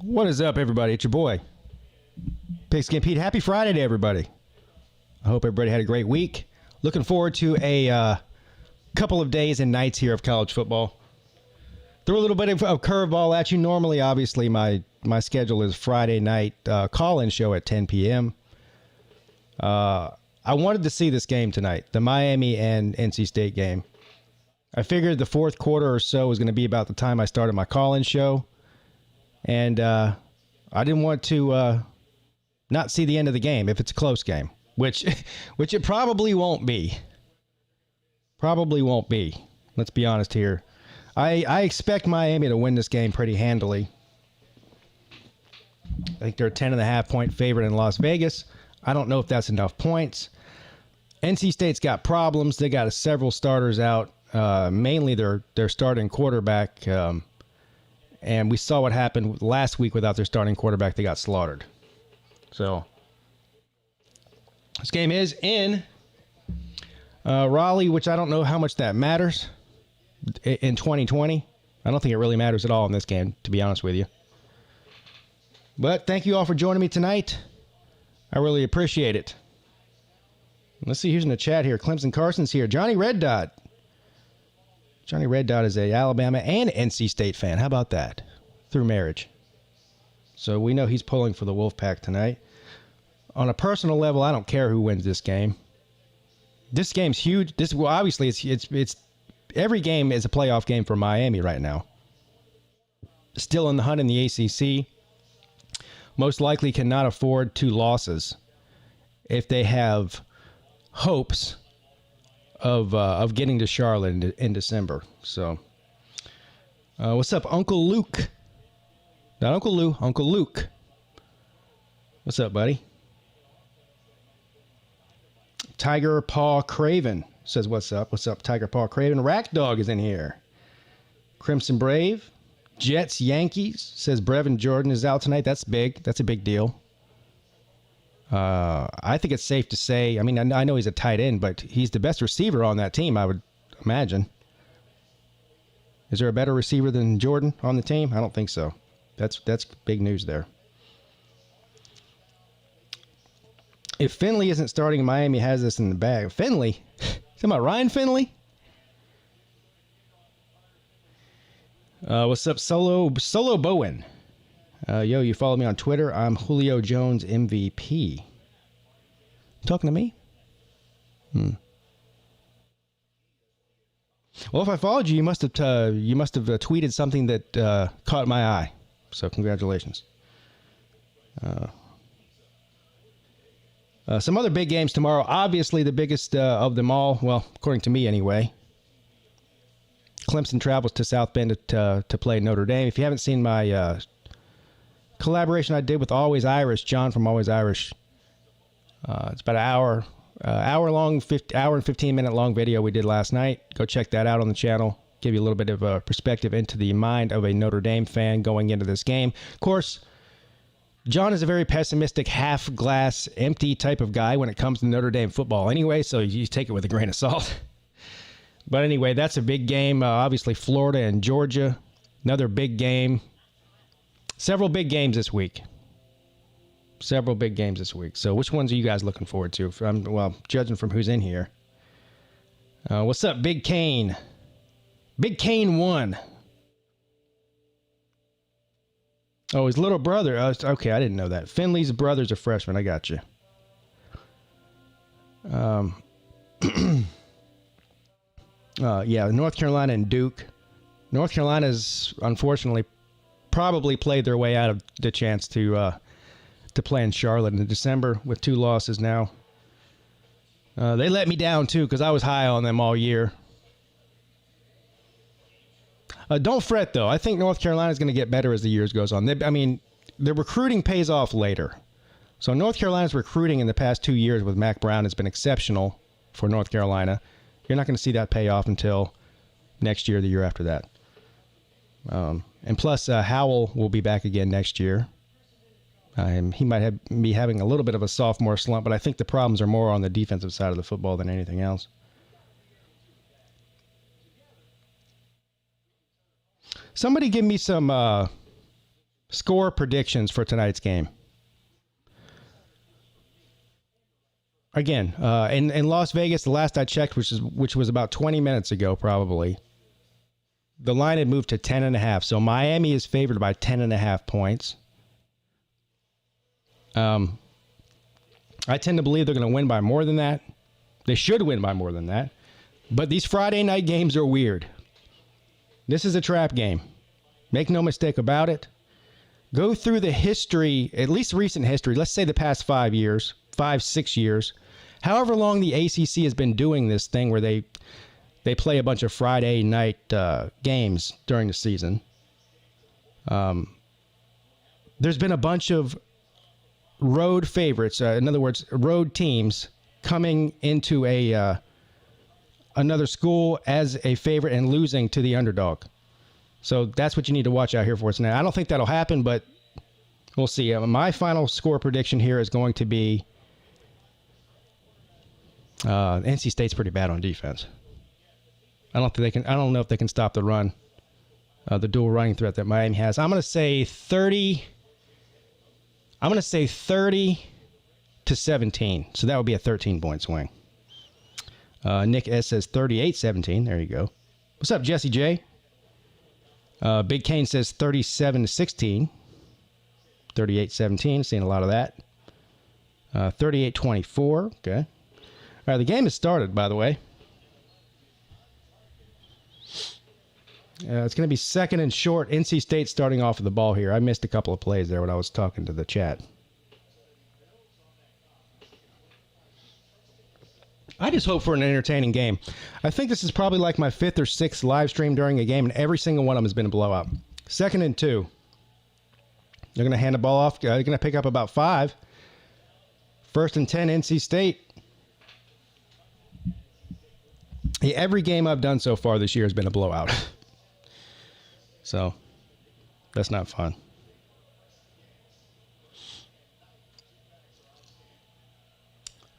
What is up, everybody? It's your boy, Pigskin Pete. Happy Friday to everybody. I hope everybody had a great week. Looking forward to a couple of days and nights here of college football. Throw a little bit of curveball at you. Normally, obviously, my schedule is Friday night call-in show at 10 p.m. I wanted to see this game tonight, the Miami and NC State game. I figured the fourth quarter or so was going to be about the time I started my call-in show. And I didn't want to not see the end of the game if it's a close game, which it probably won't be. Probably won't be. Let's be honest here. I expect Miami to win this game pretty handily. I think they're a 10.5 point favorite in Las Vegas. I don't know if that's enough points. NC State's got problems. They got several starters out, mainly their starting quarterback. And we saw what happened last week without their starting quarterback. They got slaughtered. So this game is in Raleigh, which I don't know how much that matters in 2020. I don't think it really matters at all in this game, to be honest with you. But thank you all for joining me tonight. I really appreciate it. Let's see who's in the chat here. Clemson Carson's here. Johnny Red Dot. Johnny Red Dot is a Alabama and NC State fan. How about that? Through marriage. So we know he's pulling for the Wolfpack tonight. On a personal level, I don't care who wins this game. This game's huge. Obviously it's every game is a playoff game for Miami right now. Still in the hunt in the ACC. Most likely cannot afford 2 losses if they have hopes of getting to Charlotte in December. So, what's up, Uncle Luke? Not Uncle Lou, Uncle Luke. What's up, buddy? Tiger Paw Craven says, what's up? What's up, Tiger Paw Craven? Rack Dog is in here. Crimson Brave. Jets Yankees says Brevin Jordan is out tonight. That's big. That's a big deal. I think it's safe to say, I mean, I know he's a tight end, but he's the best receiver on that team, I would imagine. Is there a better receiver than Jordan on the team? I don't think so. That's big news there. If Finley isn't starting, Miami has this in the bag. Finley? Talking about Ryan Finley? What's up, Solo Bowen? Yo, you follow me on Twitter. I'm Julio Jones MVP. Talking to me? Well, if I followed you, you must have tweeted something that caught my eye. So congratulations. Some other big games tomorrow. Obviously, the biggest of them all. Well, according to me, anyway. Clemson travels to South Bend to play Notre Dame. If you haven't seen my collaboration I did with Always Irish, John from Always Irish. It's about an hour and 15 minute long video we did last night. Go check that out on the channel. Give you a little bit of a perspective into the mind of a Notre Dame fan going into this game. Of course, John is a very pessimistic, half glass empty type of guy when it comes to Notre Dame football anyway, so you take it with a grain of salt. But anyway, that's a big game. Obviously, Florida and Georgia, another big game. Several big games this week. So which ones are you guys looking forward to? Well, judging from who's in here. What's up, Big Kane? Big Kane won. Oh, his little brother. Okay, I didn't know that. Finley's brothers are freshmen. I got you. Yeah, North Carolina and Duke. North Carolina's unfortunately probably played their way out of the chance to play in Charlotte in December with 2 losses now. They let me down too because I was high on them all year. Don't fret though. I think North Carolina's going to get better as the years goes on. The recruiting pays off later. So North Carolina's recruiting in the past 2 years with Mac Brown has been exceptional for North Carolina. You're not going to see that pay off until next year, the year after that. And plus, Howell will be back again next year. He might be having a little bit of a sophomore slump, but I think the problems are more on the defensive side of the football than anything else. Somebody give me some Score predictions for tonight's game. Again, in Las Vegas, the last I checked, which was about 20 minutes ago, probably, the line had moved to 10.5. So Miami is favored by 10.5 points. I tend to believe they're going to win by more than that. They should win by more than that. But these Friday night games are weird. This is a trap game. Make no mistake about it. Go through the history, at least recent history. Let's say the past 5 years, 6 years. However long the ACC has been doing this thing where they play a bunch of Friday night games during the season. There's been a bunch of road favorites, in other words, road teams coming into another school as a favorite and losing to the underdog. So that's what you need to watch out here for tonight. I don't think that'll happen, but we'll see. My final score prediction here is going to be NC State's pretty bad on defense. I don't know if they can stop the run, the dual running threat that Miami has. I'm going to say 30 to 17. So that would be a 13-point swing. Nick S says 38-17. There you go. What's up, Jesse J? Big Kane says 37-16. 38-17. Seeing a lot of that. 38-24. Okay. All right, the game has started, by the way. It's going to be second and short. NC State starting off with the ball here. I missed a couple of plays there when I was talking to the chat. I just hope for an entertaining game. I think this is probably like my 5th or 6th live stream during a game, and every single one of them has been a blowout. 2nd and 2. They're going to hand the ball off. They're going to pick up about 5. 1st and 10, NC State. Yeah, every game I've done so far this year has been a blowout. So, that's not fun.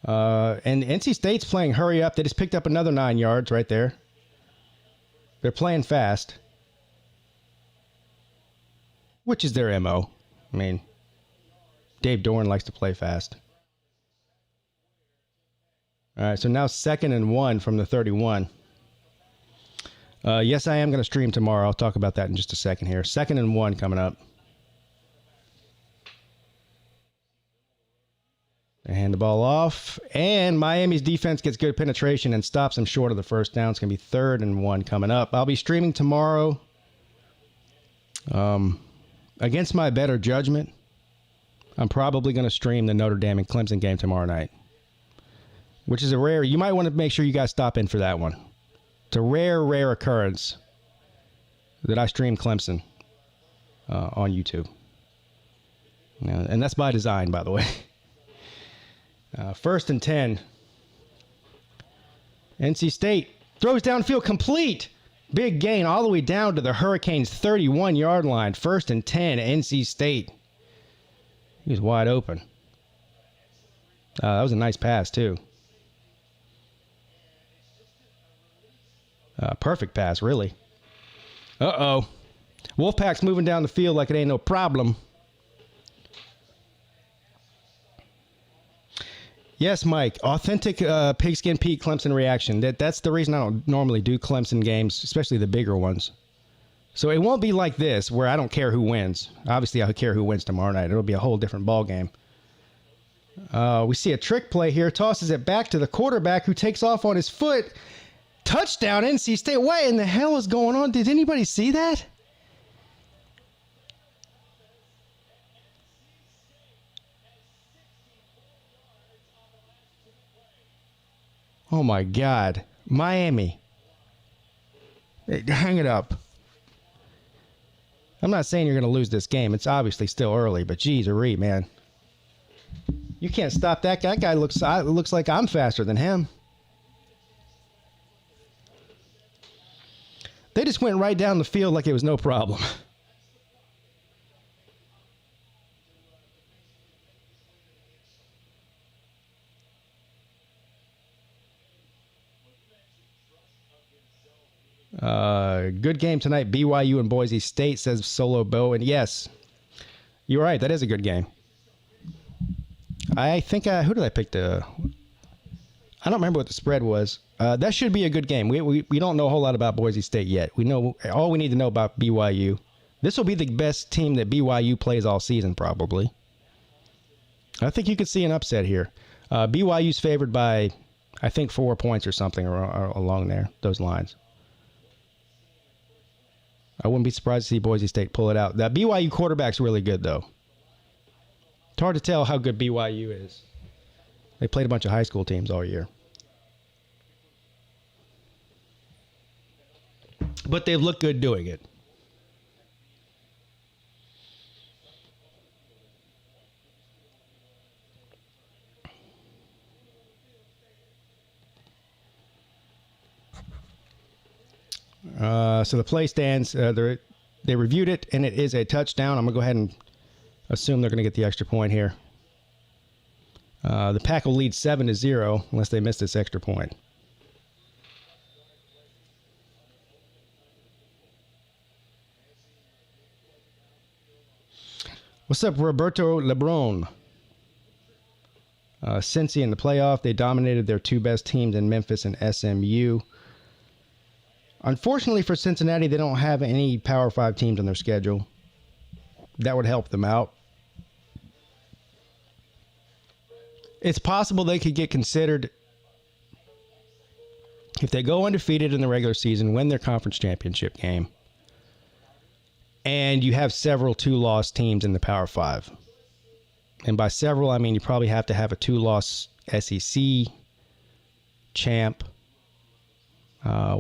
And NC State's playing hurry up. They just picked up another 9 yards right there. They're playing fast, which is their MO. I mean, Dave Doran likes to play fast. All right, so now 2nd and 1 from the 31. Yes, I am going to stream tomorrow. I'll talk about that in just a second here. 2nd and 1 coming up. They hand the ball off, and Miami's defense gets good penetration and stops them short of the first down. It's going to be 3rd and 1 coming up. I'll be streaming tomorrow. Against my better judgment, I'm probably going to stream the Notre Dame and Clemson game tomorrow night, which is a rare. You might want to make sure you guys stop in for that one. It's a rare occurrence that I stream Clemson on YouTube. And that's by design, by the way. 1st and 10. NC State throws downfield complete. Big gain all the way down to the Hurricanes' 31-yard line. 1st and 10, NC State. He was wide open. That was a nice pass, too. Perfect pass, really. Uh-oh. Wolfpack's moving down the field like it ain't no problem. Yes, Mike. Authentic Pigskin Pete Clemson reaction. That's the reason I don't normally do Clemson games, especially the bigger ones. So it won't be like this, where I don't care who wins. Obviously, I care who wins tomorrow night. It'll be a whole different ball game. We see a trick play here. Tosses it back to the quarterback, who takes off on his foot. Touchdown, NC State. What in the hell is going on? Did anybody see that? Oh, my God. Miami. Hey, hang it up. I'm not saying you're going to lose this game. It's obviously still early, but geez-a-ree, man. You can't stop that guy. That guy looks like I'm faster than him. They just went right down the field like it was no problem. Good game tonight. BYU and Boise State, says Solo Bo. And yes, You're right. That is a good game. I think, who did I pick I don't remember what the spread was. That should be a good game. We don't know a whole lot about Boise State yet. We know all we need to know about BYU. This will be the best team that BYU plays all season, probably. I think you could see an upset here. BYU's favored by, I think, 4 points or something or along those lines. I wouldn't be surprised to see Boise State pull it out. That BYU quarterback's really good, though. It's hard to tell how good BYU is. They played a bunch of high school teams all year. But they've looked good doing it. So the play stands. They reviewed it, and it is a touchdown. I'm going to go ahead and assume they're going to get the extra point here. The Pack will lead 7-0 unless they miss this extra point. What's up, Roberto Lebron? Cincy in the playoff. They dominated their two best teams in Memphis and SMU. Unfortunately for Cincinnati, they don't have any Power 5 teams on their schedule. That would help them out. It's possible they could get considered if they go undefeated in the regular season, win their conference championship game, and you have several 2-loss teams in the Power 5. And by several, I mean you probably have to have a 2-loss SEC champ.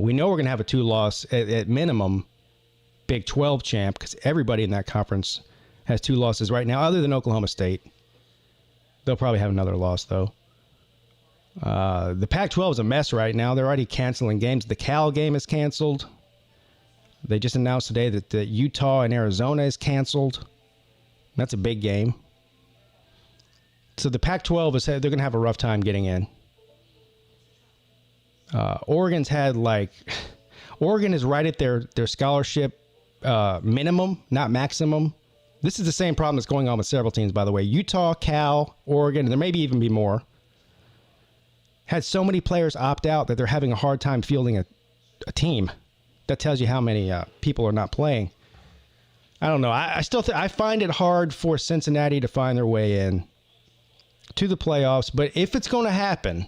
We know we're going to have a 2-loss, at minimum, Big 12 champ, because everybody in that conference has 2 losses right now, other than Oklahoma State. They'll probably have another loss, though. The Pac-12 is a mess right now. They're already canceling games. The Cal game is canceled. They just announced today that the Utah and Arizona is canceled. That's a big game. So the Pac-12 they're going to have a rough time getting in. Oregon's had Oregon is right at their scholarship minimum, not maximum. This is the same problem that's going on with several teams, by the way. Utah, Cal, Oregon, and there may even be more. Had so many players opt out that they're having a hard time fielding a team. That tells you how many people are not playing. I don't know. I still I find it hard for Cincinnati to find their way in to the playoffs. But if it's going to happen,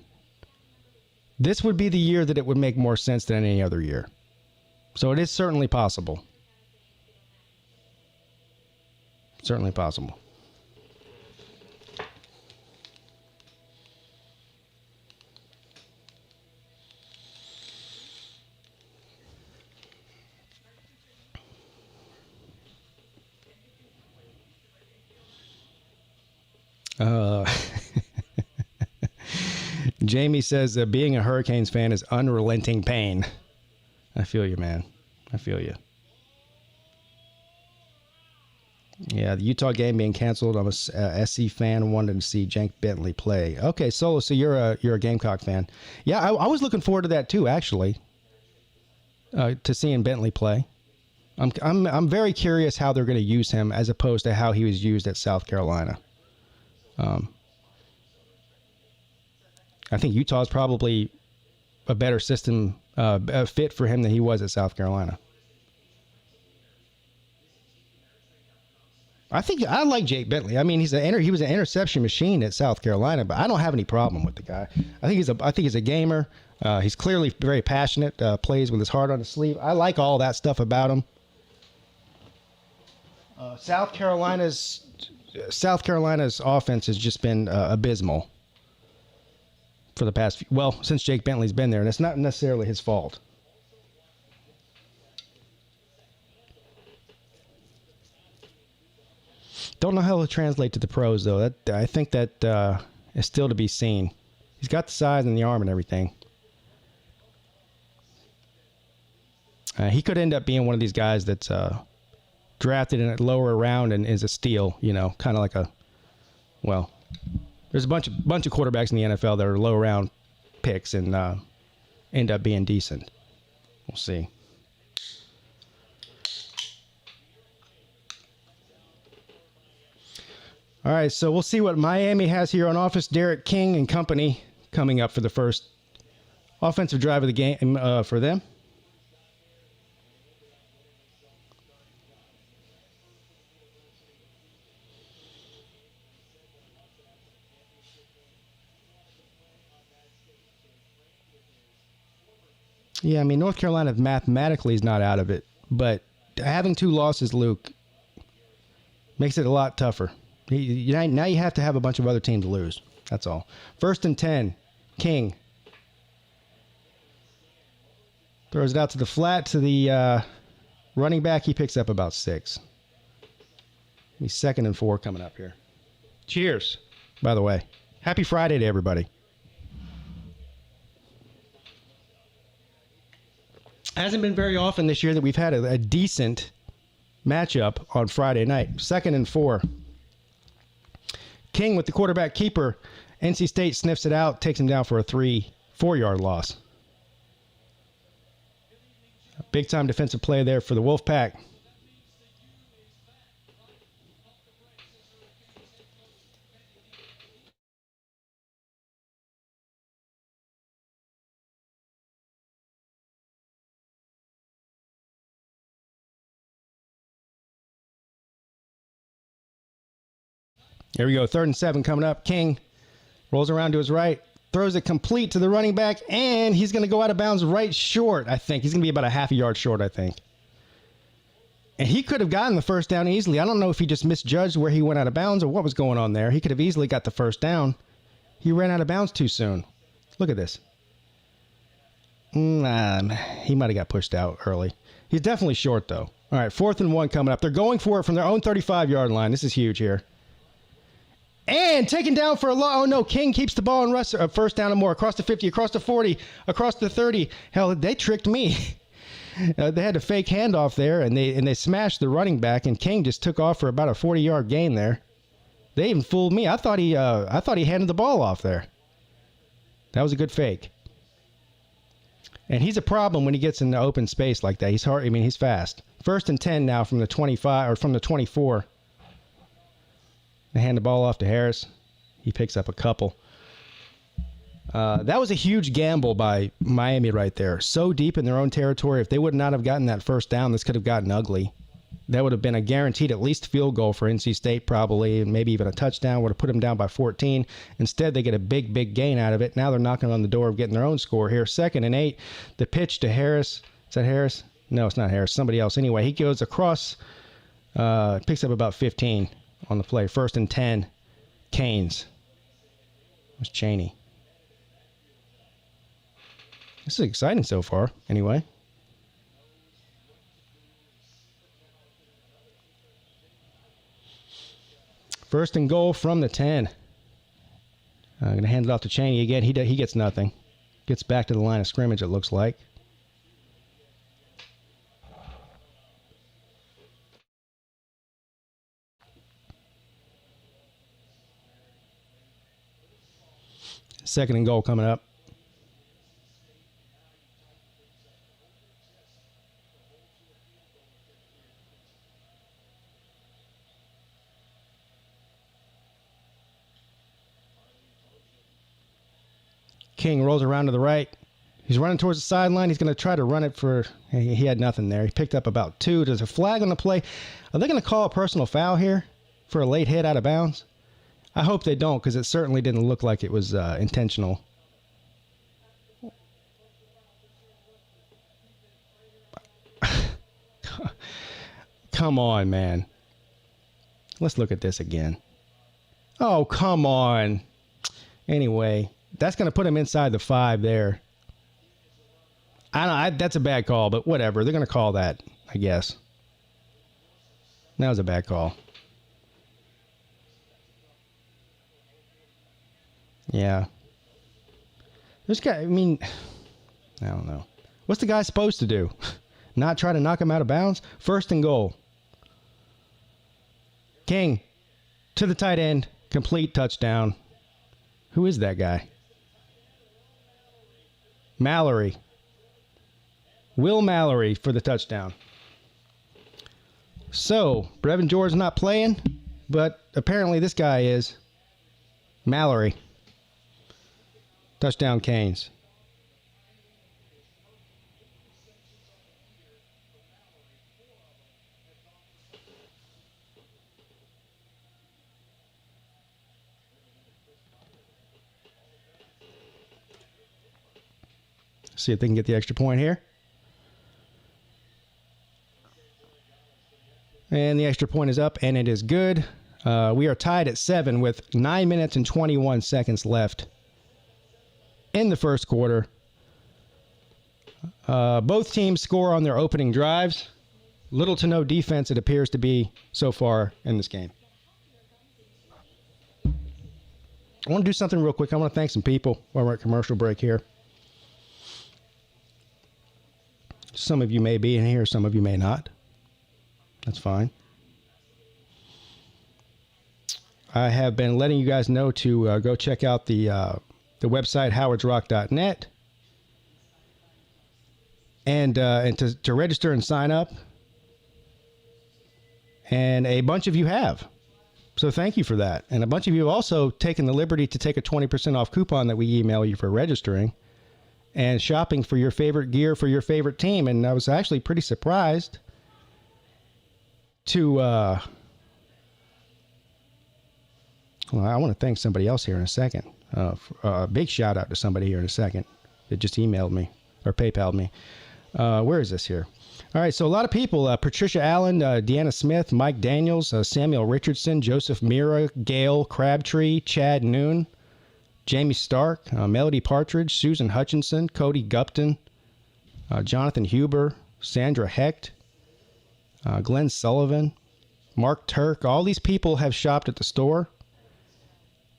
this would be the year that it would make more sense than any other year. So it is certainly possible. Certainly possible. Jamie says that being a Hurricanes fan is unrelenting pain. I feel you, man. I feel you. Yeah, the Utah game being canceled. I'm a SC fan, wanted to see Jank Bentley play. Okay, Solo, so you're a Gamecock fan. Yeah, I was looking forward to that too, actually. To seeing Bentley play. I'm very curious how they're going to use him as opposed to how he was used at South Carolina. I think Utah is probably a better system fit for him than he was at South Carolina. I like Jake Bentley. I mean, he was an interception machine at South Carolina, but I don't have any problem with the guy. I think he's a gamer. He's clearly very passionate. Plays with his heart on his sleeve. I like all that stuff about him. South Carolina's offense has just been abysmal for the past since Jake Bentley's been there, and it's not necessarily his fault. Don't know how it'll translate to the pros, though. I think that is still to be seen. He's got the size and the arm and everything. He could end up being one of these guys that's drafted in a lower round and is a steal, kind of like there's a bunch of quarterbacks in the NFL that are low round picks and end up being decent. We'll see. All right, so we'll see what Miami has here on offense. Derek King and company coming up for the first offensive drive of the game for them. Yeah, I mean, North Carolina mathematically is not out of it, but having 2 losses, Luke, makes it a lot tougher. Now you have to have a bunch of other teams lose. That's all. 1st and 10, King. Throws it out to the flat to the running back. He picks up about 6. He's 2nd and 4 coming up here. Cheers, by the way. Happy Friday to everybody. Hasn't been very often this year that we've had a decent matchup on Friday night. 2nd and 4. King with the quarterback keeper. NC State sniffs it out, takes him down for a 4-yard loss. A big-time defensive play there for the Wolfpack. Here we go. 3rd and 7 coming up. King rolls around to his right, throws it complete to the running back, and he's going to go out of bounds right short, I think. He's going to be about a half a yard short, I think. And he could have gotten the first down easily. I don't know if he just misjudged where he went out of bounds or what was going on there. He could have easily got the first down. He ran out of bounds too soon. Look at this. He might have got pushed out early. He's definitely short, though. All right, 4th and 1 coming up. They're going for it from their own 35-yard line. This is huge here. And taken down for a loss. Oh, no. King keeps the ball and rush. First down and more. Across the 50, across the 40, across the 30. Hell, they tricked me. They had a fake handoff there, and they smashed the running back, and King just took off for about a 40-yard gain there. They even fooled me. I thought he handed the ball off there. That was a good fake. And he's a problem when he gets in the open space like that. He's hard. I mean, he's fast. 1st and 10 now from the 25 or from the 24. They hand the ball off to Harris. He picks up a couple. That was a huge gamble by Miami right there. So deep in their own territory. If they would not have gotten that first down, this could have gotten ugly. That would have been a guaranteed at least field goal for NC State probably, and maybe even a touchdown. Would have put them down by 14. Instead, they get a big, big gain out of it. Now they're knocking on the door of getting their own score here. 2nd and 8. The pitch to Harris. Is that Harris? No, it's not Harris. Somebody else. Anyway, he goes across, picks up about 15 on the play. 1st and 10. Canes. It was Chaney. This is exciting so far, anyway. First and goal from the 10. I'm going to hand it off to Chaney again. He gets nothing. Gets back to the line of scrimmage, it looks like. Second and goal coming up. King rolls around to the right. He's running towards the sideline. He's going to try to run it for... He had nothing there. He picked up about 2. There's a flag on the play. Are they going to call a personal foul here for a late hit out of bounds? I hope they don't, because it certainly didn't look like it was intentional. Come on, man. Let's look at this again. Oh, come on. Anyway, that's going to put him inside the 5 there. That's a bad call, but whatever. They're going to call that, I guess. That was a bad call. Yeah. This guy, I mean, I don't know. What's the guy supposed to do? Not try to knock him out of bounds? 1st and goal. King to the tight end. Complete touchdown. Who is that guy? Mallory. Will Mallory for the touchdown. So, Brevin George's not playing, but apparently this guy is Mallory. Touchdown Canes. See if they can get the extra point here. And the extra point is up, and it is good. We are tied at 7 with 9 minutes and 21 seconds left in the first quarter. Both teams score on their opening drives. Little to no defense it appears to be so far in this game. I want to do something real quick. I want to thank some people while we're at commercial break here. Some of you may be in here, some of you may not. That's fine. I have been letting you guys know to go check out the website, howardsrock.net. And to register and sign up. And a bunch of you have. So thank you for that. And a bunch of you have also taken the liberty to take a 20% off coupon that we email you for registering and shopping for your favorite gear for your favorite team. And I was actually pretty surprised to... well, I want to thank somebody else here in a second. A big shout out to somebody here in a second that just emailed me or PayPal'd me. Where is this here? All right, so a lot of people, Patricia Allen, Deanna Smith, Mike Daniels, Samuel Richardson, Joseph Mira, Gail Crabtree, Chad Noon, Jamie Stark, Melody Partridge, Susan Hutchinson, Cody Gupton, Jonathan Huber, Sandra Hecht, Glenn Sullivan, Mark Turk. All these people have shopped at the store.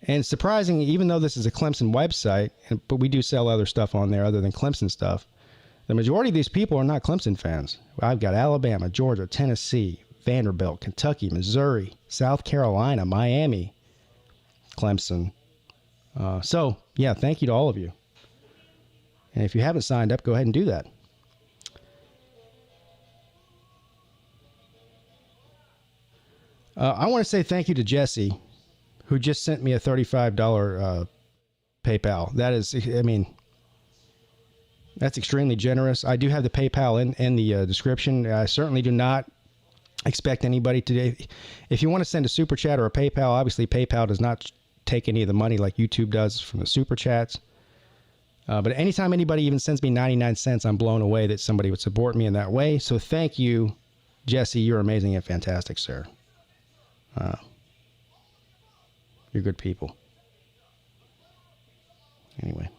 And surprisingly, even though this is a Clemson website, but we do sell other stuff on there other than Clemson stuff, the majority of these people are not Clemson fans. I've got Alabama, Georgia, Tennessee, Vanderbilt, Kentucky, Missouri, South Carolina, Miami, Clemson. So, yeah, thank you to all of you. And if you haven't signed up, go ahead and do that. I want to say thank you to Jesse, who just sent me a $35 PayPal. That is, I mean, that's extremely generous. I do have the PayPal in the description. I certainly do not expect anybody to. If you want to send a super chat or a PayPal, obviously PayPal does not take any of the money like YouTube does from the super chats. But anytime anybody even sends me 99 cents, I'm blown away that somebody would support me in that way. So thank you, Jesse. You're amazing and fantastic, sir. You're good people. Anyway.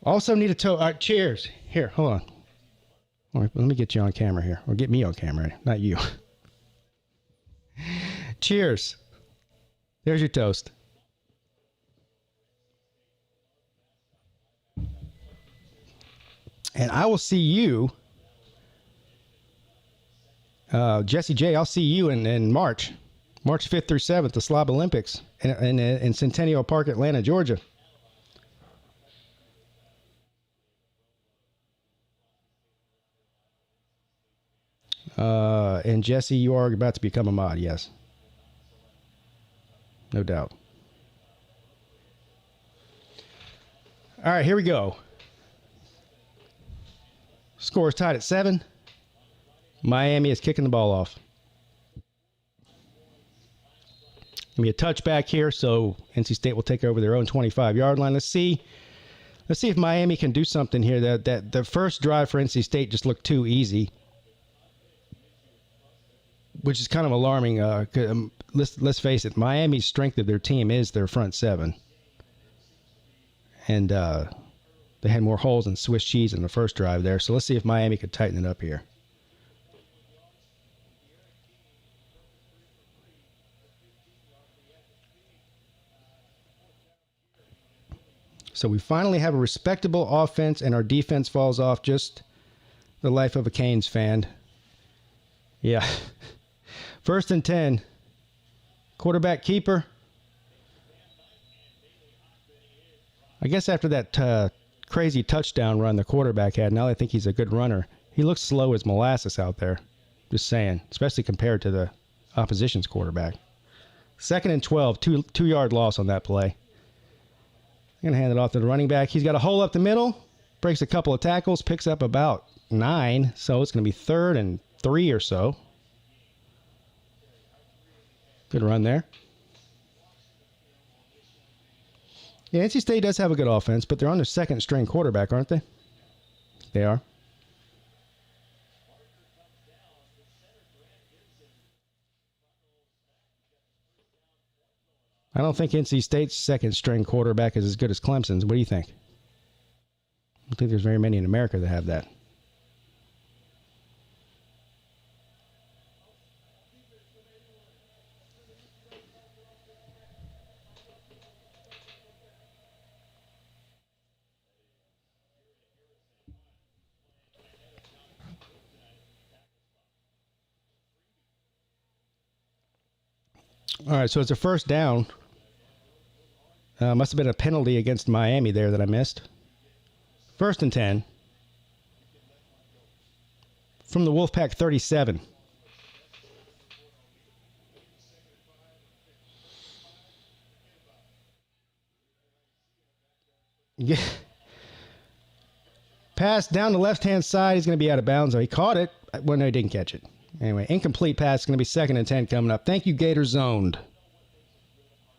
Also need a cheers. Here, hold on. All right, let me get you on camera here. Or get me on camera, not you. Cheers. There's your toast. And I will see you, Jesse J, I'll see you in March 5th through 7th, the Slob Olympics in Centennial Park, Atlanta, Georgia. And Jesse, you are about to become a mod, yes. No doubt. All right, here we go. Score is tied at 7. Miami is kicking the ball off. Give me a touchback here, so NC State will take over their own 25-yard line. Let's see if Miami can do something here. That the first drive for NC State just looked too easy, which is kind of alarming. Let's face it, Miami's strength of their team is their front seven, and they had more holes than Swiss cheese in the first drive there. So let's see if Miami could tighten it up here. So we finally have a respectable offense, and our defense falls off. Just the life of a Canes fan. Yeah. 1st and 10. Quarterback keeper. I guess after that crazy touchdown run the quarterback had. Now I think he's a good runner. He looks slow as molasses out there. Just saying, especially compared to the opposition's quarterback. 2nd and 12, two-yard loss on that play. I'm going to hand it off to the running back. He's got a hole up the middle, breaks a couple of tackles, picks up about 9, so it's going to be 3rd and 3 or so. Good run there. Yeah, NC State does have a good offense, but they're on their second-string quarterback, aren't they? They are. I don't think NC State's second-string quarterback is as good as Clemson's. What do you think? I don't think there's very many in America that have that. All right, so it's a first down. Must have been a penalty against Miami there that I missed. 1st and 10. From the Wolfpack 37. Yeah. Pass down the left-hand side. He's going to be out of bounds. He caught it. Well, no, he didn't catch it. Anyway, incomplete pass. Going to be 2nd and 10 coming up. Thank you, Gators Zoned,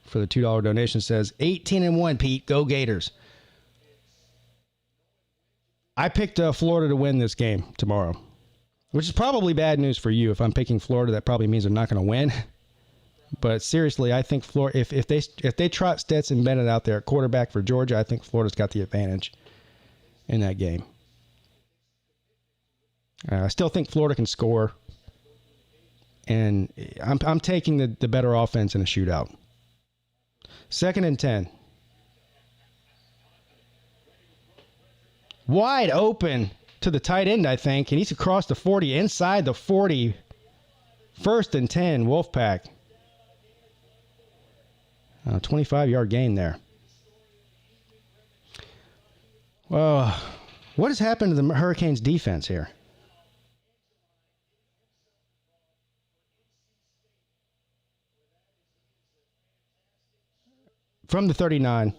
for the $2 donation. Says 18-1, Pete. Go Gators. I picked Florida to win this game tomorrow, which is probably bad news for you. If I'm picking Florida, that probably means they're not going to win. But seriously, I think Florida. If they trot Stetson Bennett out there at quarterback for Georgia, I think Florida's got the advantage in that game. I still think Florida can score, and I'm taking the better offense in a shootout. 2nd and 10. Wide open to the tight end, I think, and he's across the 40, inside the 40. 1st and 10, Wolfpack. 25-yard gain there. Well, what has happened to the Hurricanes' defense here? From the 39.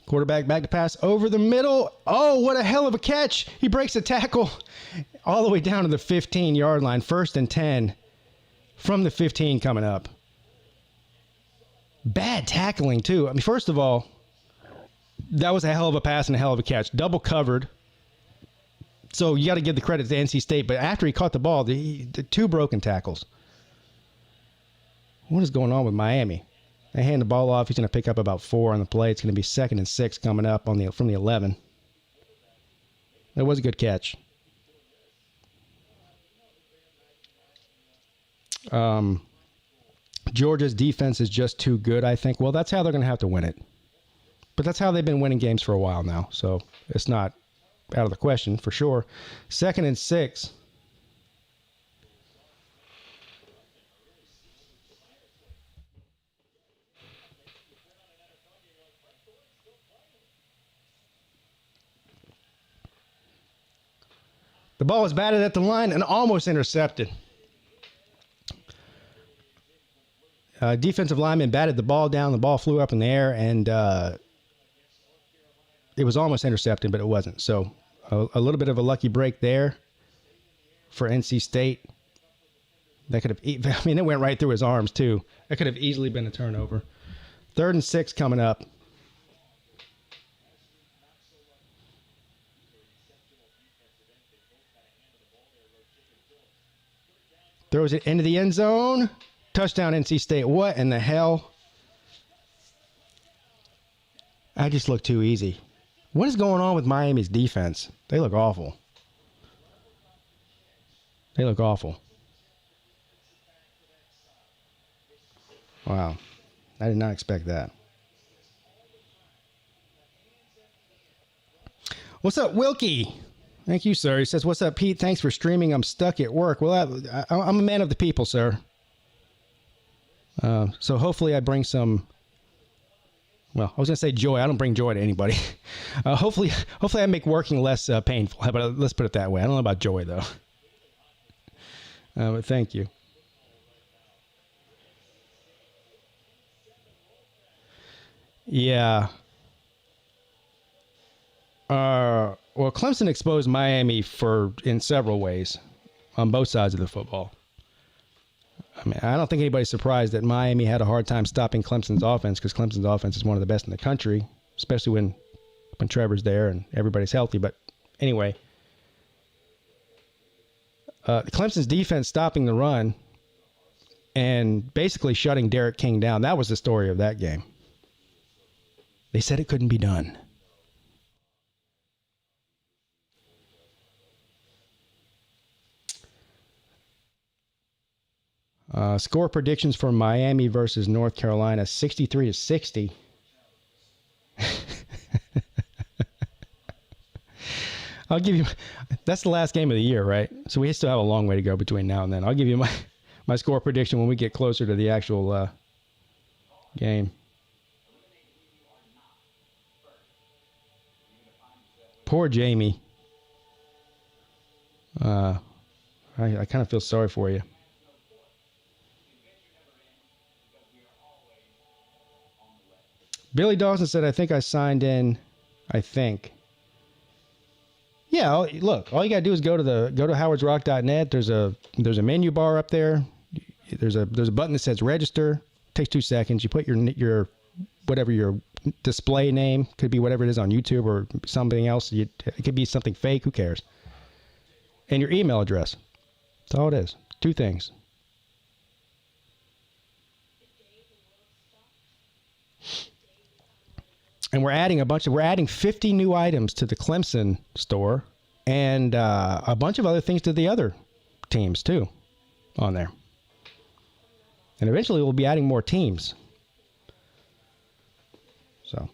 Quarterback back to pass over the middle. Oh, what a hell of a catch. He breaks the tackle all the way down to the 15-yard line. 1st and 10 from the 15 coming up. Bad tackling, too. I mean, first of all, that was a hell of a pass and a hell of a catch. Double covered. So you got to give the credit to NC State. But after he caught the ball, the 2 broken tackles. What is going on with Miami? They hand the ball off. He's going to pick up about 4 on the play. It's going to be 2nd and 6 coming up from the 11. That was a good catch. Georgia's defense is just too good, I think. Well, that's how they're going to have to win it. But that's how they've been winning games for a while now. So it's not out of the question for sure. 2nd and 6. The ball was batted at the line and almost intercepted. Defensive lineman batted the ball down. The ball flew up in the air, and it was almost intercepted, but it wasn't. So a little bit of a lucky break there for NC State. That could have, it went right through his arms, too. That could have easily been a turnover. 3rd and 6 coming up. Throws it into the end zone. Touchdown, NC State. What in the hell? I just look too easy. What is going on with Miami's defense? They look awful. They look awful. Wow. I did not expect that. What's up, Wilkie? Thank you, sir. He says, what's up, Pete? Thanks for streaming. I'm stuck at work. Well, I'm a man of the people, sir. So hopefully I bring some. Well, I was going to say joy. I don't bring joy to anybody. Hopefully I make working less painful. But let's put it that way. I don't know about joy, though. But thank you. Yeah. Well, Clemson exposed Miami in several ways on both sides of the football. I mean, I don't think anybody's surprised that Miami had a hard time stopping Clemson's offense because Clemson's offense is one of the best in the country, especially when Trevor's there and everybody's healthy. But anyway, Clemson's defense stopping the run and basically shutting Derek King down. That was the story of that game. They said it couldn't be done. Score predictions for Miami versus North Carolina, 63-60. I'll give you... That's the last game of the year, right? So we still have a long way to go between now and then. I'll give you my score prediction when we get closer to the actual game. Poor Jamie. I kind of feel sorry for you. Billy Dawson said, I think I signed in. I think. Yeah, look, all you got to do is go to howardsrock.net. There's a menu bar up there. There's a button that says register. It takes 2 seconds. You put your whatever your display name, could be whatever it is on YouTube or something else. It could be something fake, who cares? And your email address. That's all it is. 2 things. And we're adding 50 new items to the Clemson store and a bunch of other things to the other teams too on there. And eventually we'll be adding more teams. So.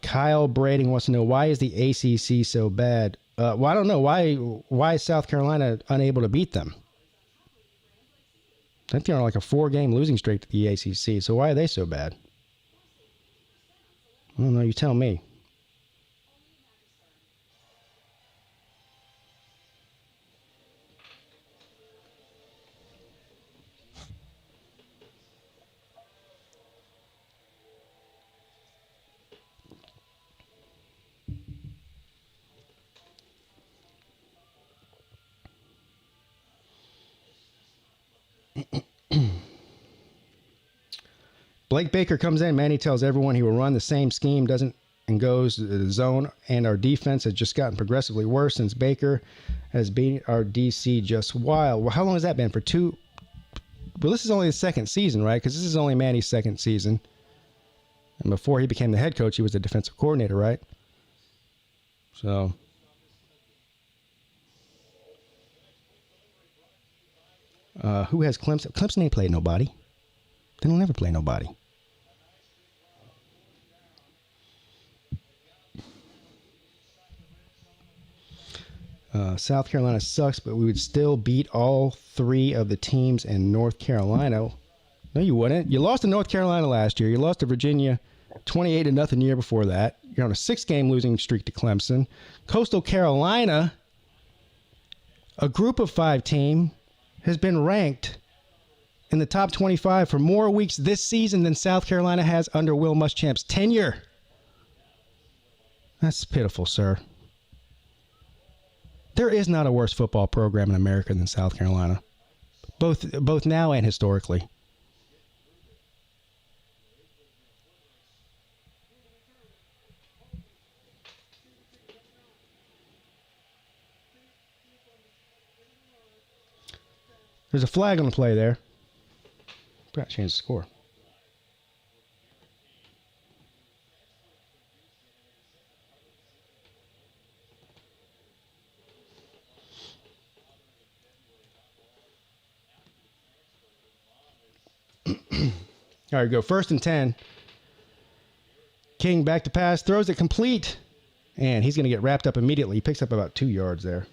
Kyle Brading wants to know, why is the ACC so bad? Well, I don't know. Why is South Carolina unable to beat them? I think they're on like a 4-game losing streak to the ACC. So why are they so bad? I don't know. You tell me. Blake Baker comes in. Manny tells everyone he will run the same scheme, and goes to the zone, and our defense has just gotten progressively worse since Baker has beaten our DC just wild. Well, how long has that been? For 2? Well, this is only the second season, right? Because this is only Manny's second season. And before he became the head coach, he was the defensive coordinator, right? So... who has Clemson? Clemson ain't played nobody. They don't ever play nobody. South Carolina sucks, but we would still beat all 3 of the teams in North Carolina. No, you wouldn't. You lost to North Carolina last year. You lost to Virginia 28-0 the year before that. You're on a 6-game losing streak to Clemson. Coastal Carolina, a group of 5 team, has been ranked in the top 25 for more weeks this season than South Carolina has under Will Muschamp's tenure. That's pitiful, sir. There is not a worse football program in America than South Carolina, both now and historically. There's a flag on the play there. Got to change the score. All right, go 1st and 10. King back to pass, throws it complete, and he's going to get wrapped up immediately. He picks up about 2 yards there.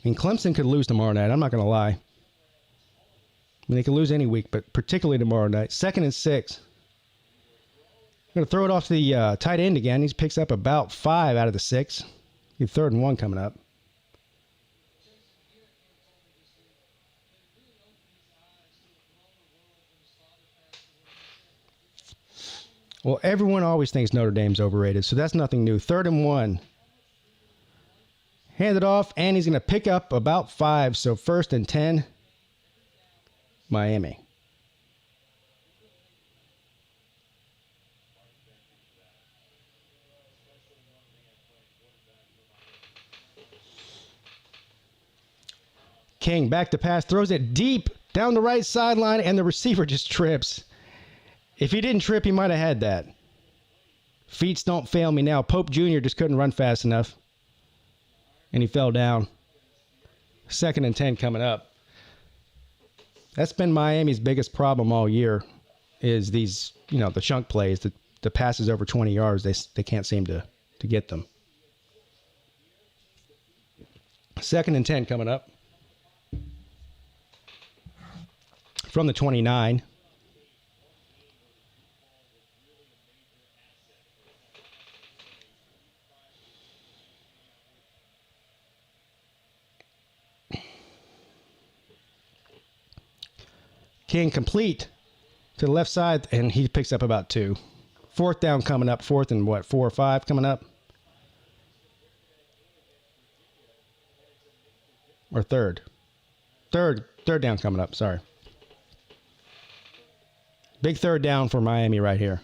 mean, Clemson could lose tomorrow night. I'm not going to lie. I mean, they could lose any week, but particularly tomorrow night. 2nd and 6. I'm going to throw it off to the tight end again. He picks up about 5 out of the 6. 3rd and 1 coming up. Well, everyone always thinks Notre Dame's overrated, so that's nothing new. 3rd and 1. Hand it off, and he's going to pick up about 5, so 1st and 10. Miami. King back to pass, throws it deep down the right sideline, and the receiver just trips. If he didn't trip, he might have had that. Feet don't fail me now. Pope Jr. just couldn't run fast enough, and he fell down. 2nd and 10 coming up. That's been Miami's biggest problem all year, is these, the chunk plays, the passes over 20 yards. They can't seem to get them. 2nd and 10 coming up. From the 29. King complete to the left side, and he picks up about 2. 4th down coming up. 4th and 4 or 5 coming up? Or 3rd? Third down coming up, sorry. Big 3rd down for Miami right here.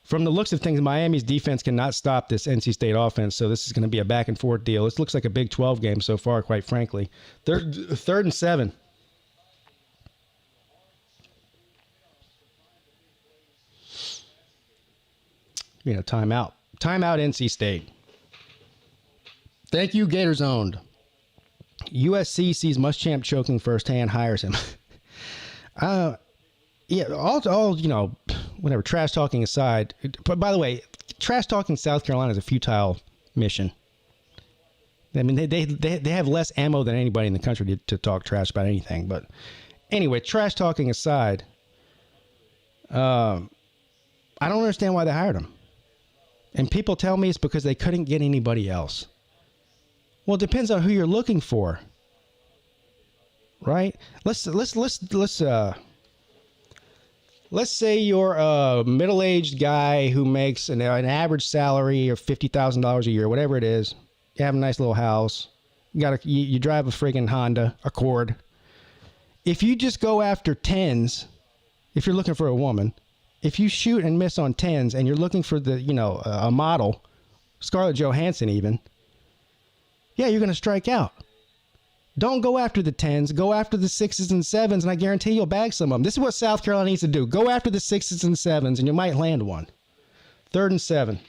From the looks of things, Miami's defense cannot stop this NC State offense, so this is going to be a back and forth deal. This looks like a Big 12 game so far, quite frankly. 3rd and 7. Timeout. Timeout, NC State. Thank you, Gators owned. USC sees Muschamp choking firsthand, hires him. All whatever, trash talking aside. But by the way, trash talking South Carolina is a futile mission. I mean, they have less ammo than anybody in the country to talk trash about anything. But anyway, trash talking aside, I don't understand why they hired him. And people tell me it's because they couldn't get anybody else. Well, it depends on who you're looking for, right? Let's say you're a middle-aged guy who makes an average salary of $50,000 a year, whatever it is. You have a nice little house. You drive a friggin' Honda Accord. If you just go after 10s, if you're looking for a woman, if you shoot and miss on 10s and you're looking for a model, Scarlett Johansson even, yeah, you're going to strike out. Don't go after the 10s. Go after the 6s and 7s, and I guarantee you'll bag some of them. This is what South Carolina needs to do. Go after the 6s and 7s, and you might land one. 3rd and 7.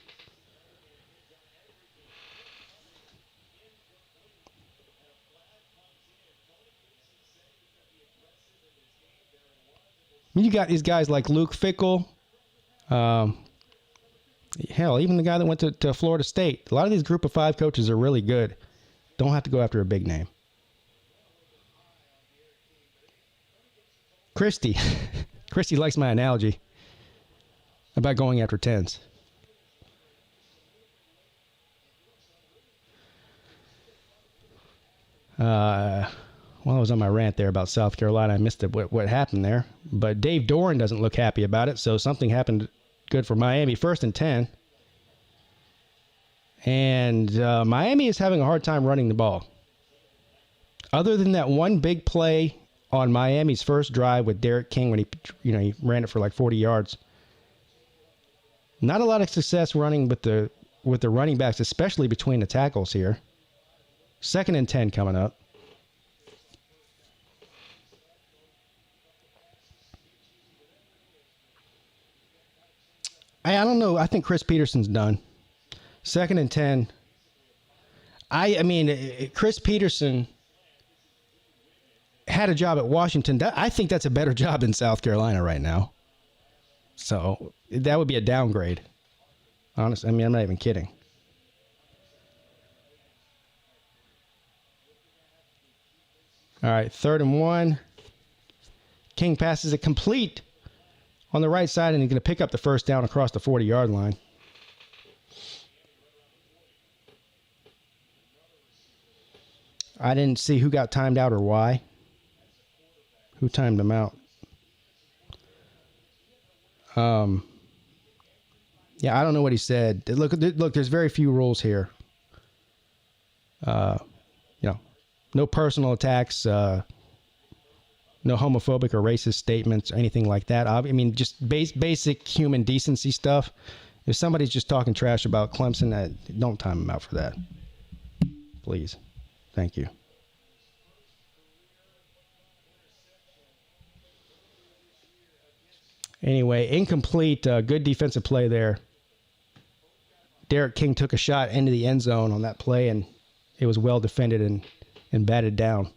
You got these guys like Luke Fickell. Hell, even the guy that went to Florida State. A lot of these group of 5 coaches are really good. Don't have to go after a big name. Christy. Christy likes my analogy about going after 10s. Well, I was on my rant there about South Carolina. I missed what happened there. But Dave Doran doesn't look happy about it, so something happened good for Miami. 1st and 10. And Miami is having a hard time running the ball. Other than that one big play on Miami's first drive with Derek King when he ran it for like 40 yards. Not a lot of success running with the running backs, especially between the tackles here. 2nd and 10 coming up. I don't know. I think Chris Peterson's done. 2nd and 10. I mean, Chris Peterson had a job at Washington. I think that's a better job than South Carolina right now. So that would be a downgrade. Honestly, I mean, I'm not even kidding. All right, 3rd and 1. King passes it complete on the right side, and he's going to pick up the first down across the 40-yard line. I didn't see who got timed out or why. Who timed them out? Yeah, I don't know what he said. Look, there's very few rules here. No personal attacks, no homophobic or racist statements, anything like that. I mean, just basic human decency stuff. If somebody's just talking trash about Clemson, don't time them out for that. Please. Thank you. Anyway, incomplete. Good defensive play there. Derek King took a shot into the end zone on that play, and it was well defended and batted down.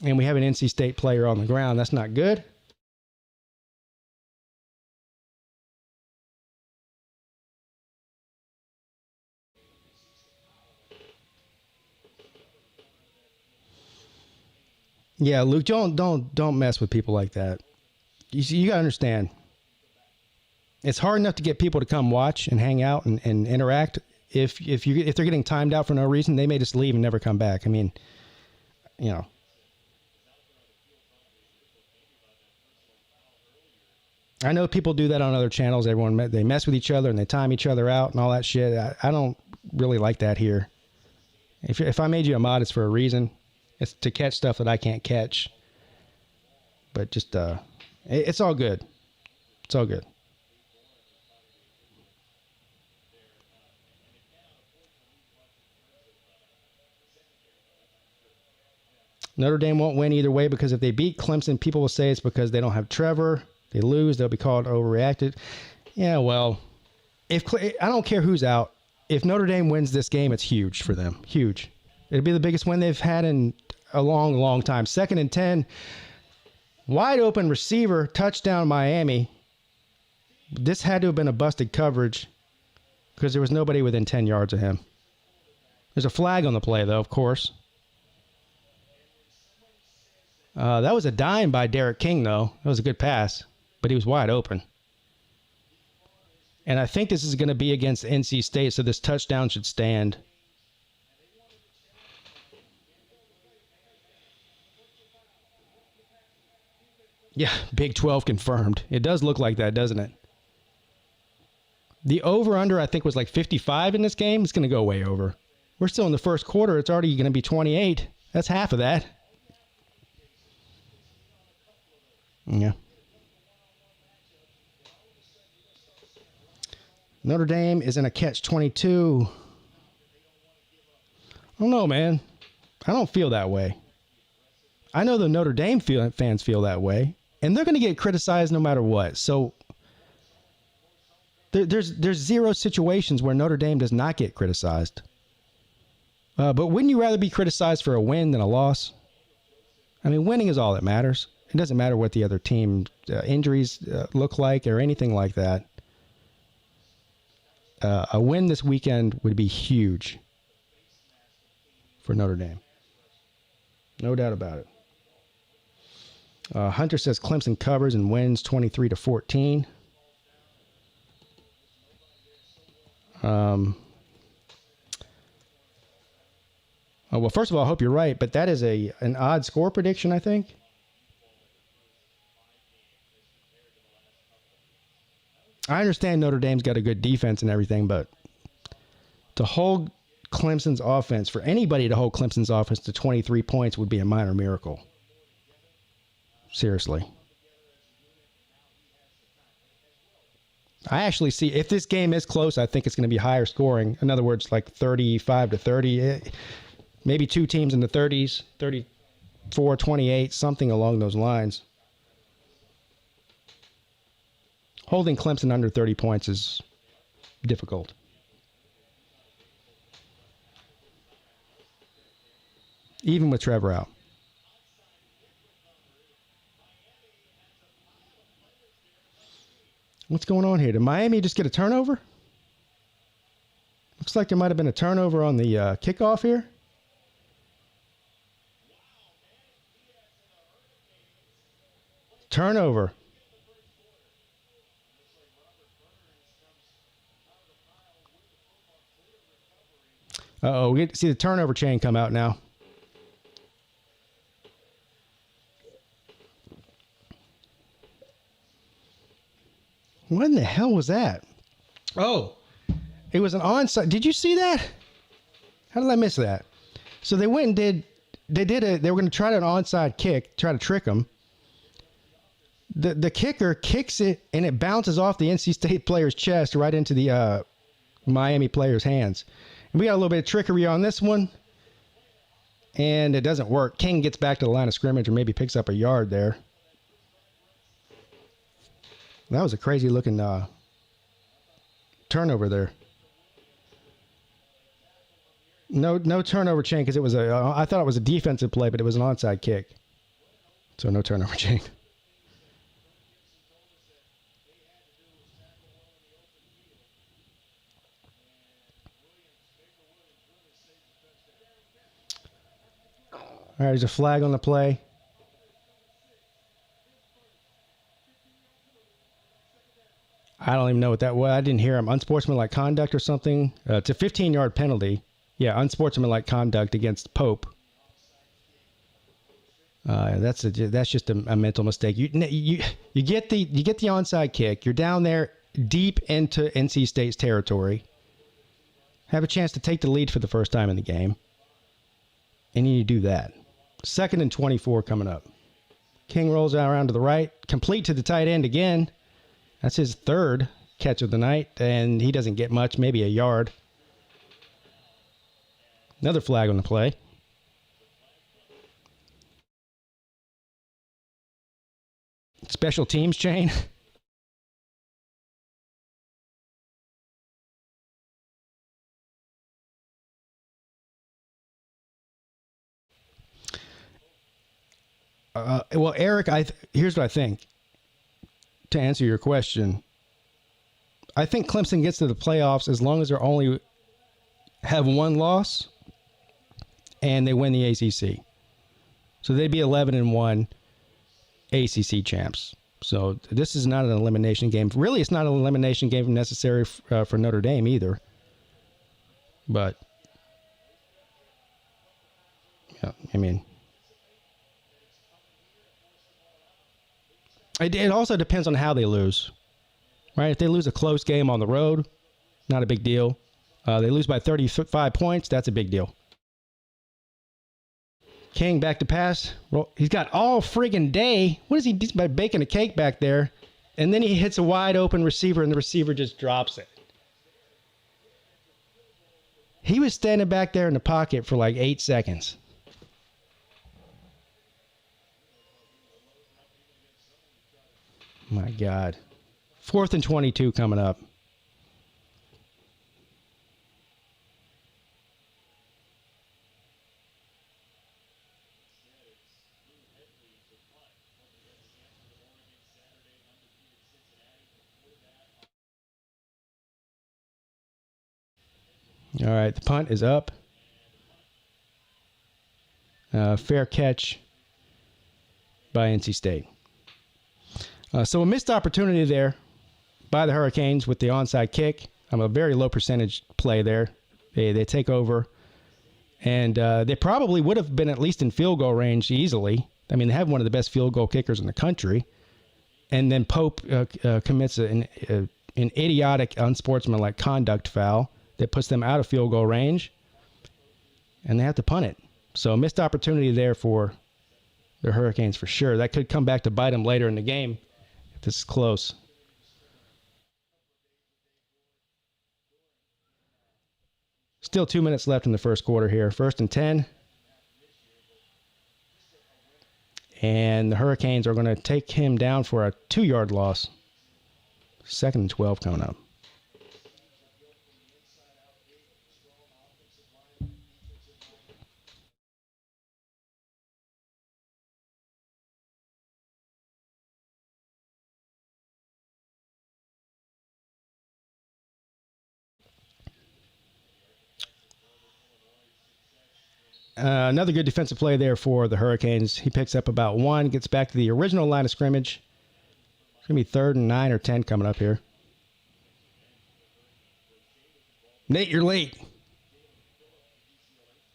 And we have an NC State player on the ground. That's not good. Yeah, Luke, don't mess with people like that. You got to understand. It's hard enough to get people to come watch and hang out and interact. If they're getting timed out for no reason, they may just leave and never come back. I mean, you know. I know people do that on other channels. They mess with each other and they time each other out and all that shit. I don't really like that here. If I made you a mod, it's for a reason. It's to catch stuff that I can't catch. But just, it's all good. It's all good. Notre Dame won't win either way because if they beat Clemson, people will say it's because they don't have Trevor. They lose, they'll be called overreacted. Yeah, well, I don't care who's out. If Notre Dame wins this game, it's huge for them. Huge. It'll be the biggest win they've had in a long, long time. 2nd and 10. Wide open receiver, touchdown Miami. This had to have been a busted coverage because there was nobody within 10 yards of him. There's a flag on the play, though, of course. That was a dime by Derek King, though. That was a good pass, but he was wide open. And I think this is going to be against NC State, so this touchdown should stand. Yeah, Big 12 confirmed. It does look like that, doesn't it? The over-under, I think, was like 55 in this game. It's going to go way over. We're still in the first quarter. It's already going to be 28. That's half of that. Yeah. Notre Dame is in a catch-22. I don't know, man. I don't feel that way. I know the Notre Dame fans feel that way, and they're going to get criticized no matter what. So there's zero situations where Notre Dame does not get criticized. But wouldn't you rather be criticized for a win than a loss? I mean, winning is all that matters. It doesn't matter what the other team injuries look like or anything like that. A win this weekend would be huge for Notre Dame. No doubt about it. Hunter says Clemson covers and wins 23-14. Well, first of all, I hope you're right, but that is an odd score prediction, I think. I understand Notre Dame's got a good defense and everything, but to hold Clemson's offense, for anybody to hold Clemson's offense to 23 points would be a minor miracle. Seriously. I actually see, if this game is close, I think it's going to be higher scoring. In other words, like 35-30. Maybe two teams in the 30s, 34-28, something along those lines. Holding Clemson under 30 points is difficult. Even with Trevor out. What's going on here? Did Miami just get a turnover? Looks like there might have been a turnover on the kickoff here. Turnover. Uh-oh, we get to see the turnover chain come out now. What in the hell was that? Oh, it was an onside. Did you see that? How did I miss that? So they went and they were going to try an onside kick, try to trick them. The kicker kicks it and it bounces off the NC State player's chest right into the Miami player's hands. And we got a little bit of trickery on this one. And it doesn't work. King gets back to the line of scrimmage or maybe picks up a yard there. That was a crazy looking turnover there. No turnover chain because it was I thought it was a defensive play, but it was an onside kick. So no turnover chain. All right, there's a flag on the play. I don't even know what that was. I didn't hear him. Unsportsmanlike conduct or something. It's a 15-yard penalty. Yeah, unsportsmanlike conduct against Pope. That's just a mental mistake. You get the onside kick. You're down there deep into NC State's territory. Have a chance to take the lead for the first time in the game, and you do that. 2nd and 24 coming up. King rolls out around to the right, complete to the tight end again. That's his 3rd catch of the night, and he doesn't get much, maybe a yard. Another flag on the play. Special teams chain. Well, Eric, here's what I think. To answer your question, I think Clemson gets to the playoffs as long as they only have one loss and they win the ACC. So they'd be 11-1 ACC champs. So this is not an elimination game. Really, it's not an elimination game necessary for Notre Dame either. But, yeah, I mean, it also depends on how they lose, right? If they lose a close game on the road, not a big deal. They lose by 35 points, that's a big deal. King back to pass. He's got all friggin' day. What is he by baking a cake back there? And then he hits a wide open receiver, and the receiver just drops it. He was standing back there in the pocket for like 8 seconds. My God. 4th and 22 coming up. All right, the punt is up. Fair catch by NC State. So a missed opportunity there by the Hurricanes with the onside kick. A very low percentage play there. They take over. And they probably would have been at least in field goal range easily. I mean, they have one of the best field goal kickers in the country. And then Pope commits an idiotic, unsportsmanlike conduct foul that puts them out of field goal range. And they have to punt it. So a missed opportunity there for the Hurricanes for sure. That could come back to bite them later in the game if this is close. Still 2 minutes left in the first quarter here. 1st and 10. And the Hurricanes are going to take him down for a 2-yard loss. 2nd and 12 coming up. Another good defensive play there for the Hurricanes. He picks up about 1, gets back to the original line of scrimmage. It's going to be 3rd and 9 or 10 coming up here. Nate, you're late.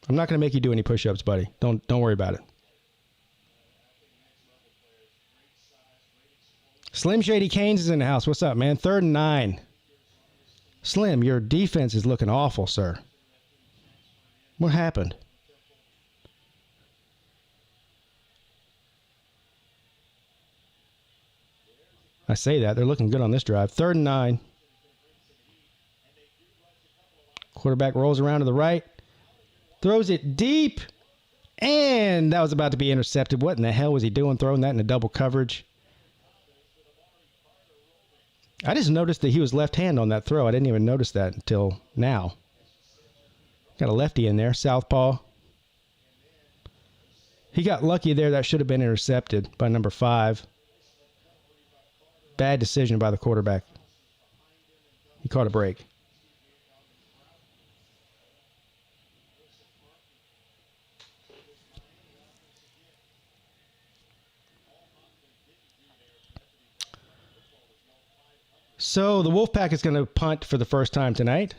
I'm not going to make you do any push-ups, buddy. Don't worry about it. Slim Shady Canes is in the house. What's up, man? 3rd and 9. Slim, your defense is looking awful, sir. What happened? I say that. They're looking good on this drive. 3rd and 9. Quarterback rolls around to the right. Throws it deep. And that was about to be intercepted. What in the hell was he doing throwing that in a double coverage? I just noticed that he was left-hand on that throw. I didn't even notice that until now. Got a lefty in there. Southpaw. He got lucky there. That should have been intercepted by number 5. Bad decision by the quarterback. He caught a break. So the Wolfpack is going to punt for the first time tonight.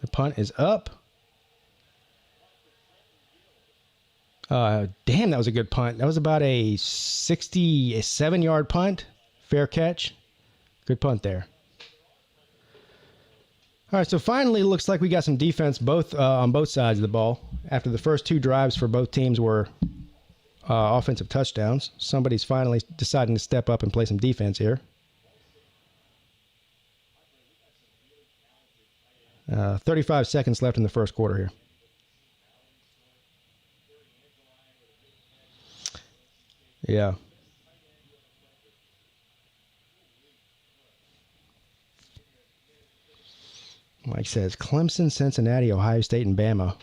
The punt is up. Damn, that was a good punt. That was about a 67-yard punt. Fair catch. Good punt there. All right, so finally it looks like we got some defense on both sides of the ball. After the first 2 drives for both teams were offensive touchdowns, somebody's finally deciding to step up and play some defense here. 35 seconds left in the first quarter here. Yeah. Mike says Clemson, Cincinnati, Ohio State, and Bama.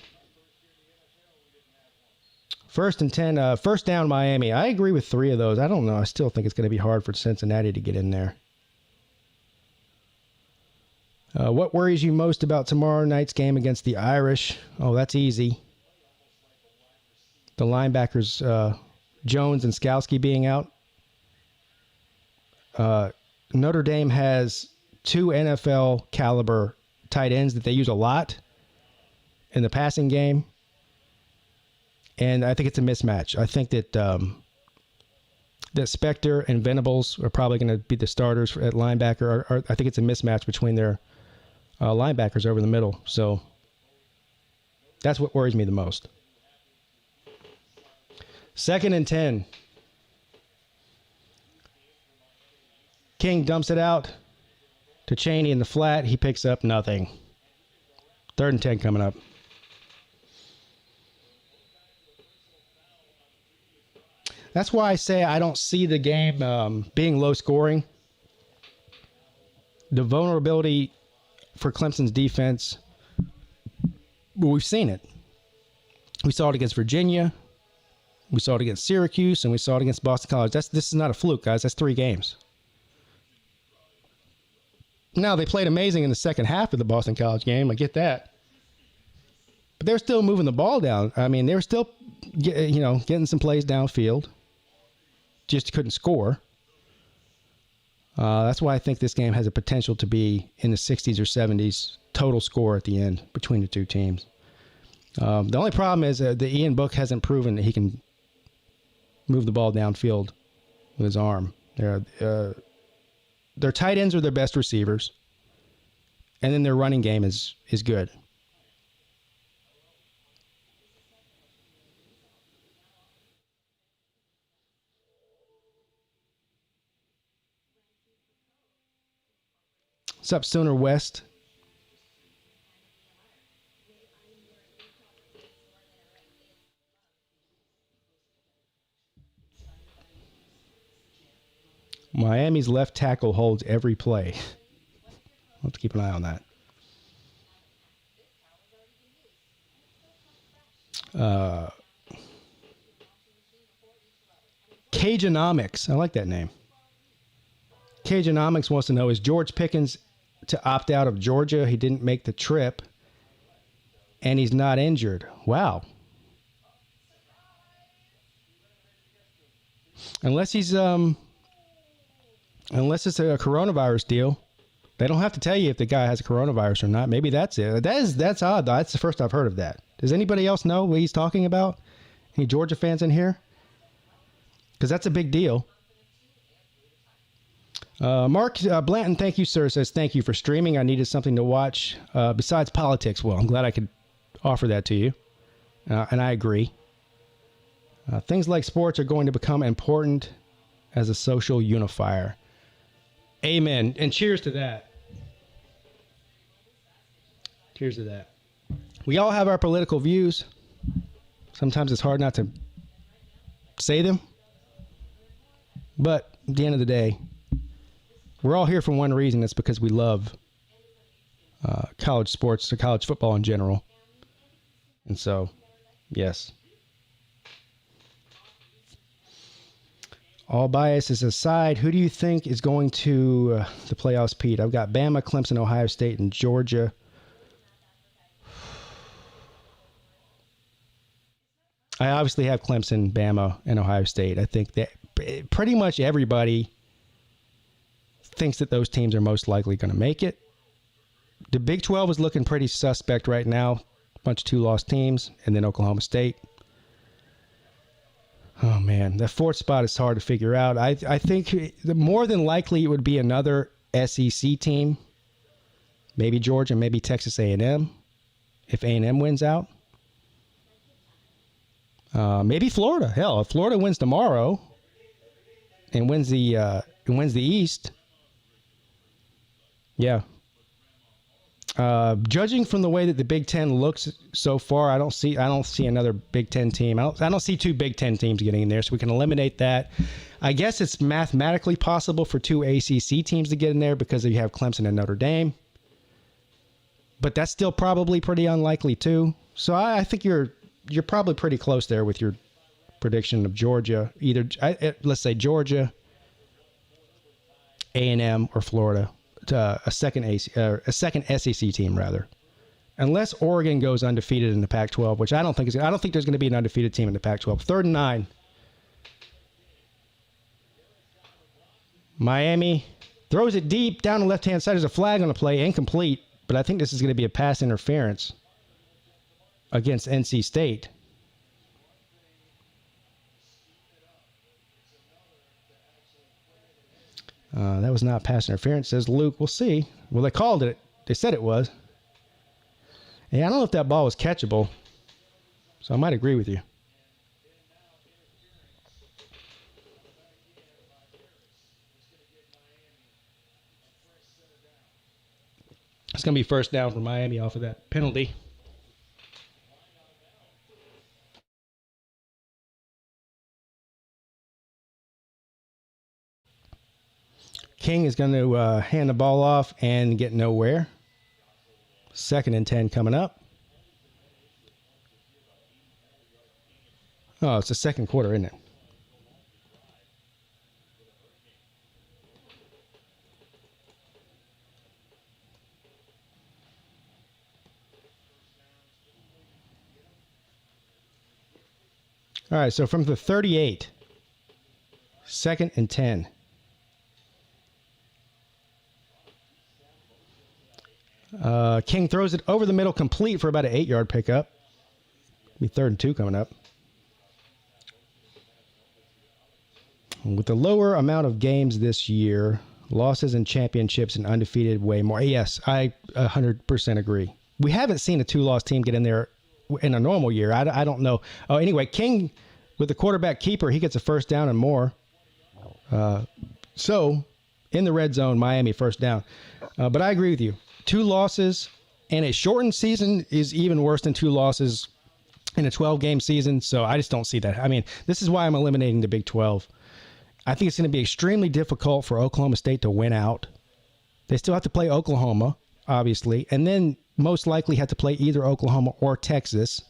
1st and 10. First down, Miami. I agree with 3 of those. I don't know. I still think it's going to be hard for Cincinnati to get in there. What worries you most about tomorrow night's game against the Irish? Oh, that's easy. The linebackers, Jones and Skowski being out. Notre Dame has 2 NFL caliber tight ends that they use a lot in the passing game. And I think it's a mismatch. I think that that Spector and Venables are probably going to be the starters at linebacker. I think it's a mismatch between their linebackers over the middle. So that's what worries me the most. 2nd and 10. King dumps it out to Chaney in the flat. He picks up nothing. 3rd and 10 coming up. That's why I say I don't see the game being low scoring. The vulnerability for Clemson's defense, well, we've seen it. We saw it against Virginia. We saw it against Syracuse, and we saw it against Boston College. This is not a fluke, guys. That's 3 games. Now, they played amazing in the second half of the Boston College game. I get that. But they were still moving the ball down. I mean, they were still getting some plays downfield. Just couldn't score. That's why I think this game has a potential to be in the 60s or 70s total score at the end between the 2 teams. The only problem is that Ian Book hasn't proven that he can move the ball downfield with his arm. Their tight ends are their best receivers, and then their running game is good. What's up, Sooner West? Miami's left tackle holds every play. I'll have to keep an eye on that. Cajunomics. I like that name. Cajunomics wants to know, is George Pickens to opt out of Georgia? He didn't make the trip, and he's not injured. Wow. unless it's a coronavirus deal, they don't have to tell you if the guy has a coronavirus or not. Maybe that's it. That's odd, though. That's the first I've heard of that. Does anybody else know what he's talking about? Any Georgia fans in here? Because that's a big deal. Mark Blanton, thank you, sir, says, thank you for streaming. I needed something to watch besides politics. Well, I'm glad I could offer that to you. And I agree. Things like sports are going to become important as a social unifier. Amen. And cheers to that. Cheers to that. We all have our political views. Sometimes it's hard not to say them. But at the end of the day, we're all here for one reason. It's because we love college sports or college football in general. And so, yes. All biases aside, who do you think is going to the playoffs, Pete? I've got Bama, Clemson, Ohio State, and Georgia. I obviously have Clemson, Bama, and Ohio State. I think that pretty much everybody thinks that those teams are most likely going to make it. The Big 12 is looking pretty suspect right now. A bunch of 2-loss teams, and then Oklahoma State. Oh, man, the fourth spot is hard to figure out. I think more than likely it would be another SEC team. Maybe Georgia, maybe Texas A&M, if A&M wins out. Maybe Florida. Hell, if Florida wins tomorrow and wins the East, yeah. Judging from the way that the Big Ten looks so far, I don't see another Big Ten team. I don't see 2 Big Ten teams getting in there, so we can eliminate that. I guess it's mathematically possible for 2 ACC teams to get in there because you have Clemson and Notre Dame, but that's still probably pretty unlikely too. So I think you're probably pretty close there with your prediction of Georgia. Let's say Georgia, A&M, or Florida. A second SEC team rather, unless Oregon goes undefeated in the Pac-12, which I don't think there's going to be an undefeated team in the Pac-12. 3rd and 9. Miami throws it deep down the left-hand side. There's a flag on the play, incomplete, but I think this is going to be a pass interference against NC State. That was not pass interference, says Luke. We'll see. Well, they called it. They said it was. Yeah, I don't know if that ball was catchable, so I might agree with you. It's going to be first down for Miami off of that penalty. King is going to hand the ball off and get nowhere. 2nd and 10 coming up. Oh, it's the second quarter, isn't it? All right, so from the 38, 2nd and 10. King throws it over the middle, complete for about an 8-yard pickup. Be 3rd and 2 coming up. With the lower amount of games this year, losses and championships and undefeated way more. Yes, I 100% agree. We haven't seen a 2-loss team get in there in a normal year. I don't know. Oh, anyway, King with the quarterback keeper, he gets a first down and more. So in the red zone, Miami first down. But I agree with you. 2 losses and a shortened season is even worse than 2 losses in a 12-game season. So I just don't see that. I mean, this is why I'm eliminating the Big 12. I think it's going to be extremely difficult for Oklahoma State to win out. They still have to play Oklahoma, obviously, and then most likely have to play either Oklahoma or Texas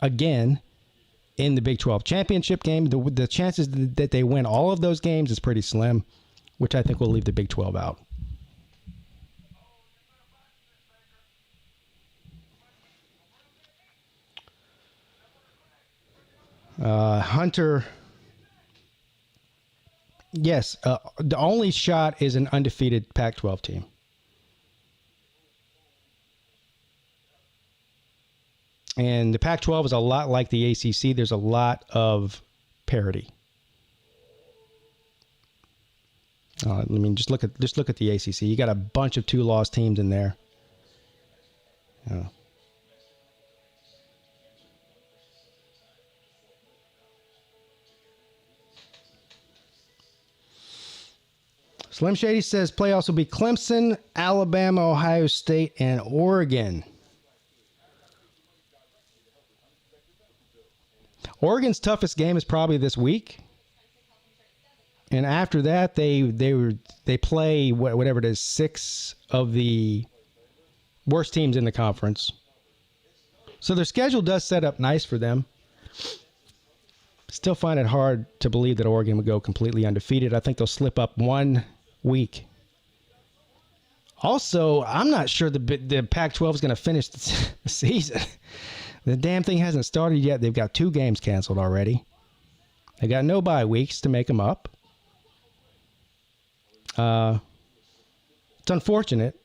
again in the Big 12 championship game. The chances that they win all of those games is pretty slim, which I think will leave the Big 12 out. Hunter Yes, the only shot is an undefeated Pac-12 team. And the Pac-12 is a lot like the ACC. There's a lot of parity. I mean, just look at the ACC. You got a bunch of 2-loss teams in there. Slim Shady says playoffs will be Clemson, Alabama, Ohio State, and Oregon. Oregon's toughest game is probably this week. And after that, they play whatever it is, 6 of the worst teams in the conference. So their schedule does set up nice for them. Still find it hard to believe that Oregon would go completely undefeated. I think they'll slip up 1 week. Also, I'm not sure the Pac-12 is going to finish the season. The damn thing hasn't started yet. They've got 2 games canceled already. They got no bye weeks to make them up. It's unfortunate.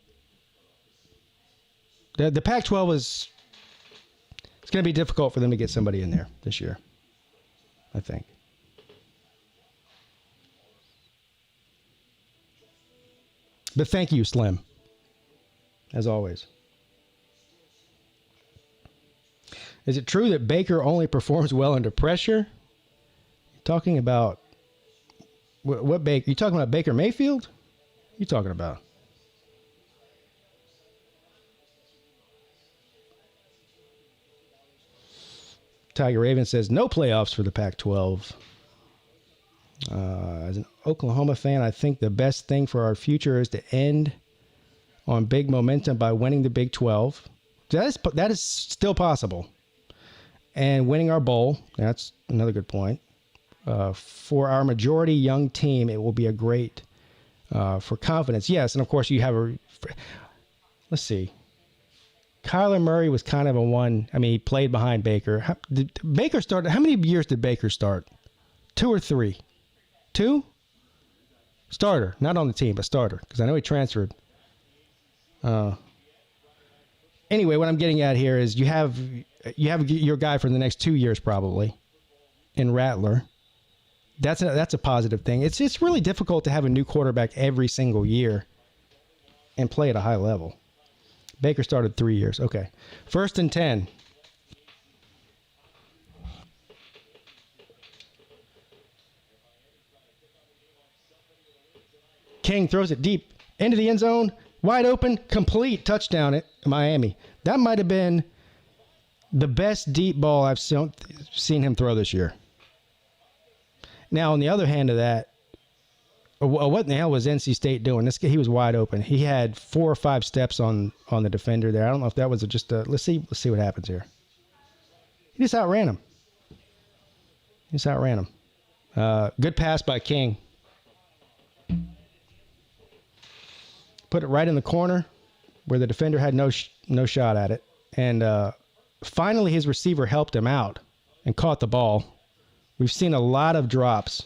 The Pac-12 it's going to be difficult for them to get somebody in there this year, I think. But thank you, Slim, as always. Is it true that Baker only performs well under pressure? You're talking about what Baker? You talking about Baker Mayfield? What you talking about? Tiger Raven says no playoffs for the Pac-12. As an Oklahoma fan, I think the best thing for our future is to end on big momentum by winning the Big 12. That is still possible. And winning our bowl, that's another good point. For our majority young team, it will be a great for confidence. Yes, and of course you have let's see. Kyler Murray was kind of a one. I mean, he played behind Baker. Baker started. How many years did Baker start? 2 or 3? 2? Starter, not on the team, but starter, because I know he transferred. Anyway, what I'm getting at here is you have your guy for the next 2 years probably in Rattler. That's a positive thing. It's really difficult to have a new quarterback every single year and play at a high level. Baker started 3 years. Okay. 1st and 10. King throws it deep into the end zone. Wide open. Complete touchdown at Miami. That might have been the best deep ball I've seen him throw this year. Now, on the other hand of that, what in the hell was NC State doing? He was wide open. He had 4 or 5 steps on the defender there. I don't know if that was just a... Let's see what happens here. He just outran him. Good pass by King. Put it right in the corner where the defender had no shot at it. And finally, his receiver helped him out and caught the ball. We've seen a lot of drops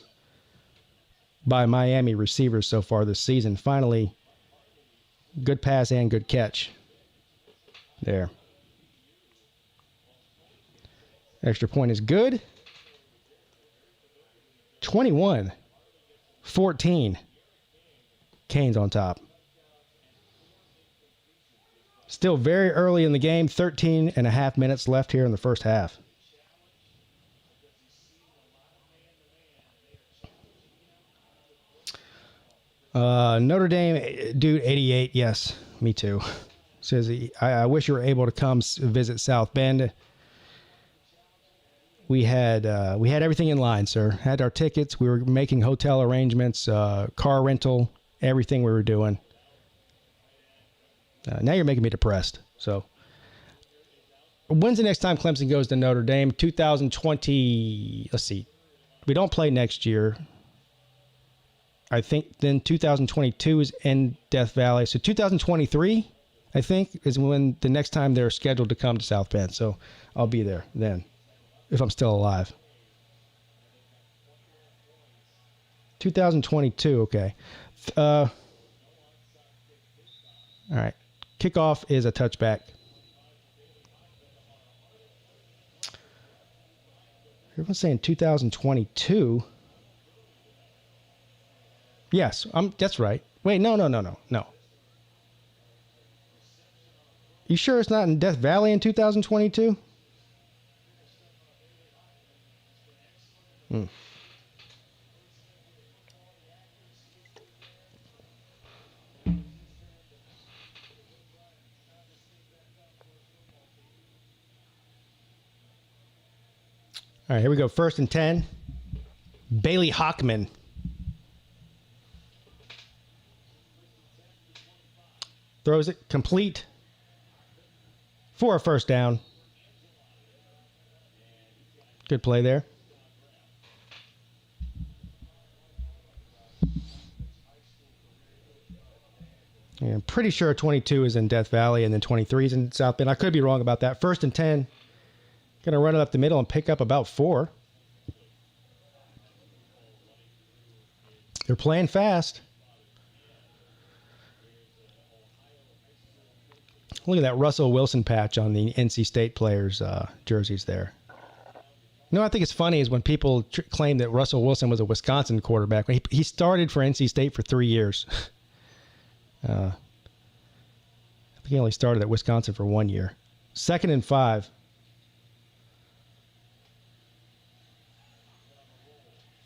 by Miami receivers so far this season. Finally, good pass and good catch. There. Extra point is good. 21-14. Canes on top. Still very early in the game. 13 and a half minutes left here in the first half. Notre Dame, dude, 88. Yes, me too. Says I wish you were able to come visit South Bend. We had everything in line, sir. Had our tickets. We were making hotel arrangements, car rental, everything we were doing. Now you're making me depressed. So, when's the next time Clemson goes to Notre Dame? 2020. Let's see. We don't play next year. I think then 2022 is in Death Valley. So 2023, I think, is when the next time they're scheduled to come to South Bend. So I'll be there then, if I'm still alive. 2022. Okay. All right. Kickoff is a touchback. Everyone's saying 2022. Yes, that's right. Wait, no. You sure it's not in Death Valley in 2022? Hmm. All right, here we go. 1st and 10. Bailey Hockman. Throws it complete for a first down. Good play there. Yeah, I'm pretty sure 22 is in Death Valley and then 23 is in South Bend. I could be wrong about that. 1st and 10. Going to run it up the middle and pick up about 4. They're playing fast. Look at that Russell Wilson patch on the NC State players' jerseys there. You know, I think it's funny is when people claim that Russell Wilson was a Wisconsin quarterback. He started for NC State for 3 years. I think he only started at Wisconsin for 1 year. 2nd and 5.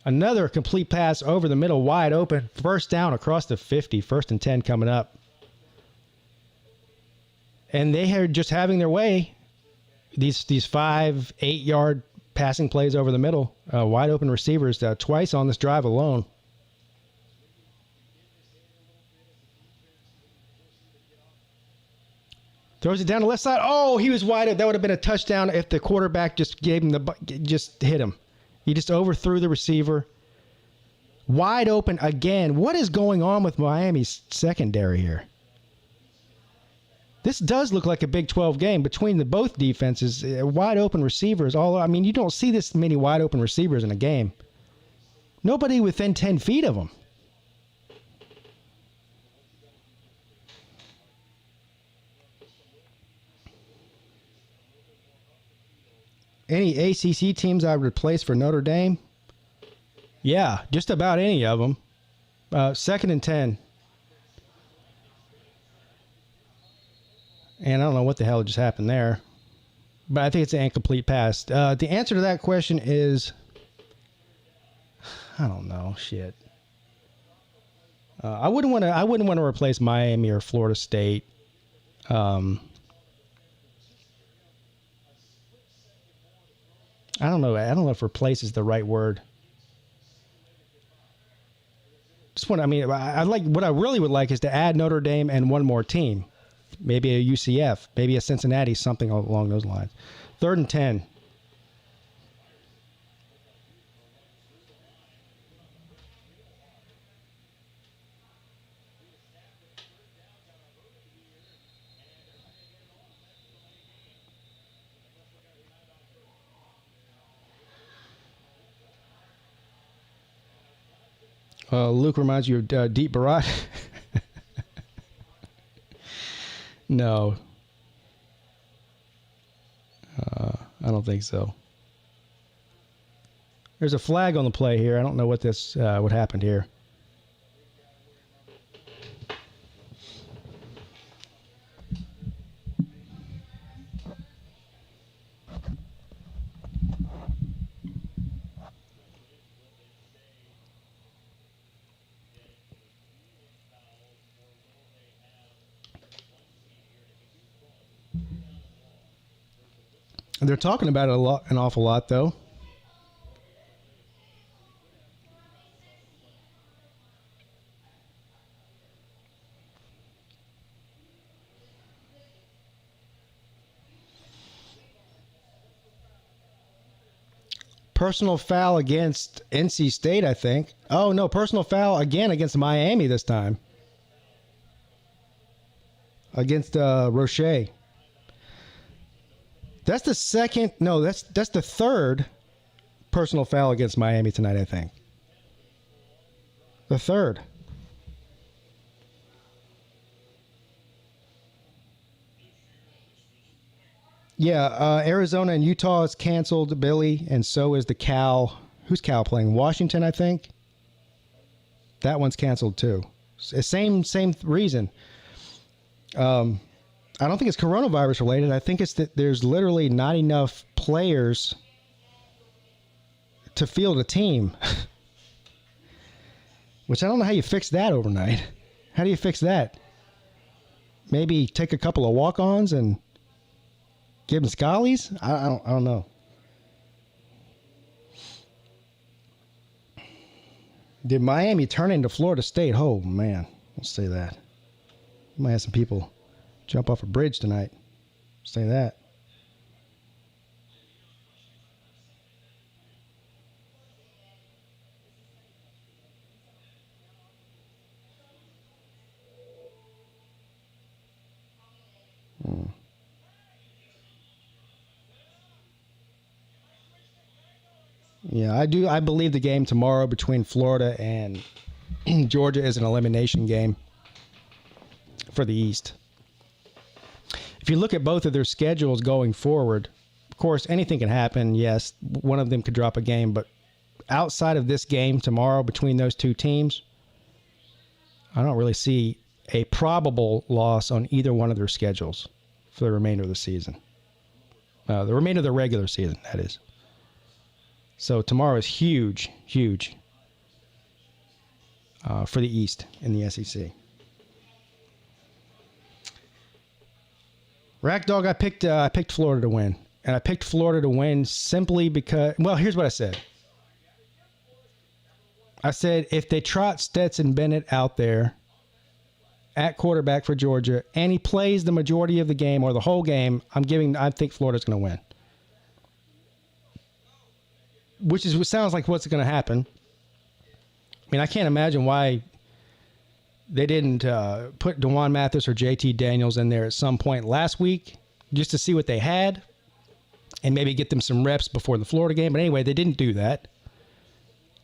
Another complete pass over the middle, wide open. First down across the 50. 1st and 10 coming up. And they are just having their way. These 5, 8-yard passing plays over the middle. Wide open receivers twice on this drive alone. Throws it down the left side. Oh, he was wide open. That would have been a touchdown if the quarterback just gave him just hit him. He just overthrew the receiver. Wide open again. What is going on with Miami's secondary here? This does look like a Big 12 game between both defenses. Wide open receivers. You don't see this many wide open receivers in a game. Nobody within 10 feet of them. Any ACC teams I would replace for Notre Dame? Yeah, just about any of them. 2nd and 10. And I don't know what the hell just happened there. But I think it's an incomplete pass. The answer to that question is, I don't know. Shit. I wouldn't want to replace Miami or Florida State. I don't know. I don't know if replace is the right word. I like what I really would like is to add Notre Dame and one more team. Maybe a UCF, maybe a Cincinnati, something along those lines. 3rd and 10. Luke reminds you of Deep Barat. No. I don't think so. There's a flag on the play here. I don't know what happened here. They're talking about it an awful lot, though. Personal foul against NC State, I think. Oh, no, personal foul again against Miami this time. Against Roche. That's the second. No, that's the third personal foul against Miami tonight, I think. The third. Yeah, Arizona and Utah is canceled, Billy, and so is the Cal. Who's Cal playing? Washington, I think. That one's canceled too. Same reason. I don't think it's coronavirus related. I think it's that there's literally not enough players to field a team. Which I don't know how you fix that overnight. How do you fix that? Maybe take a couple of walk-ons and give them scallies? I don't know. Did Miami turn into Florida State? Oh, man. Let's say that. You might have some people jump off a bridge tonight. Say that. Yeah, I do. I believe the game tomorrow between Florida and Georgia is an elimination game for the East. If you look at both of their schedules going forward, of course, anything can happen. Yes, one of them could drop a game, but outside of this game tomorrow between those two teams, I don't really see a probable loss on either one of their schedules for the remainder of the season. The remainder of the regular season, that is. So tomorrow is huge, huge for the East in the SEC. Rack Dog, I picked Florida to win. And I picked Florida to win simply because, well, here's what I said. I said if they trot Stetson Bennett out there at quarterback for Georgia and he plays the majority of the game or the whole game, I think Florida's going to win. Which sounds like what's going to happen. I mean, I can't imagine why they didn't put DeJuan Mathis or JT Daniels in there at some point last week just to see what they had and maybe get them some reps before the Florida game. But anyway, they didn't do that.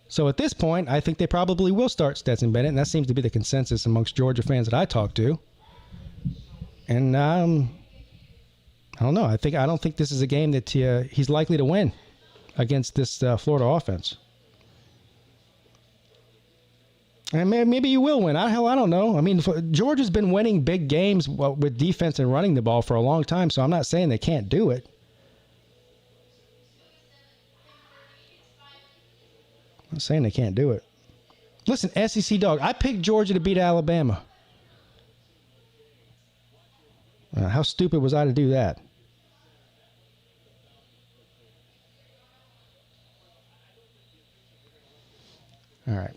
So at this point, I think they probably will start Stetson Bennett, and that seems to be the consensus amongst Georgia fans that I talk to. And I don't know. I don't think this is a game that he's likely to win against this Florida offense. And maybe you will win. I don't know. I mean, Georgia's been winning big games with defense and running the ball for a long time, so I'm not saying they can't do it. I'm not saying they can't do it. Listen, SEC dog, I picked Georgia to beat Alabama. How stupid was I to do that? All right.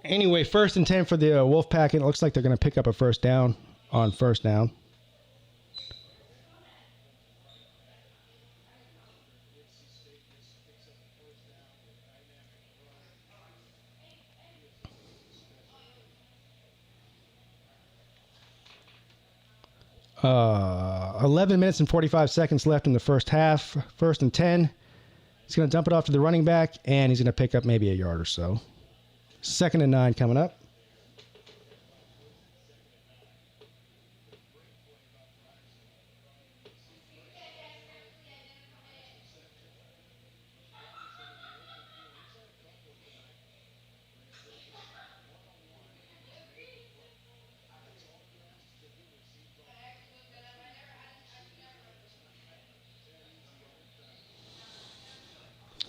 Anyway, 1st and 10 for the Wolfpack. It looks like they're going to pick up a first down on first down. Uh, 11 minutes and 45 seconds left in the first half. 1st and 10. He's going to dump it off to the running back, and he's going to pick up maybe a yard or so. 2nd and 9 coming up.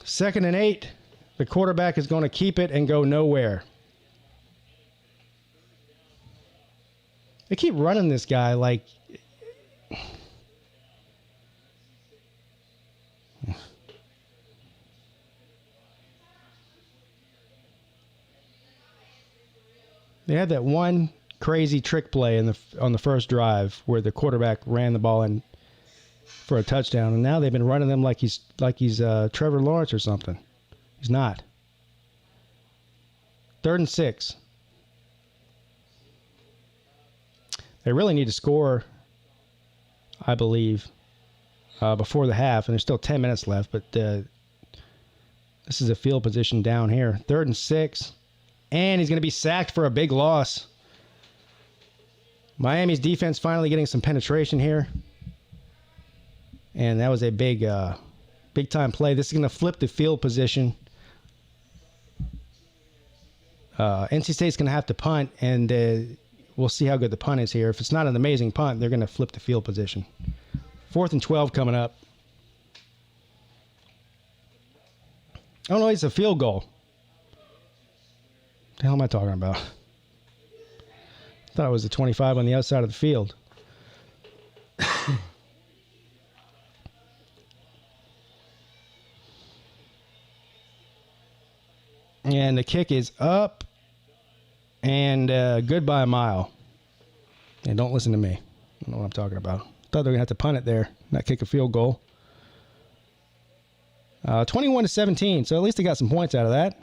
Second and 8. The quarterback is going to keep it and go nowhere. They keep running this guy like... They had that one crazy trick play on the first drive where the quarterback ran the ball in for a touchdown, and now they've been running them like he's Trevor Lawrence or something. He's not. 3rd and 6. They really need to score, I believe, before the half, and there's still 10 minutes left, but this is a field position down here. 3rd and 6, and he's going to be sacked for a big loss. Miami's defense finally getting some penetration here, and that was a big-time play. This is going to flip the field position. NC State's going to have to punt, and we'll see how good the punt is here. If it's not an amazing punt, they're going to flip the field position. 4th and 12 coming up. Oh, no, it's a field goal. What the hell am I talking about? I thought it was the 25 on the outside of the field. And the kick is up and good by a mile. And don't listen to me. I don't know what I'm talking about. Thought they were going to have to punt it there, not kick a field goal. 21-17, so at least they got some points out of that.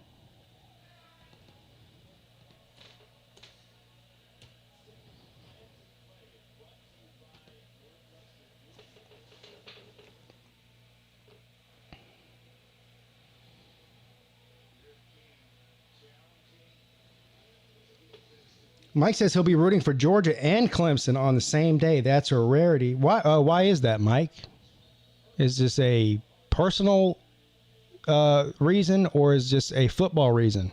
Mike says he'll be rooting for Georgia and Clemson on the same day. That's a rarity. Why is that, Mike? Is this a personal reason, or is this a football reason?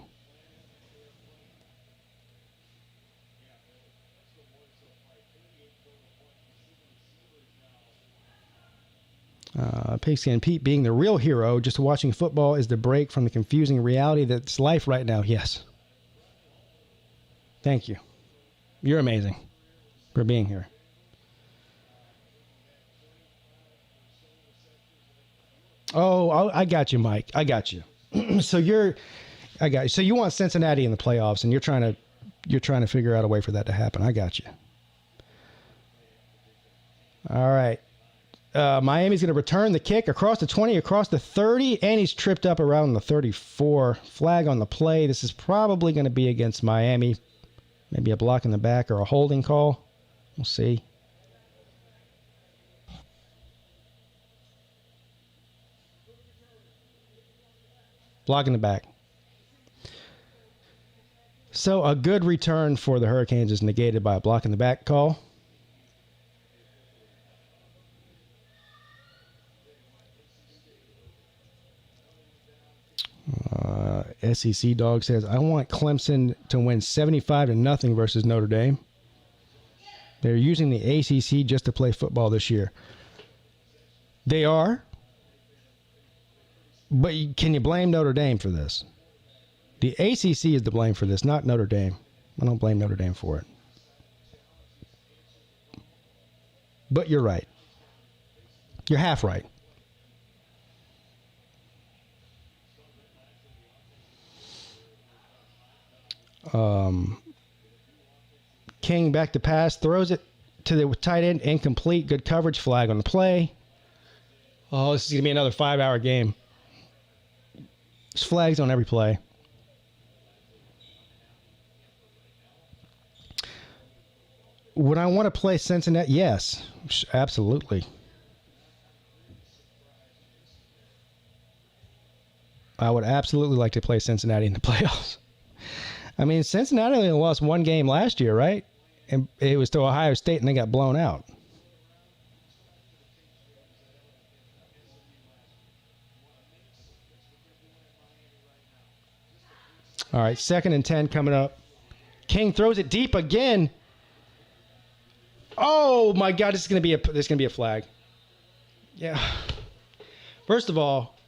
Pigskin Pete being the real hero, just watching football is the break from the confusing reality that's life right now. Yes. Thank you. You're amazing for being here. Oh, I got you, Mike. I got you. So you want Cincinnati in the playoffs, and you're trying to figure out a way for that to happen. I got you. All right. Miami's going to return the kick across the 20, across the 30, and he's tripped up around the 34. Flag on the play. This is probably going to be against Miami. Maybe a block in the back or a holding call. We'll see. Block in the back. So a good return for the Hurricanes is negated by a block in the back call. SEC Dog says, I want Clemson to win 75-0 versus Notre Dame. They're using the ACC just to play football this year. They are. But can you blame Notre Dame for this? The ACC is to blame for this, not Notre Dame. I don't blame Notre Dame for it. But you're right. You're half right. King back to pass, throws it to the tight end, incomplete. Good coverage, flag on the play. Oh, this is going to be another 5-hour game. There's flags on every play. Would I want to play Cincinnati? Yes, absolutely. I would absolutely like to play Cincinnati in the playoffs. I mean, Cincinnati only lost one game last year, right? And it was to Ohio State, and they got blown out. All right, 2nd and 10 coming up. King throws it deep again. Oh my God, this is gonna be a flag. Yeah. First of all,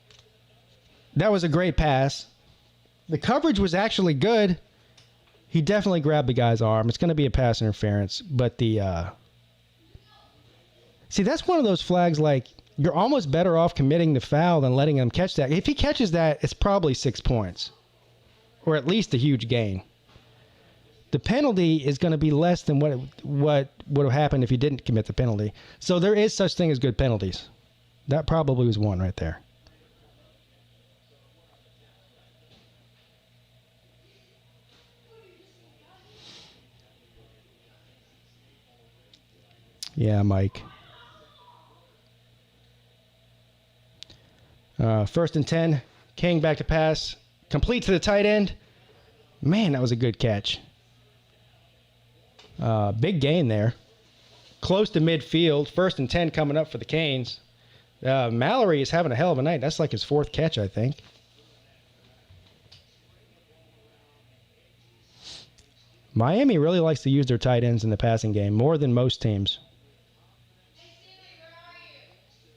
that was a great pass. The coverage was actually good. He definitely grabbed the guy's arm. It's going to be a pass interference, but see, that's one of those flags. Like, you're almost better off committing the foul than letting him catch that. If he catches that, it's probably 6 points, or at least a huge gain. The penalty is going to be less than what would have happened if he didn't commit the penalty. So there is such thing as good penalties. That probably was one right there. Yeah, Mike. First and 10. King back to pass. Complete to the tight end. Man, that was a good catch. Big gain there. Close to midfield. First and 10 coming up for the Canes. Mallory is having a hell of a night. That's like his fourth catch, I think. Miami really likes to use their tight ends in the passing game more than most teams.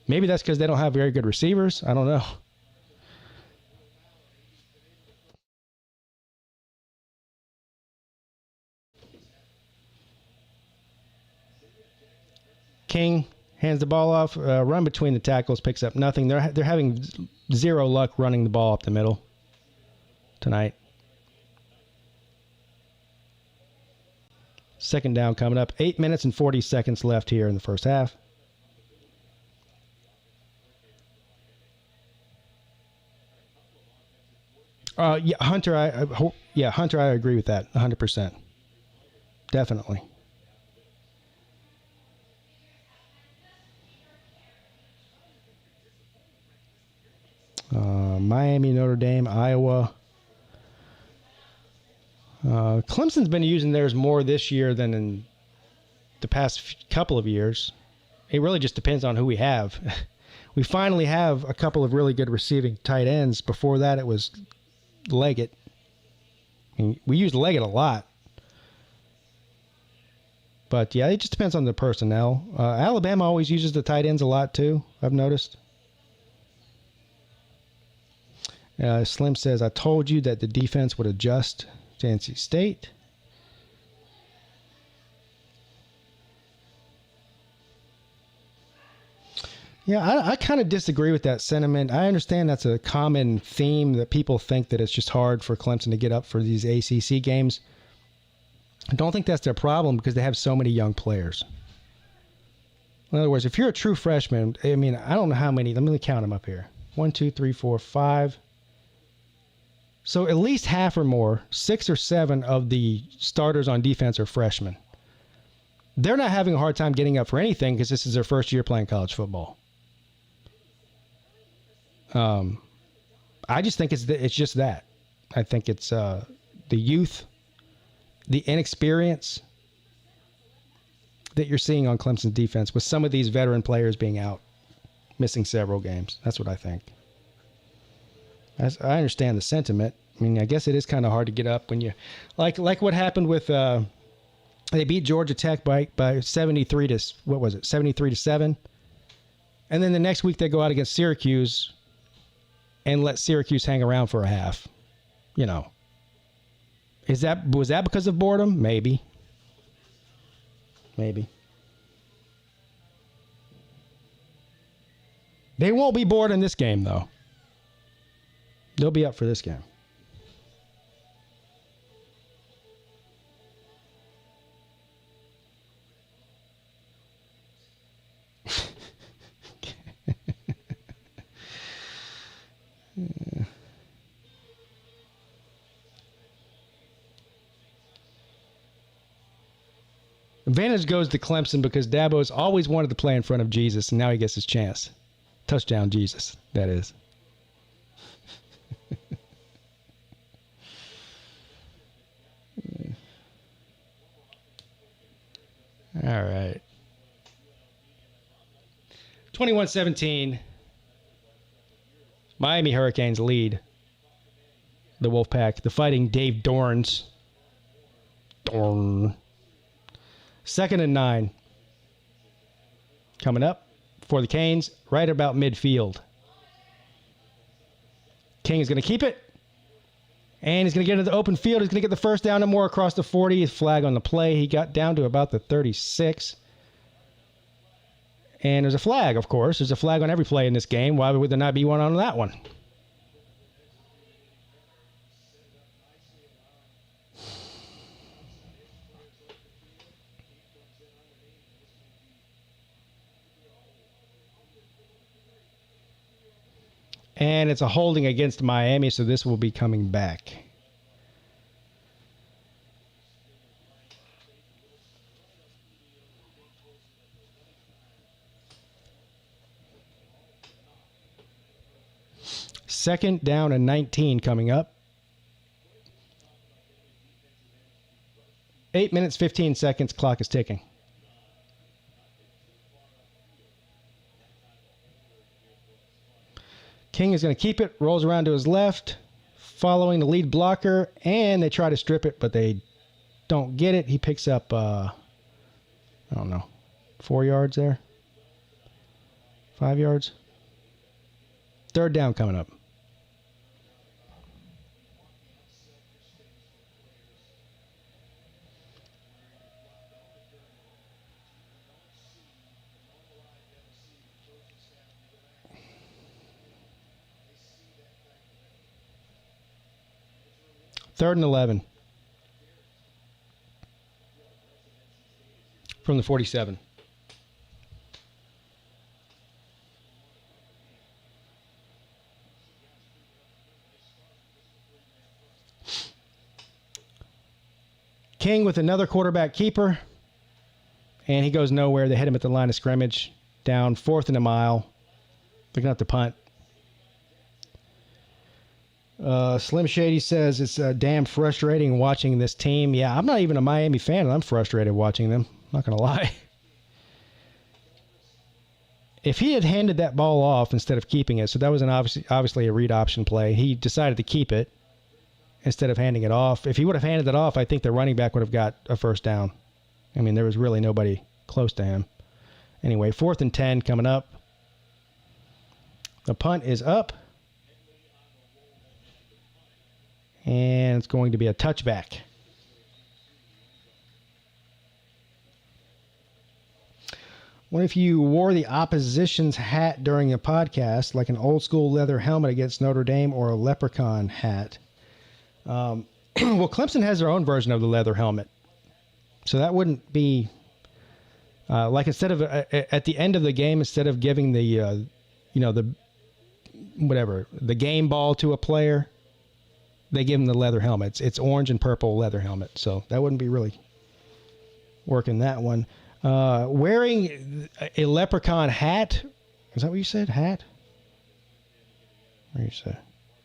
Maybe that's because they don't have very good receivers. I don't know. King hands the ball off, run between the tackles, picks up nothing. They're having zero luck running the ball up the middle tonight. Second down coming up. 8 minutes and 40 seconds left here in the first half. Yeah, Hunter. Hunter. I agree with that 100%. Definitely. Miami, Notre Dame, Iowa. Clemson's been using theirs more this year than in the past couple of years. It really just depends on who we have. We finally have a couple of really good receiving tight ends. Before that, it was Leggett. I mean, we used Leggett a lot. But, yeah, it just depends on the personnel. Alabama always uses the tight ends a lot, too, I've noticed. Slim says, I told you that the defense would adjust to NC State. Yeah, I kind of disagree with that sentiment. I understand that's a common theme that people think that it's just hard for Clemson to get up for these ACC games. I don't think that's their problem because they have so many young players. In other words, if you're a true freshman, I mean, I don't know how many. Let me count them up here. 1, 2, 3, 4, 5. So at least half or more, 6 or 7 of the starters on defense are freshmen. They're not having a hard time getting up for anything because this is their first year playing college football. I just think it's just that. I think it's the youth, the inexperience that you're seeing on Clemson's defense with some of these veteran players being out, missing several games. That's what I think. I understand the sentiment. I mean, I guess it is kind of hard to get up when you like what happened with they beat Georgia Tech by 73 to 7, and then the next week they go out against Syracuse and let Syracuse hang around for a half. You know, was that because of boredom? Maybe. They won't be bored in this game though. They'll be up for this game. Advantage goes to Clemson because Dabo's always wanted to play in front of Jesus, and now he gets his chance. Touchdown, Jesus, that is. All right. 21-17. Miami Hurricanes lead the Wolfpack. The Fighting Dave Dorns. Dorn. 2nd and 9. Coming up for the Canes, right about midfield. King is going to keep it. And he's going to get into the open field. He's going to get the first down and more across the 40. Flag on the play. He got down to about the 36. And there's a flag, of course. There's a flag on every play in this game. Why would there not be one on that one? And it's a holding against Miami, so this will be coming back. Second down and 19 coming up. 8 minutes, 15 seconds. Clock is ticking. King is going to keep it. Rolls around to his left. Following the lead blocker. And they try to strip it, but they don't get it. He picks up, I don't know, 4 yards there. 5 yards. Third down coming up. Third and 11. From the 47. King with another quarterback keeper. And he goes nowhere. They hit him at the line of scrimmage. Down 4th and a mile. Looking up the punt. Slim Shady says it's damn frustrating watching this team. Yeah, I'm not even a Miami fan, and I'm frustrated watching them. Not going to lie. If he had handed that ball off instead of keeping it, so that was obviously a read option play. He decided to keep it instead of handing it off. If he would have handed it off, I think the running back would have got a first down. I mean, there was really nobody close to him. Anyway, 4th and 10 coming up. The punt is up. And it's going to be a touchback. What if you wore the opposition's hat during a podcast, like an old school leather helmet against Notre Dame or a leprechaun hat? Well, Clemson has their own version of the leather helmet. So that wouldn't be like instead of at the end of the game, instead of giving the, the game ball to a player, they give them the leather helmet. It's orange and purple leather helmet. So that wouldn't be really working that one. Wearing a leprechaun hat. Is that what you said? Hat? What you said?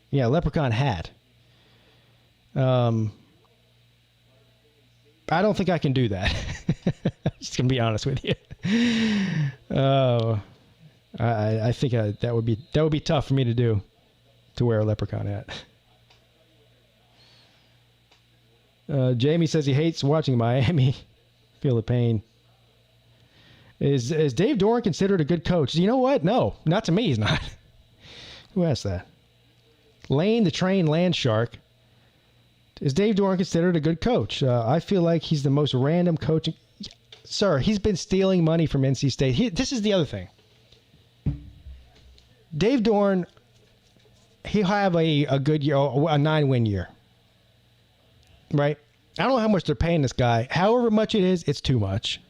Yeah, leprechaun hat. I don't think I can do that. Just gonna be honest with you. I think that would be tough for me to do, to wear a leprechaun hat. Jamie says he hates watching Miami. Feel the pain. Is Dave Doeren considered a good coach? You know what? No, not to me. He's not. Who asked that? Lane the Train Land Shark. Is Dave Doeren considered a good coach? I feel like he's the most random coaching. Sir, he's been stealing money from NC State. This is the other thing. Dave Doeren, he'll have a good year, a 9-win year. Right? I don't know how much they're paying this guy. However much it is, it's too much.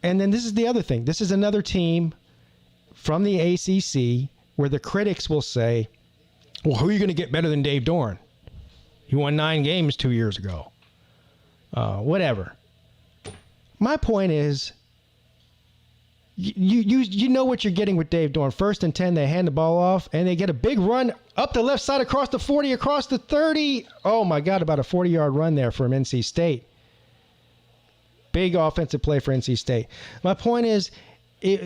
And then this is the other thing. This is another team from the ACC where the critics will say, well, who are you going to get better than Dave Doeren? He won 9 games 2 years ago. Whatever. My point is, you know what you're getting with Dave Doeren. 1st and 10, they hand the ball off, and they get a big run up the left side across the 40, across the 30. Oh, my God, about a 40-yard run there from NC State. Big offensive play for NC State. My point is,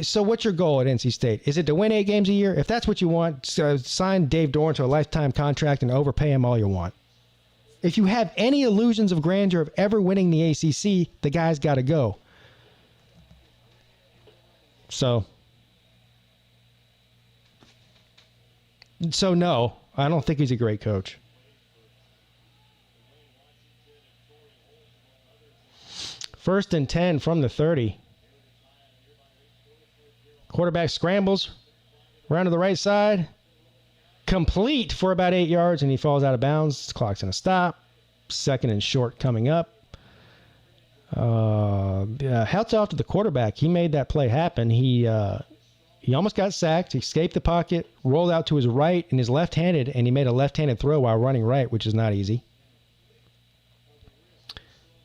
so what's your goal at NC State? Is it to win 8 games a year? If that's what you want, sign Dave Doeren to a lifetime contract and overpay him all you want. If you have any illusions of grandeur of ever winning the ACC, the guy's got to go. So no, I don't think he's a great coach. First and 10 from the 30. Quarterback scrambles around to the right side. Complete for about 8 yards, and he falls out of bounds. The clock's going to stop. 2nd and short coming up. Hats off to the quarterback. He made that play happen. He almost got sacked. He escaped the pocket, rolled out to his right, and is left-handed, and he made a left-handed throw while running right, which is not easy.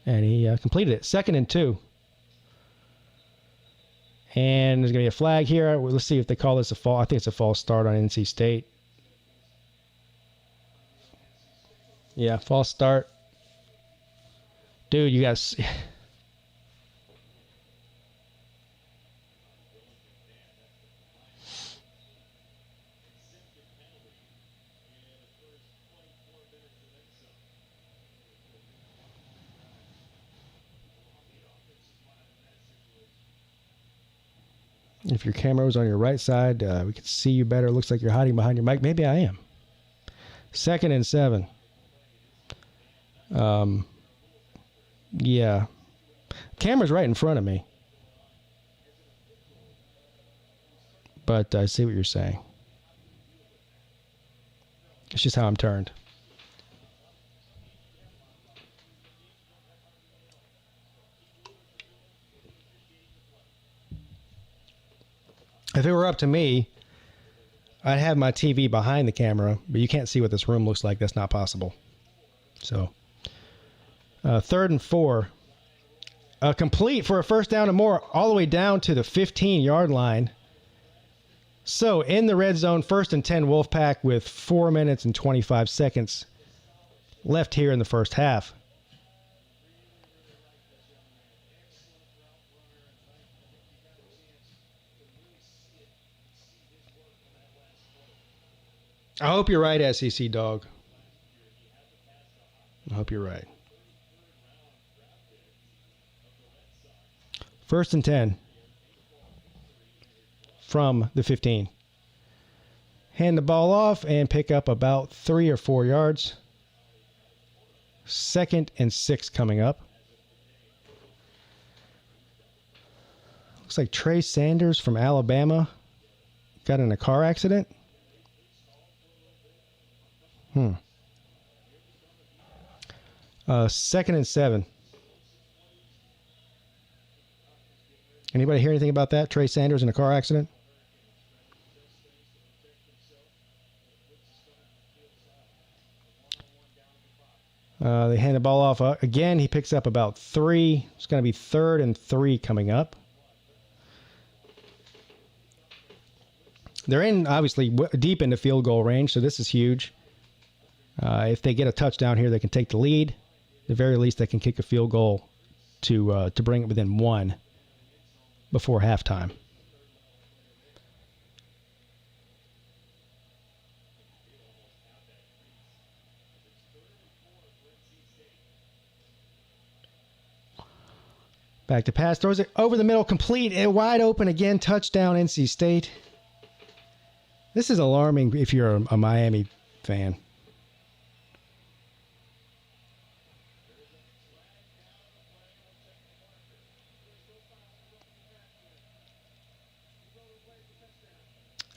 And he completed it. 2nd and 2. And there's going to be a flag here. Let's see if they call this a false. I think it's a false start on NC State. Yeah, false start. Dude, you guys. If your camera was on your right side, we could see you better. It looks like you're hiding behind your mic. Maybe I am. 2nd and 7. Yeah. Camera's right in front of me. But I see what you're saying. It's just how I'm turned. If it were up to me, I'd have my TV behind the camera, but you can't see what this room looks like. That's not possible. So, 3rd and 4. Complete for a first down and more, all the way down to the 15-yard line. So, in the red zone, 1st and 10 Wolfpack with 4 minutes and 25 seconds left here in the first half. I hope you're right, SEC dog. I hope you're right. 1st and 10 from the 15. Hand the ball off and pick up about 3 or 4 yards. 2nd and 6 coming up. Looks like Trey Sanders from Alabama got in a car accident. 2nd and 7. Anybody hear anything about that? Trey Sanders in a car accident? They hand the ball off again. He picks up about 3. It's going to be 3rd and 3 coming up. They're in, obviously, deep into field goal range, so this is huge. If they get a touchdown here, they can take the lead. At the very least, they can kick a field goal to bring it within 1 before halftime. Back to pass, throws it over the middle, complete, and wide open again, touchdown NC State. This is alarming if you're a Miami fan.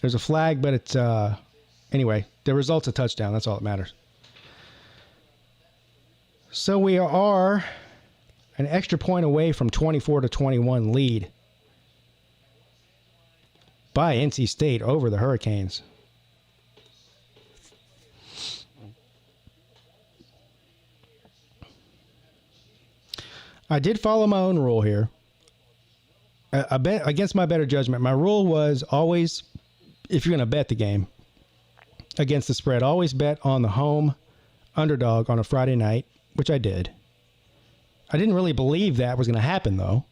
There's a flag, but it's anyway, the result's a touchdown. That's all that matters. So we are an extra point away from 24-21 lead by NC State over the Hurricanes. I did follow my own rule here. I bet against my better judgment. My rule was always, if you're going to bet the game against the spread, always bet on the home underdog on a Friday night, which I did. I didn't really believe that was going to happen, though.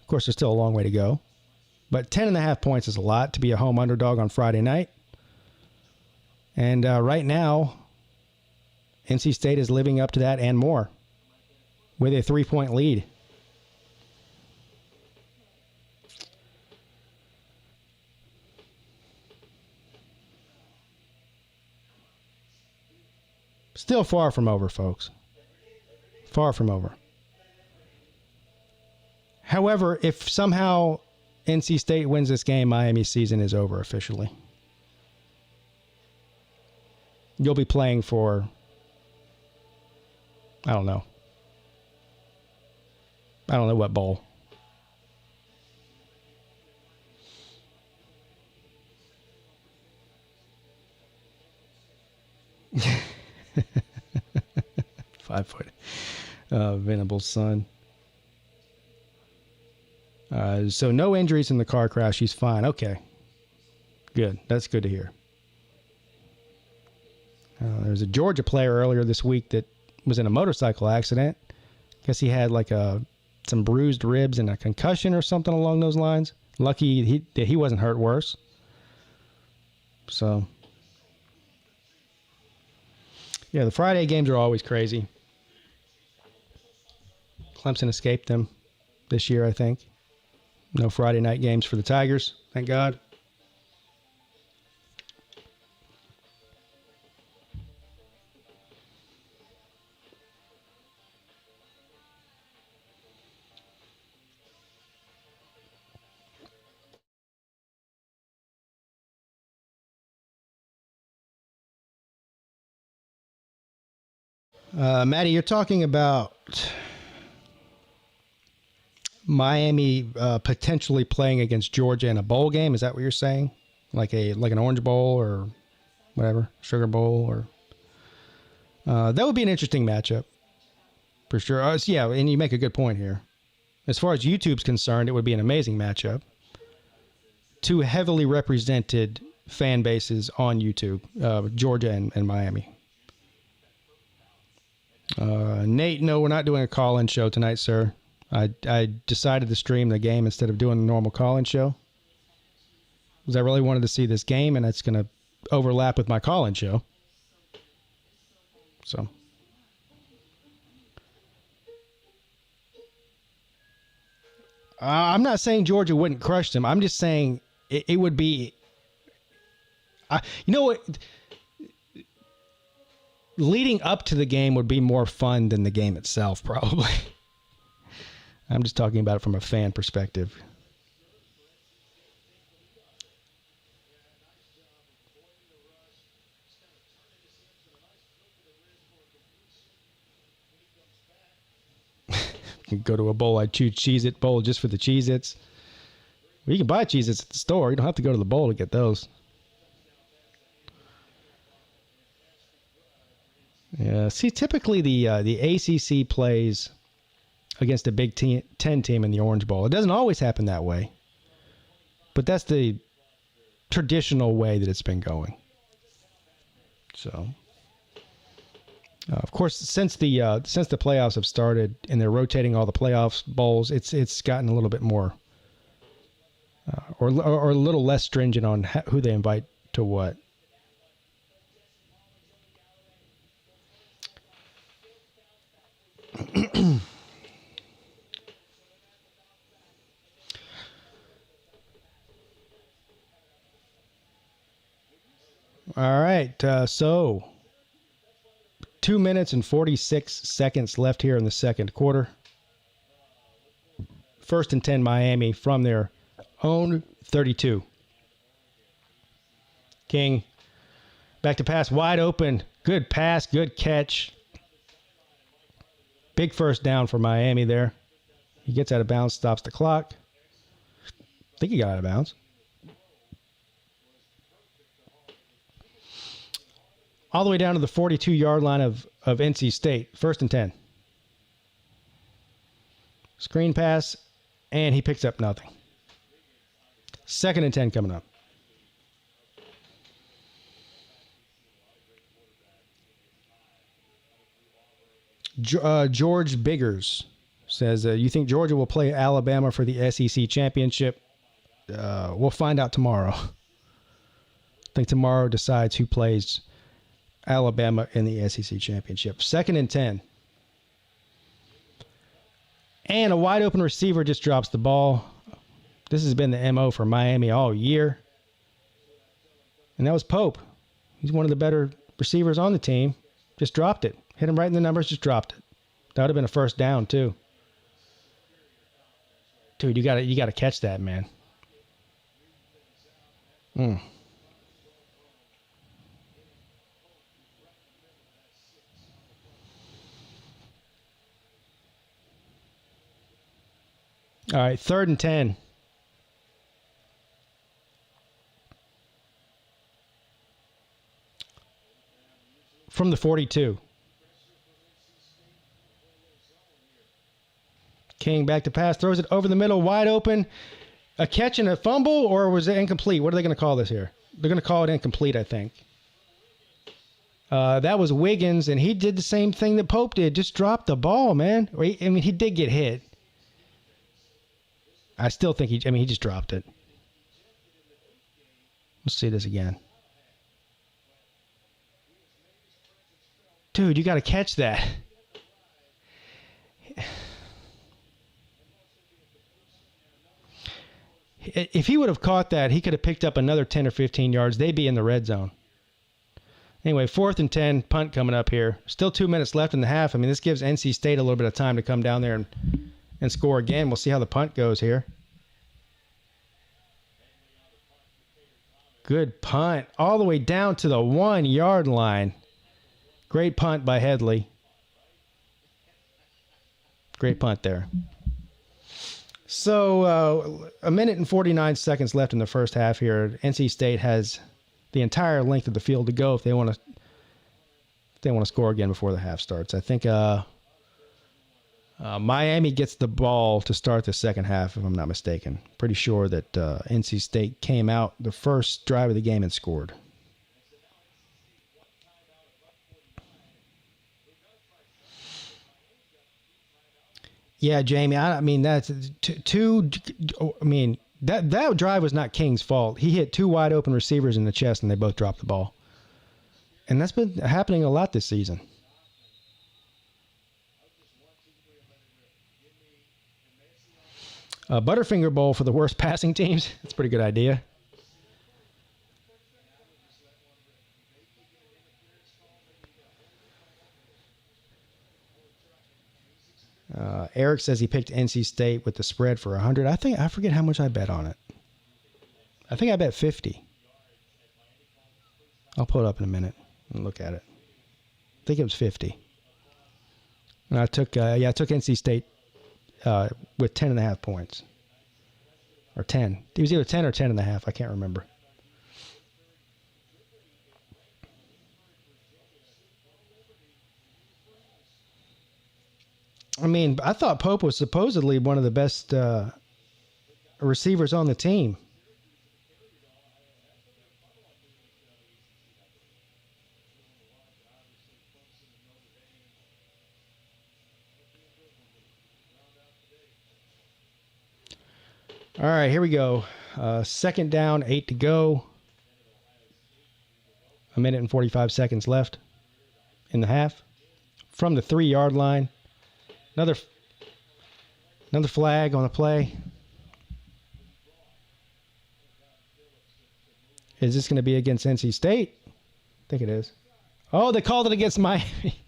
Of course, there's still a long way to go. But 10.5 points is a lot to be a home underdog on Friday night. And right now, NC State is living up to that and more with a 3-point lead. Still far from over, folks. Far from over. However, if somehow NC State wins this game, Miami's season is over officially. You'll be playing for, I don't know what bowl. .5 Venable son. So no injuries in the car crash. He's fine. Okay. Good. That's good to hear. There was a Georgia player earlier this week that was in a motorcycle accident. Guess he had like some bruised ribs and a concussion or something along those lines. Lucky he wasn't hurt worse. So, yeah, the Friday games are always crazy. Clemson escaped them this year, I think. No Friday night games for the Tigers, thank God. Maddie, you're talking about Miami potentially playing against Georgia in a bowl game. Is that what you're saying? Like an Orange Bowl or whatever, Sugar Bowl, or that would be an interesting matchup for sure. Yeah, and you make a good point here. As far as YouTube's concerned, it would be an amazing matchup. Two heavily represented fan bases on YouTube, Georgia and Miami. Nate, no, we're not doing a call-in show tonight, sir. I decided to stream the game instead of doing the normal call-in show because I really wanted to see this game, and it's going to overlap with my call-in show. So, I'm not saying Georgia wouldn't crush them. I'm just saying it would be. You know what? Leading up to the game would be more fun than the game itself, probably. I'm just talking about it from a fan perspective. You go to a bowl, I'd choose Cheez-It bowl just for the Cheez-Its. Well, you can buy Cheez-Its at the store. You don't have to go to the bowl to get those. Yeah, see, typically the ACC plays against a Big Ten team in the Orange Bowl. It doesn't always happen that way, but that's the traditional way that it's been going. So, of course, since the playoffs have started and they're rotating all the playoffs bowls, it's gotten a little bit more, or a little less stringent on who they invite to what. All right, so 2 minutes and 46 seconds left here in the second quarter. 1st and 10 Miami from their own 32. King back to pass, wide open. Good pass, good catch. Big first down for Miami there. He gets out of bounds, stops the clock. I think he got out of bounds. All the way down to the 42-yard line of NC State. 1st and 10. Screen pass, and he picks up nothing. 2nd and 10 coming up. George Biggers says, you think Georgia will play Alabama for the SEC championship? We'll find out tomorrow. I think tomorrow decides who plays Alabama in the SEC championship. 2nd and 10. And a wide open receiver just drops the ball. This has been the MO for Miami all year. And that was Pope. He's one of the better receivers on the team. Just dropped it. Hit him right in the numbers, just dropped it. That would have been a first down, too. Dude, you gotta catch that, man. All right, 3rd and 10. From the 42. King back to pass, throws it over the middle, wide open. A catch and a fumble, or was it incomplete? What are they going to call this here? They're going to call it incomplete, I think. That was Wiggins, and he did the same thing that Pope did. Just dropped the ball, man. I mean, he did get hit. I still think he just dropped it. Let's see this again. Dude, you got to catch that. If he would have caught that, he could have picked up another 10 or 15 yards. They'd be in the red zone. Anyway, 4th and 10, punt coming up here. Still 2 minutes left in the half. I mean, this gives NC State a little bit of time to come down there and score again. We'll see how the punt goes here. Good punt. All the way down to the 1 yard line. Great punt by Headley. Great punt there. So, a minute and 49 seconds left in the first half here. NC State has the entire length of the field to go if they want to score again before the half starts. I think Miami gets the ball to start the second half, if I'm not mistaken. Pretty sure that NC State came out the first drive of the game and scored. Yeah, Jamie. I mean, that's two. I mean, that drive was not King's fault. He hit 2 wide open receivers in the chest, and they both dropped the ball. And that's been happening a lot this season. Butterfinger Bowl for the worst passing teams. That's a pretty good idea. Eric says he picked NC State with the spread for 100. I forget how much I bet on it. I think I bet 50. I'll pull it up in a minute and look at it. I think it was 50. And I took NC State with 10.5 points. Or 10. It was either 10 or 10.5. I can't remember. I mean, I thought Pope was supposedly one of the best receivers on the team. All right, here we go. Second down, 8 to go. A minute and 45 seconds left in the half. From the 3 yard line. Another flag on the play. Is this going to be against NC State? I think it is. Oh, they called it against Miami.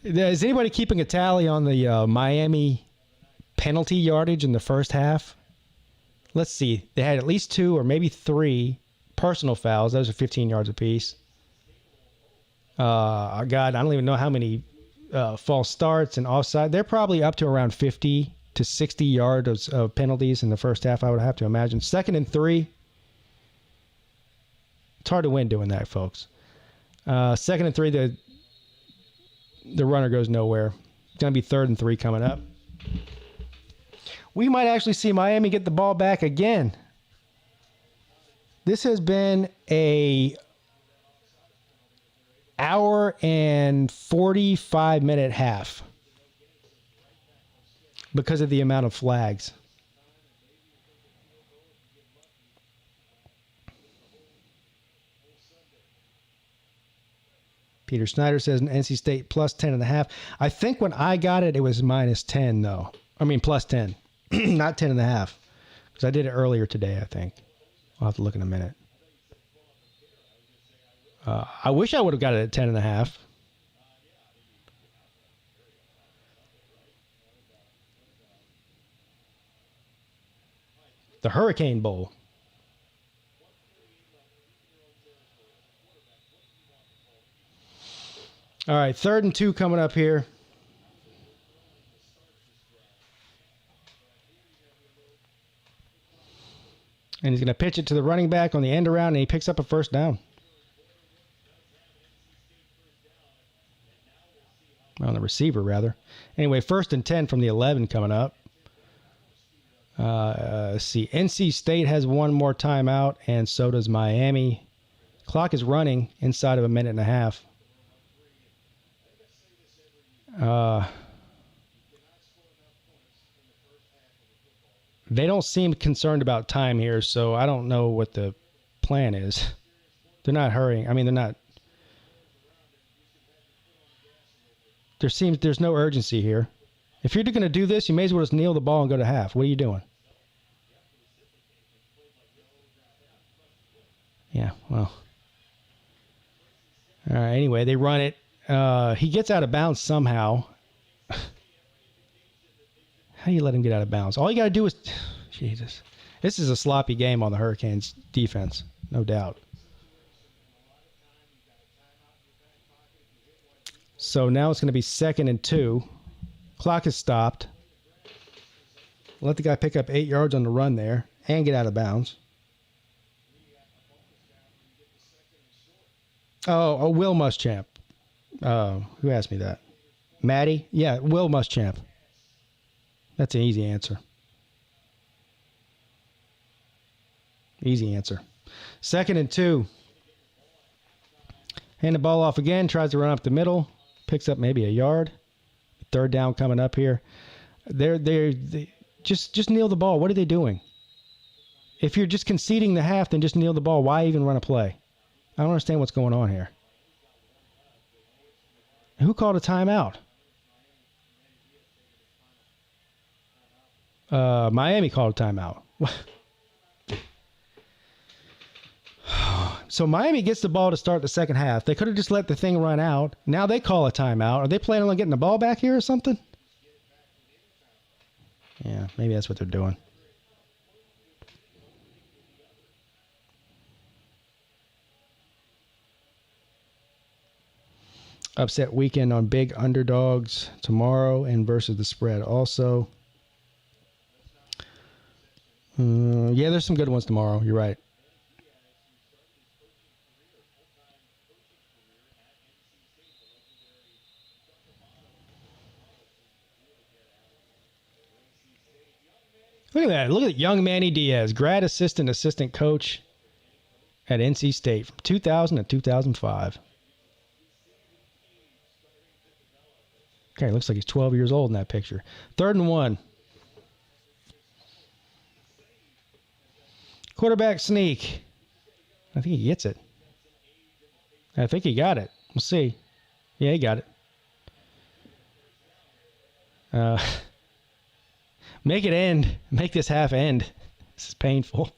Is anybody keeping a tally on the Miami penalty yardage in the first half? Let's see. They had at least 2 or maybe 3 personal fouls. Those are 15 yards apiece. God, I don't even know how many false starts and offside. They're probably up to around 50 to 60 yards of penalties in the first half, I would have to imagine. 2nd and 3. It's hard to win doing that, folks. 2nd and 3, the runner goes nowhere. It's going to be 3rd and 3 coming up. We might actually see Miami get the ball back again. This has been a hour and 45-minute half because of the amount of flags. Peter Snyder says NC State plus 10.5. I think when I got it, it was minus 10, though. I mean, plus 10, not 10.5. Because I did it earlier today, I think. I'll have to look in a minute. I wish I would have got it at 10.5. The Hurricane Bowl. All right, 3rd and 2 coming up here. And he's going to pitch it to the running back on the end around, and he picks up a first down. On the receiver, rather. Anyway, 1st and 10 from the 11 coming up. Let's see. NC State has one more timeout, and so does Miami. Clock is running inside of a minute and a half. They don't seem concerned about time here, so I don't know what the plan is. They're not hurrying. I mean, they're not. There's no urgency here. If you're going to do this, you may as well just kneel the ball and go to half. What are you doing? Yeah, well. All right, anyway, they run it. He gets out of bounds somehow. How do you let him get out of bounds? All you got to do is... Jesus. This is a sloppy game on the Hurricanes' defense, no doubt. So now it's going to be 2nd and 2. Clock is stopped. Let the guy pick up 8 yards on the run there and get out of bounds. Oh, Will Muschamp. Who asked me that? Maddie? Yeah, Will Muschamp. That's an easy answer. Easy answer. 2nd and 2. Hand the ball off again. Tries to run up the middle. Picks up maybe a yard. 3rd down coming up here. They just kneel the ball. What are they doing? If you're just conceding the half, then just kneel the ball. Why even run a play? I don't understand what's going on here. Who called a timeout? Miami called a timeout. So Miami gets the ball to start the second half. They could have just let the thing run out. Now they call a timeout. Are they planning on getting the ball back here or something? Yeah, maybe that's what they're doing. Upset weekend on big underdogs tomorrow and versus the spread also. Yeah, there's some good ones tomorrow. You're right. Look at that. Look at young Manny Diaz, grad assistant coach at NC State from 2000 to 2005. Okay, looks like he's 12 years old in that picture. 3rd and 1. Quarterback sneak. I think he gets it. I think he got it. We'll see. Yeah, he got it. Make it end. Make this half end. This is painful.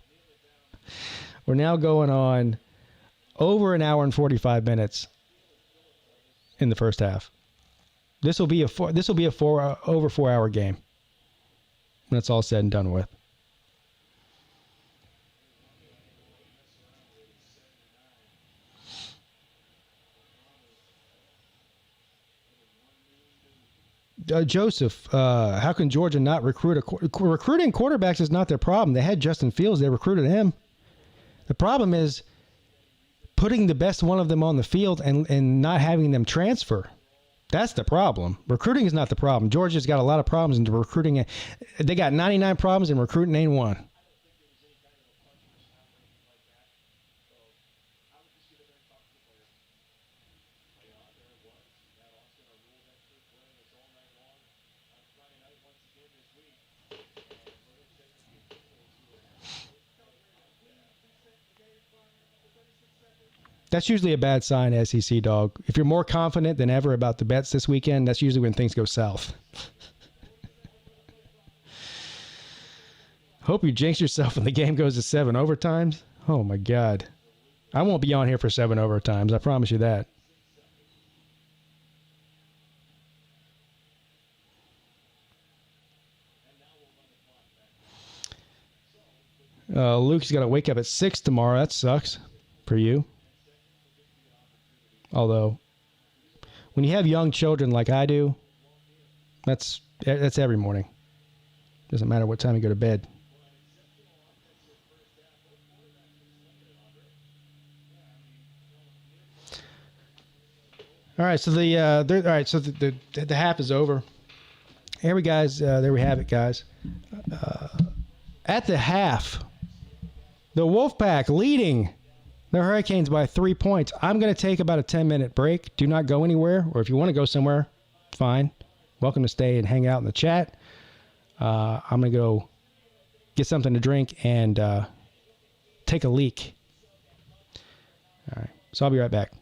We're now going on over an hour and 45 minutes in the first half. This will be over 4 hour game when it's all said and done with. Joseph, how can Georgia not recruit recruiting quarterbacks is not their problem. They had Justin Fields. They recruited him. The problem is putting the best one of them on the field and not having them transfer. That's the problem. Recruiting is not the problem. Georgia's got a lot of problems in recruiting. They got 99 problems in recruiting, ain't one. That's usually a bad sign, SEC dog. If you're more confident than ever about the bets this weekend, that's usually when things go south. Hope you jinx yourself when the game goes to 7 overtimes. Oh, my God. I won't be on here for 7 overtimes. I promise you that. Luke's got to wake up at 6 tomorrow. That sucks for you. Although, when you have young children like I do, that's every morning. Doesn't matter what time you go to bed. All right, so the half is over. Here we guys. There we have it, guys. At the half, the Wolfpack leading The Hurricanes by 3 points. I'm going to take about a 10-minute break. Do not go anywhere, or if you want to go somewhere, fine. Welcome to stay and hang out in the chat. I'm going to go get something to drink and take a leak. All right. So I'll be right back.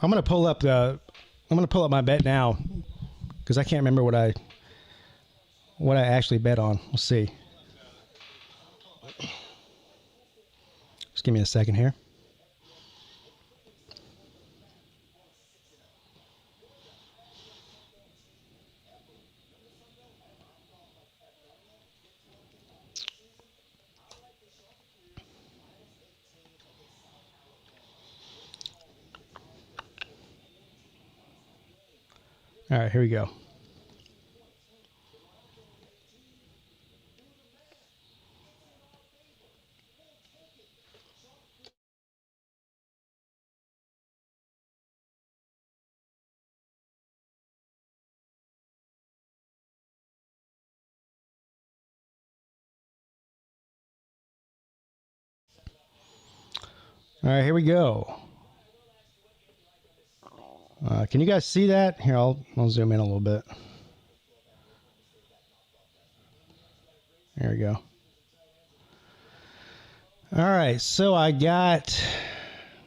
I'm gonna pull up my bet now because I can't remember what I actually bet on. We'll see. Just give me a second here. All right, here we go. All right, here we go. Can you guys see that? Here, I'll zoom in a little bit. There we go. All right, so I got,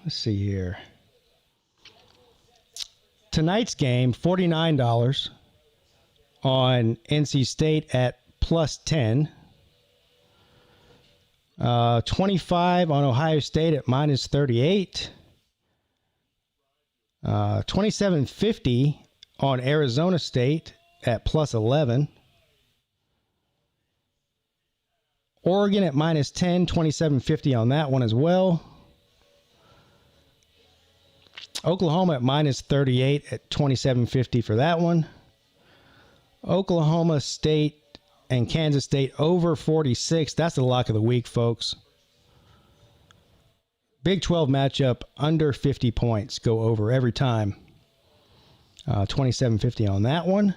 let's see here. Tonight's game, $49 on NC State at plus 10. 25 on Ohio State at minus 38. 27.50 on Arizona State at plus 11. Oregon at minus 10, 27.50 on that one as well. Oklahoma at minus 38 at 27.50 for that one. Oklahoma State and Kansas State over 46. That's the lock of the week, folks. Big 12 matchup under 50 points. Go over every time. 27.50 on that one.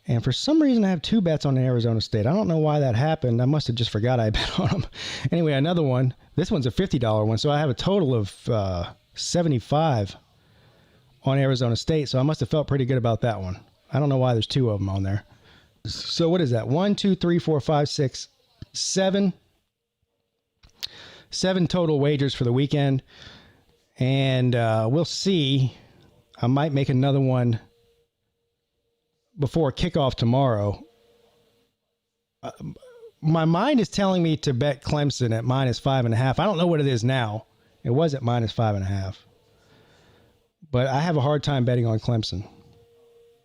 And for some reason, I have two bets on Arizona State. I don't know why that happened. I must have just forgot I bet on them. Anyway, another one. This one's a $50 one, so I have a total of 75 on Arizona State, so I must have felt pretty good about that one. I don't know why there's two of them on there. So what is that? 1, 2, 3, 4, 5, 6, 7. 7 total wagers for the weekend. And we'll see. I might make another one before kickoff tomorrow. My mind is telling me to bet Clemson at minus 5.5. I don't know what it is now. It was at minus 5.5. But I have a hard time betting on Clemson,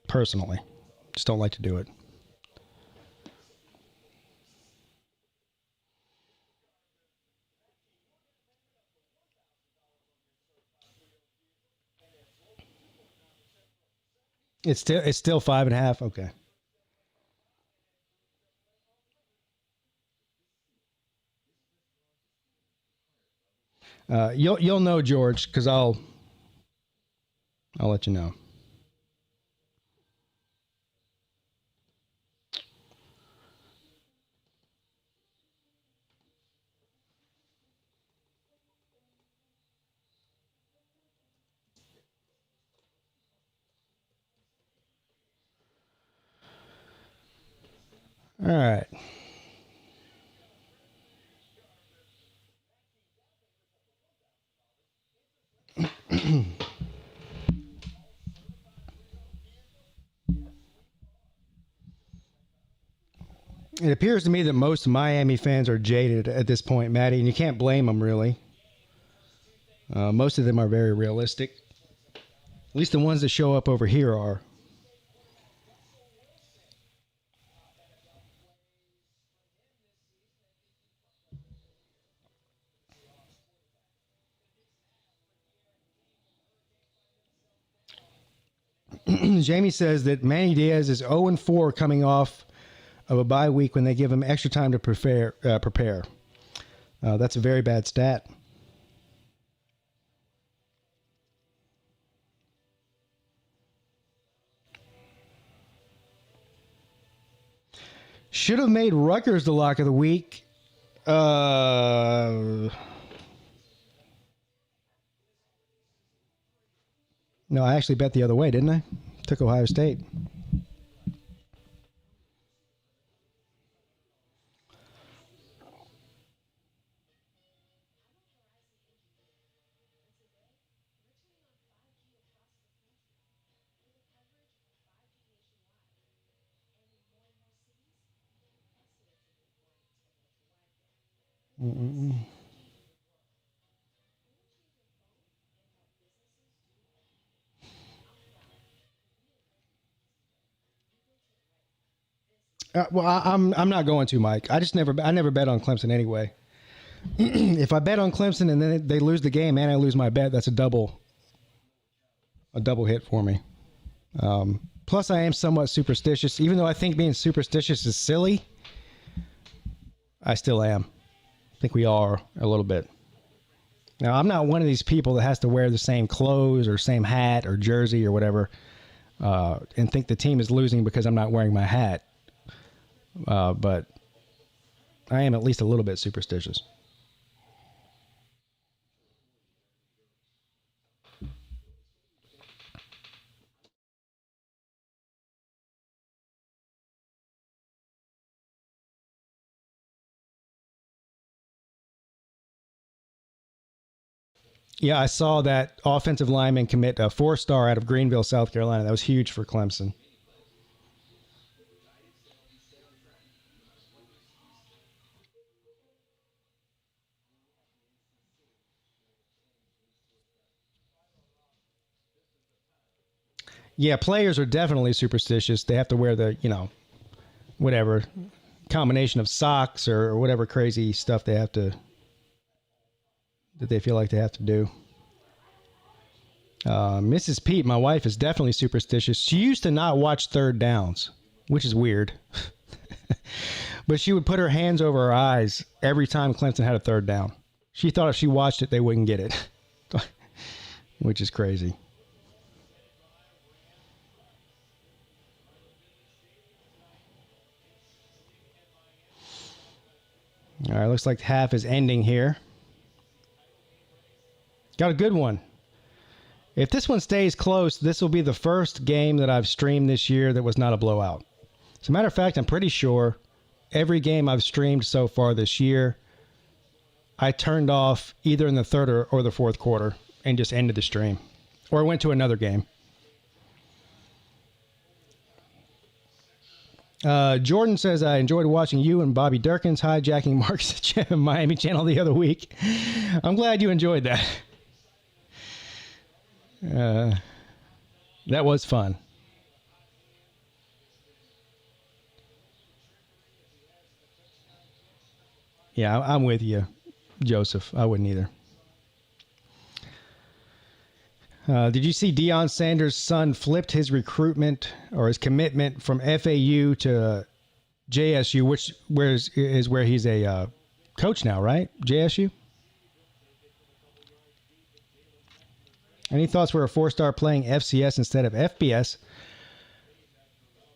personally. Just don't like to do it. It's still 5.5. Okay. You'll know, George, because I'll let you know. All right. It appears to me that most Miami fans are jaded at this point, Maddie, and you can't blame them, really. Most of them are very realistic. At least the ones that show up over here are. Jamie says that Manny Diaz is 0-4 coming off of a bye week when they give him extra time to prepare. That's a very bad stat. Should have made Rutgers the lock of the week. No, I actually bet the other way, didn't I? Took Ohio State. Mm-mm. I'm not going to, Mike. I never bet on Clemson anyway. If I bet on Clemson and then they lose the game and I lose my bet, that's a double hit for me. Plus, I am somewhat superstitious. Even though I think being superstitious is silly, I still am. I think we are a little bit. Now, I'm not one of these people that has to wear the same clothes or same hat or jersey or whatever and think the team is losing because I'm not wearing my hat. But I am at least a little bit superstitious. Yeah, I saw that offensive lineman commit a 4-star out of Greenville, South Carolina. That was huge for Clemson. Yeah, players are definitely superstitious. They have to wear the, whatever combination of socks or whatever crazy stuff that they feel like they have to do. Mrs. Peete, my wife, is definitely superstitious. She used to not watch third downs, which is weird. But she would put her hands over her eyes every time Clemson had a third down. She thought if she watched it, they wouldn't get it, which is crazy. All right, looks like half is ending here. Got a good one. If this one stays close, this will be the first game that I've streamed this year that was not a blowout. As a matter of fact, I'm pretty sure every game I've streamed so far this year, I turned off either in the third or the fourth quarter and just ended the stream. Or went to another game. Jordan says, I enjoyed watching you and Bobby Durkins hijacking Mark's Miami channel the other week. I'm glad you enjoyed that. That was fun. Yeah, I'm with you, Joseph. I wouldn't either. Did you see Deion Sanders' son flipped his recruitment or his commitment from FAU to JSU, which is where he's a coach now, right? JSU? Any thoughts for a 4-star playing FCS instead of FBS?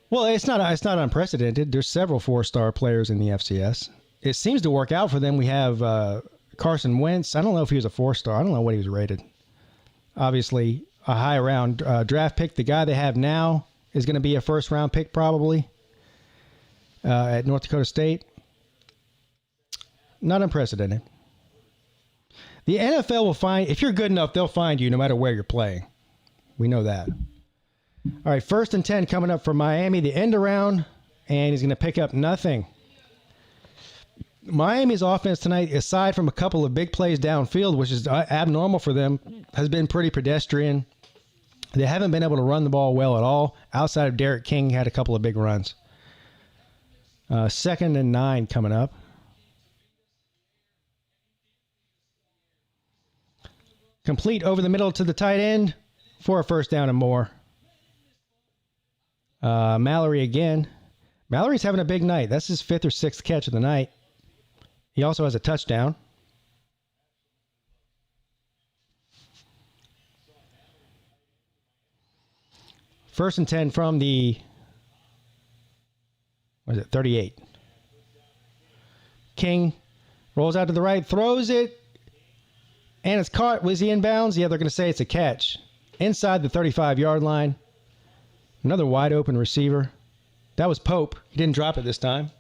Well, it's not unprecedented. There's several 4-star players in the FCS. It seems to work out for them. We have Carson Wentz. I don't know if he was a 4-star. I don't know what he was rated. Obviously, a high round draft pick. The guy they have now is going to be a first-round pick probably at North Dakota State. Not unprecedented. The NFL will find, if you're good enough, they'll find you no matter where you're playing. We know that. All right, 1st and 10 coming up for Miami, the end around, and he's going to pick up nothing. Miami's offense tonight, aside from a couple of big plays downfield, which is abnormal for them, has been pretty pedestrian. They haven't been able to run the ball well at all. Outside of Derek King, had a couple of big runs. 2nd and 9 coming up. Complete over the middle to the tight end for a first down and more. Mallory again. Mallory's having a big night. That's his 5th or 6th catch of the night. He also has a touchdown. First and 10 from the, 38. King rolls out to the right, throws it, and it's caught. Was he inbounds? Yeah, they're going to say it's a catch. Inside the 35-yard line. Another wide open receiver. That was Pope. He didn't drop it this time.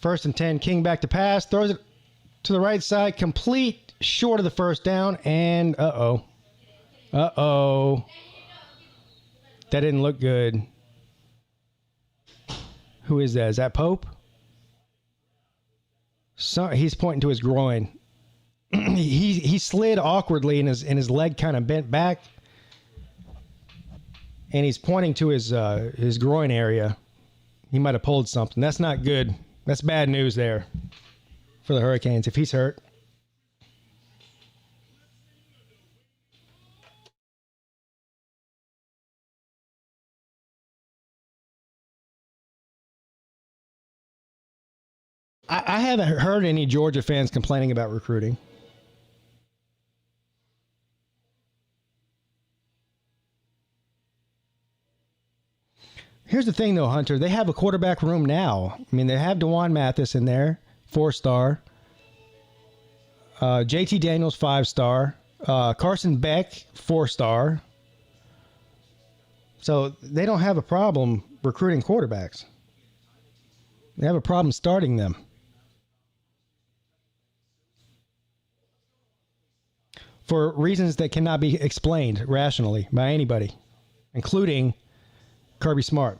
First and 10, King back to pass, throws it to the right side, complete, short of the first down, and uh-oh. That didn't look good. Who is that? Is that Pope? So, he's pointing to his groin. he slid awkwardly and his leg kind of bent back. And he's pointing to his groin area. He might have pulled something. That's not good. That's bad news there for the Hurricanes if he's hurt. I haven't heard any Georgia fans complaining about recruiting. Here's the thing, though, Hunter. They have a quarterback room now. I mean, they have DeJuan Mathis in there, 4-star. JT Daniels, 5-star. Carson Beck, 4-star. So they don't have a problem recruiting quarterbacks. They have a problem starting them. For reasons that cannot be explained rationally by anybody, including Kirby Smart.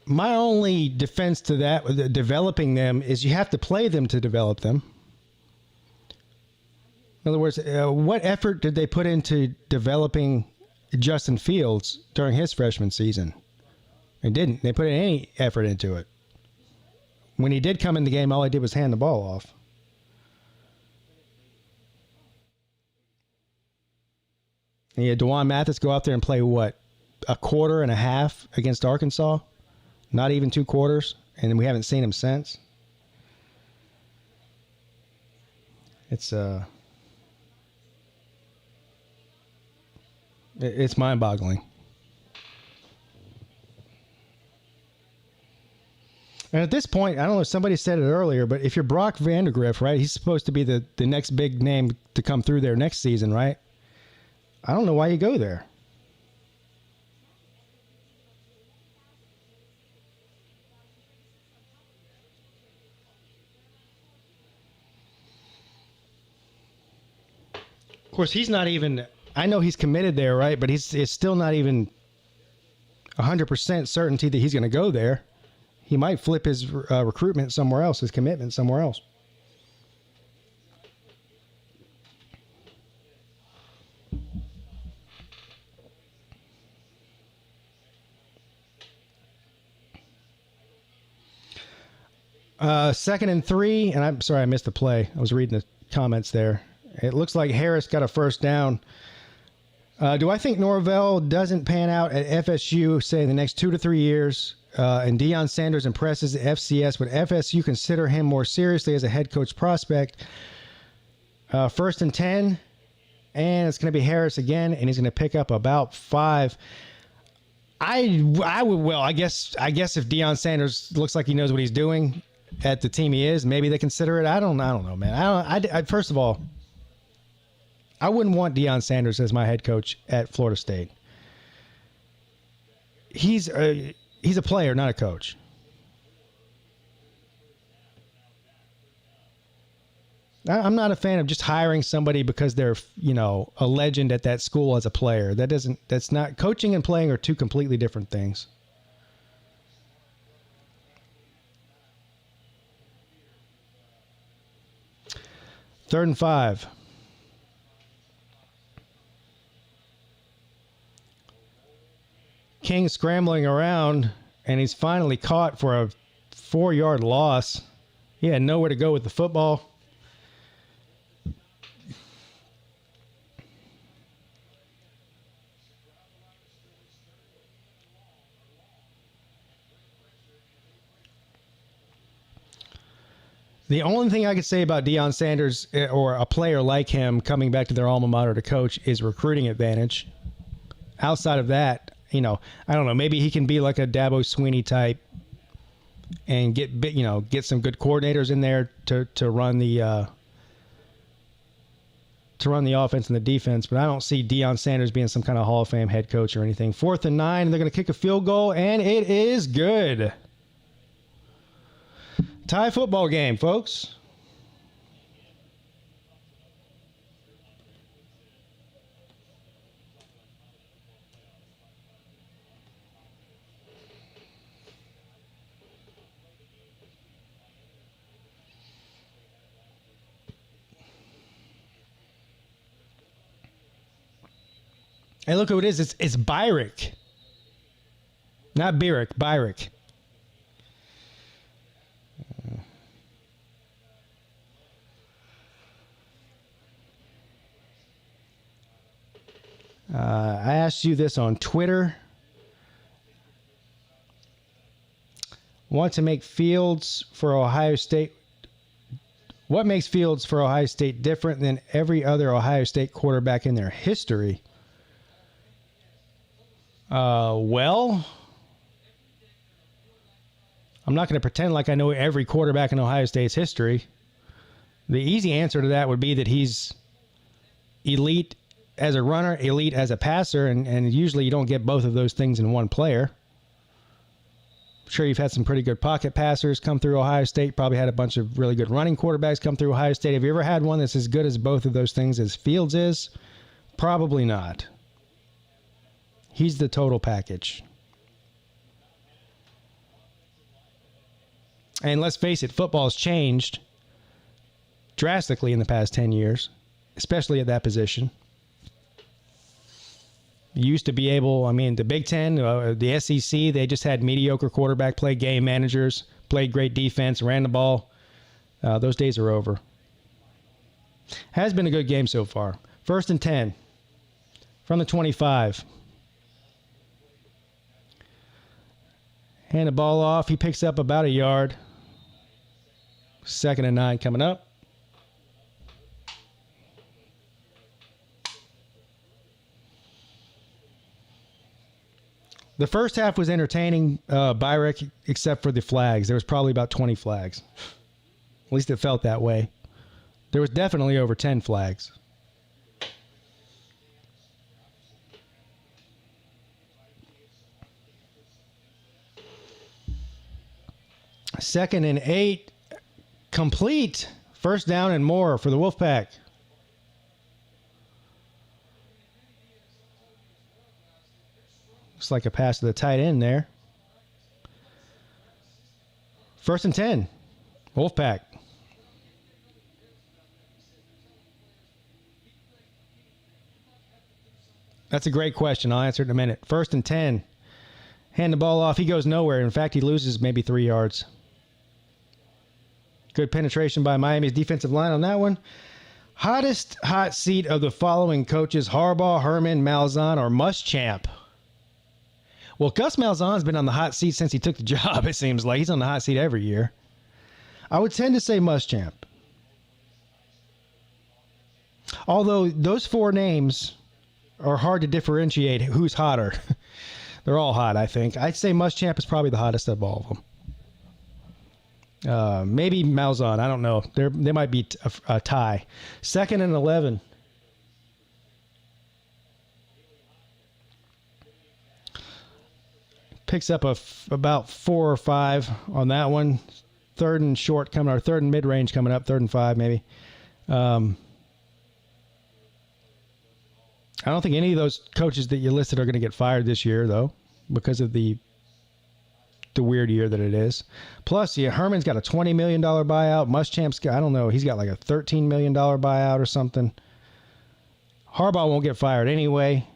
My only defense to that, with developing them, is you have to play them to develop them. In other words, what effort did they put into developing Justin Fields during his freshman season? They didn't. They put any effort into it. When he did come in the game, all he did was hand the ball off. And you had DeJuan Mathis go out there and play, what, a quarter and a half against Arkansas? Not even 2 quarters, and we haven't seen him since. It's mind-boggling. And at this point, I don't know if somebody said it earlier, but if you're Brock Vandagriff, right, he's supposed to be the next big name to come through there next season, right? I don't know why you go there. Of course, he's not even, I know he's committed there, right? But it's still not even 100% certainty that he's going to go there. He might flip his recruitment somewhere else, his commitment somewhere else. Second and 3, and I'm sorry I missed the play. I was reading the comments there. It looks like Harris got a first down. Do I think Norvell doesn't pan out at FSU, say, in the next 2 to 3 years, and Deion Sanders impresses the FCS, would FSU consider him more seriously as a head coach prospect? First and 10, and it's going to be Harris again, and he's going to pick up about 5. I would, well, I guess if Deion Sanders looks like he knows what he's doing at the team he is, maybe they consider it. I don't know, man. I first of all, I wouldn't want Deion Sanders as my head coach at Florida State. He's a player, not a coach. I'm not a fan of just hiring somebody because they're, a legend at that school as a player. That's not, coaching and playing are 2 completely different things. Third and 5. King scrambling around, and he's finally caught for a 4-yard loss. He had nowhere to go with the football. The only thing I could say about Deion Sanders or a player like him coming back to their alma mater to coach is recruiting advantage. Outside of that, I don't know. Maybe he can be like a Dabo Swinney type and get some good coordinators in there to run the offense and the defense. But I don't see Deion Sanders being some kind of Hall of Fame head coach or anything. 4th and 9, and they're going to kick a field goal, and it is good. Tie football game, folks. Hey, look who it is. It's Byrick. Not Birick, Byrick. I asked you this on Twitter. Want to make Fields for Ohio State. What makes Fields for Ohio State different than every other Ohio State quarterback in their history? Well, I'm not going to pretend like I know every quarterback in Ohio State's history. The easy answer to that would be that he's elite as a runner, elite as a passer, and usually you don't get both of those things in one player. I'm sure you've had some pretty good pocket passers come through Ohio State, probably had a bunch of really good running quarterbacks come through Ohio State. Have you ever had one that's as good as both of those things as Fields is? Probably not. He's the total package. And let's face it, football's changed drastically in the past 10 years, especially at that position. You used to be able, the Big Ten, the SEC, they just had mediocre quarterback play, game managers, played great defense, ran the ball. Those days are over. Has been a good game so far. 1st and 10 from the 25. Hand the ball off. He picks up about a yard. 2nd and 9 coming up. The first half was entertaining, Byrick, except for the flags. There was probably about 20 flags. At least it felt that way. There was definitely over 10 flags. Second and 8, complete. 1st down and more for the Wolfpack. Looks like a pass to the tight end there. 1st and 10, Wolfpack. That's a great question. I'll answer it in a minute. 1st and 10. Hand the ball off. He goes nowhere. In fact, he loses maybe 3 yards. Good penetration by Miami's defensive line on that one. Hottest hot seat of the following coaches: Harbaugh, Herman, Malzahn, or Muschamp? Well, Gus Malzahn's been on the hot seat since he took the job, it seems like. He's on the hot seat every year. I would tend to say Muschamp. Although those 4 names are hard to differentiate who's hotter. They're all hot, I think. I'd say Muschamp is probably the hottest of all of them. Maybe Malzahn. I don't know. They might be a tie. 2nd and 11. Picks up about 4 or 5 on that one. 3rd and short coming, or 3rd and mid-range coming up. 3rd and 5 maybe. I don't think any of those coaches that you listed are going to get fired this year, though, because of the weird year that it is. Plus, Herman's got a $20 million buyout. Muschamp's got, I don't know, he's got like a $13 million buyout or something. Harbaugh won't get fired anyway.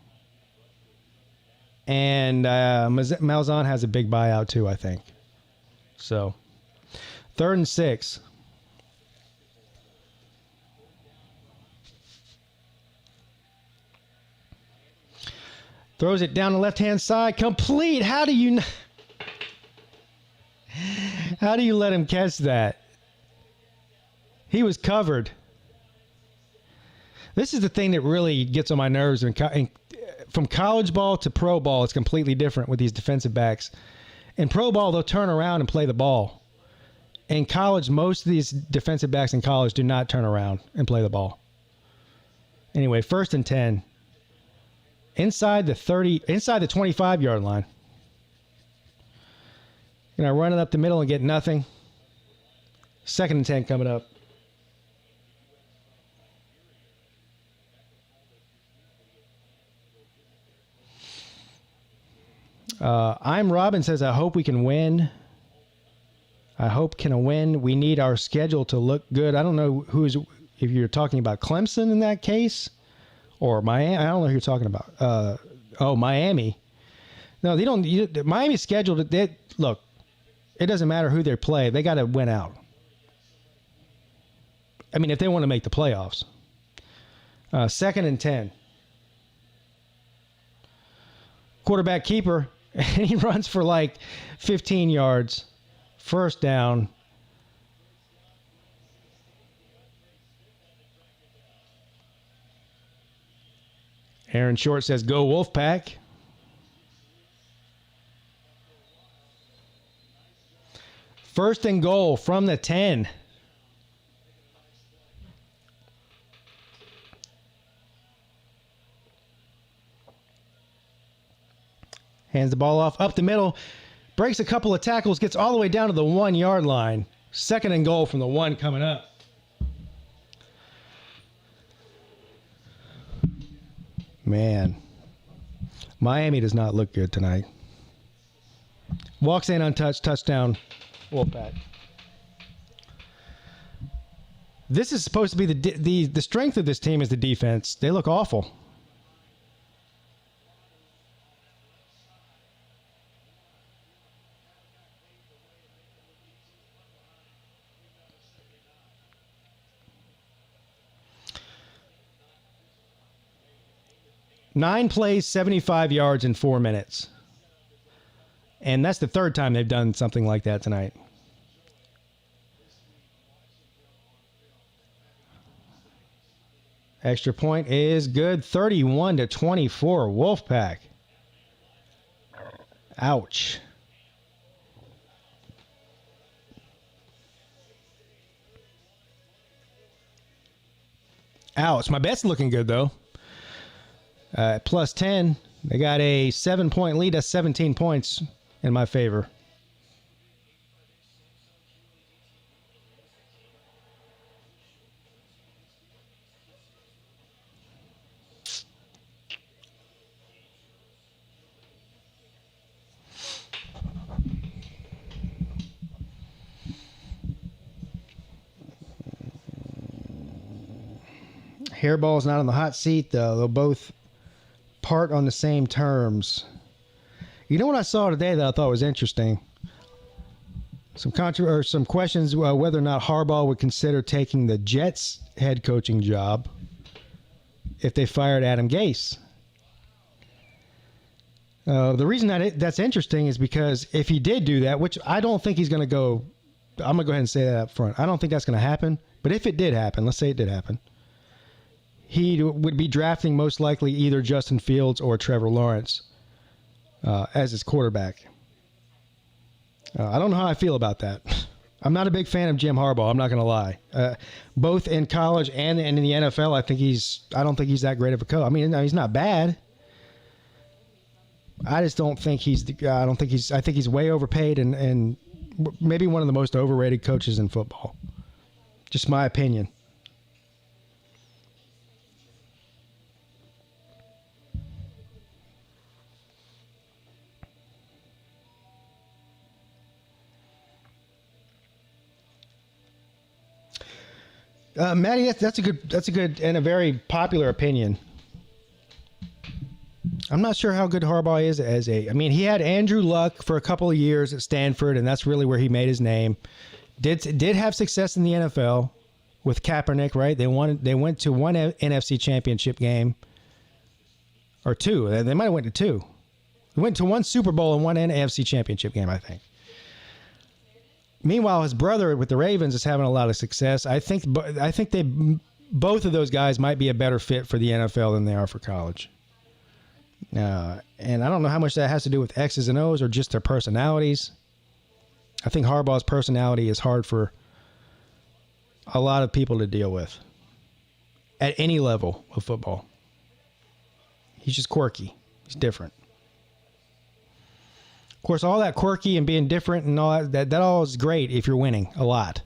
And Malzahn has a big buyout too, I think. So, 3rd and 6. Throws it down the left-hand side. Complete. How do you let him catch that? He was covered. This is the thing that really gets on my nerves. And from college ball to pro ball, it's completely different with these defensive backs. In pro ball, they'll turn around and play the ball. In college, most of these defensive backs in college do not turn around and play the ball. Anyway, 1st and 10. Inside the 25-yard line. Run it up the middle and get nothing. 2nd and 10 coming up. I'm Robin says, I hope we can win. I hope can win. We need our schedule to look good. I don't know if you're talking about Clemson in that case or Miami. I don't know who you're talking about. Miami. No, they don't. Miami's scheduled. Look, it doesn't matter who they play. They got to win out. I mean, if they want to make the playoffs. 2nd and 10. Quarterback keeper. And he runs for like 15 yards. 1st down. Aaron Short says, go Wolfpack. First and goal from the 10. Hands the ball off up the middle. Breaks a couple of tackles. Gets all the way down to the 1-yard line. 2nd and goal from the 1 coming up. Man. Miami does not look good tonight. Walks in untouched. Touchdown. Wolfpack. This is supposed to be the strength of this team is the defense. They look awful. Nine plays, 75 yards in 4 minutes. And that's the 3rd time they've done something like that tonight. Extra point is good. 31-24, Wolfpack. Ouch. Ouch. My bet's looking good, though. Plus 10. They got a 7-point lead. That's 17 points in my favor. Hairball's not on the hot seat, though. They'll both part on the same terms. You know what I saw today that I thought was interesting? Some questions whether or not Harbaugh would consider taking the Jets head coaching job if they fired Adam Gase. The reason that's interesting is because if he did do that, which I don't think he's going to go, I'm going to go ahead and say that up front. I don't think that's going to happen. But if it did happen, let's say it did happen, he would be drafting most likely either Justin Fields or Trevor Lawrence as his quarterback. I don't know how I feel about that. I'm not a big fan of Jim Harbaugh. I'm not going to lie. Both in college and in the NFL, I don't think he's that great of a coach. I mean, he's not bad. I just don't think I think he's way overpaid and maybe one of the most overrated coaches in football. Just my opinion. Maddie, that's a good and a very popular opinion. I'm not sure how good Harbaugh is I mean, he had Andrew Luck for a couple of years at Stanford, and that's really where he made his name. Did have success in the NFL with Kaepernick, right? They went to one NFC championship game or two. They might have went to two. They went to one Super Bowl and one NFC championship game, I think. Meanwhile, his brother with the Ravens is having a lot of success. I think both of those guys might be a better fit for the NFL than they are for college. And I don't know how much that has to do with X's and O's or just their personalities. I think Harbaugh's personality is hard for a lot of people to deal with at any level of football. He's just quirky. He's different. Of course, all that quirky and being different and all that all is great if you're winning a lot.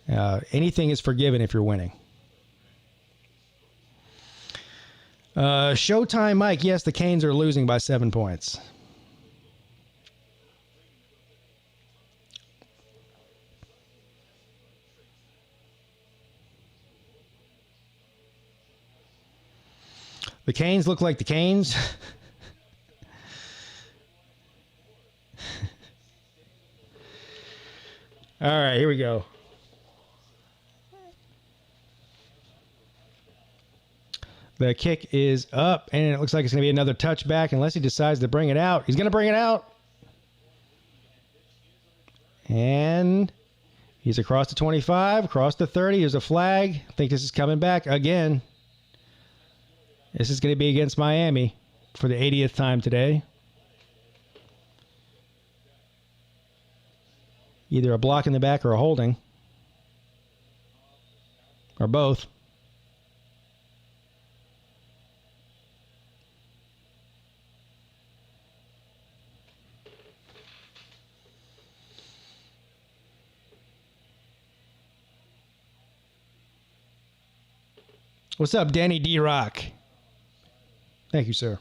Anything is forgiven if you're winning. Showtime Mike, yes, the Canes are losing by 7 points. The Canes look like the Canes. All right, here we go. The kick is up, and it looks like it's going to be another touchback unless he decides to bring it out. He's going to bring it out. And he's across the 25, across the 30. There's a flag. I think this is coming back again. This is going to be against Miami for the 80th time today. Either a block in the back or a holding. Or both. What's up, Danny D-Rock? Thank you, sir.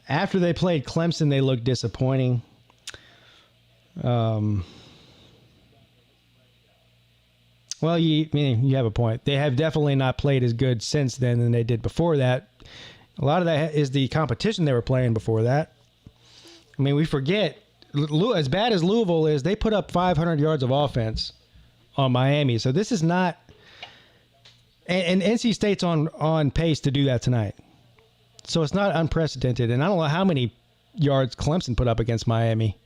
After they played Clemson, they looked disappointing. Well, you have a point. They have definitely not played as good since then than they did before that. A lot of that is the competition they were playing before that. I mean, we forget, as bad as Lousville is, they put up 500 yards of offense on Miami. So this is not... And NC State's on pace to do that tonight. So it's not unprecedented. And I don't know how many yards Clemson put up against Miami.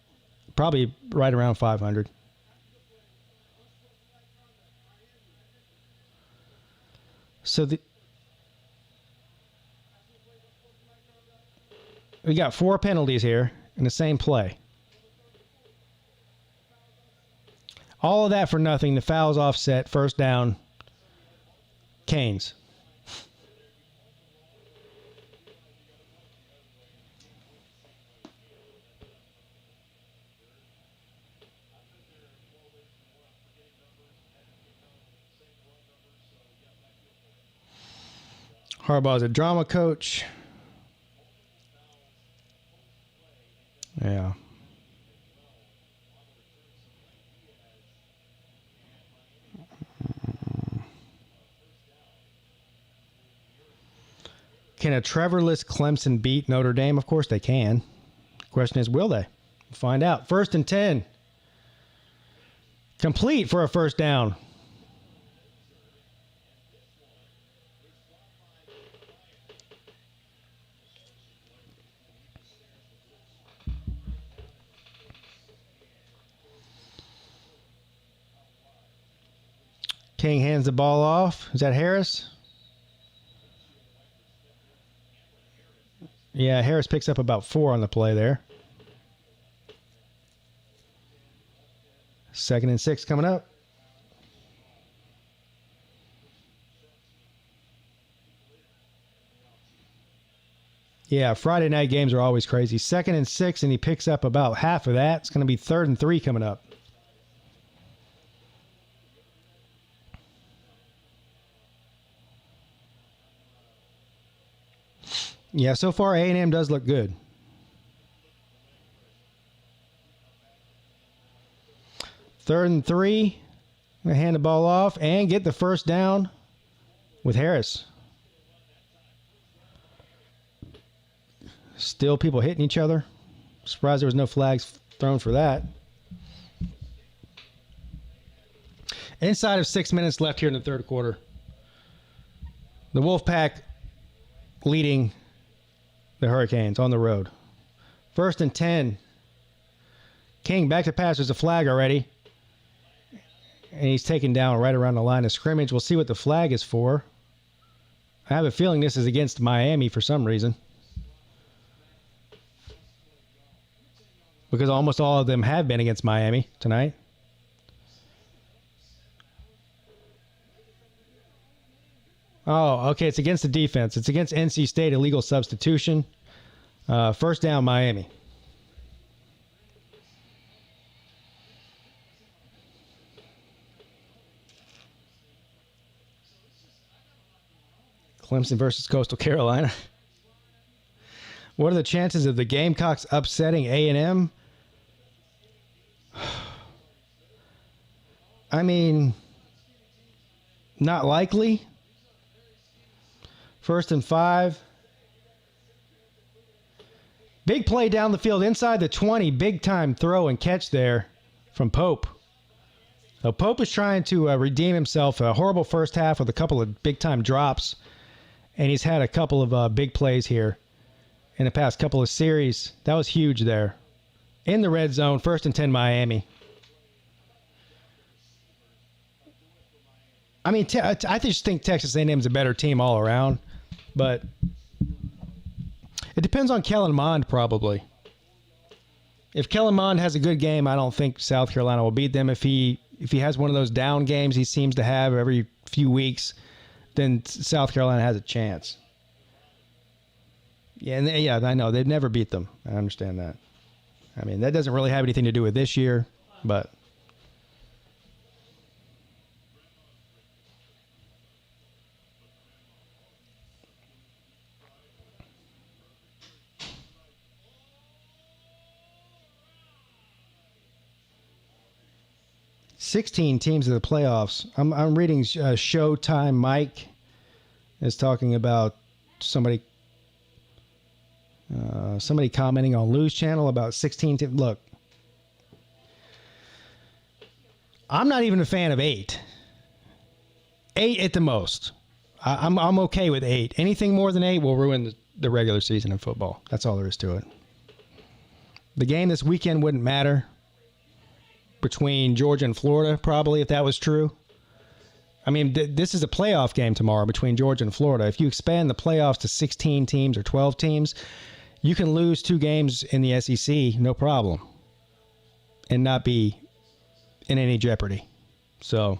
Probably right around 500. So we got 4 penalties here in the same play. All of that for nothing. The foul's offset. First down. Canes. Harbaugh's a drama coach. Yeah. Can a Trevorless Clemson beat Notre Dame? Of course they can. The question is, will they? We'll find out. 1st and 10. Complete for a first down. King hands the ball off. Is that Harris? Yeah, Harris picks up about 4 on the play there. 2nd and 6 coming up. Yeah, Friday night games are always crazy. 2nd and 6, and he picks up about half of that. It's going to be 3rd and 3 coming up. Yeah, so far A&M does look good. Third and 3. Going to hand the ball off and get the first down with Harris. Still people hitting each other. Surprised there was no flags thrown for that. Inside of 6 minutes left here in the third quarter. The Wolfpack leading the Hurricanes on the road. 1st and 10. King back to pass. There's a flag already. And he's taken down right around the line of scrimmage. We'll see what the flag is for. I have a feeling this is against Miami for some reason. Because almost all of them have been against Miami tonight. Oh, okay. It's against the defense. It's against NC State, illegal substitution. 1st down, Miami. Clemson versus Coastal Carolina. What are the chances of the Gamecocks upsetting A&M? I mean, not likely. 1st and 5. Big play down the field inside the 20. Big time throw and catch there from Pope. So Pope is trying to redeem himself. A horrible first half with a couple of big time drops. And he's had a couple of big plays here in the past couple of series. That was huge there. In the red zone, 1st and 10 Miami. I mean, I just think Texas A&M is a better team all around. But it depends on Kellen Mond, probably. If Kellen Mond has a good game, I don't think South Carolina will beat them. If he has one of those down games he seems to have every few weeks, then South Carolina has a chance. Yeah, I know. They've never beat them. I understand that. I mean, that doesn't really have anything to do with this year, but... ...16 teams in the playoffs. I'm reading Showtime. Mike is talking about somebody commenting on Lou's channel about 16 teams. Look, I'm not even a fan of 8. 8 at the most. I'm okay with 8. Anything more than 8 will ruin the regular season in football. That's all there is to it. The game this weekend wouldn't matter between Georgia and Florida, probably, if that was true. I mean, this is a playoff game tomorrow between Georgia and Florida. If you expand the playoffs to 16 teams or 12 teams, you can lose 2 games in the SEC, no problem, and not be in any jeopardy. So,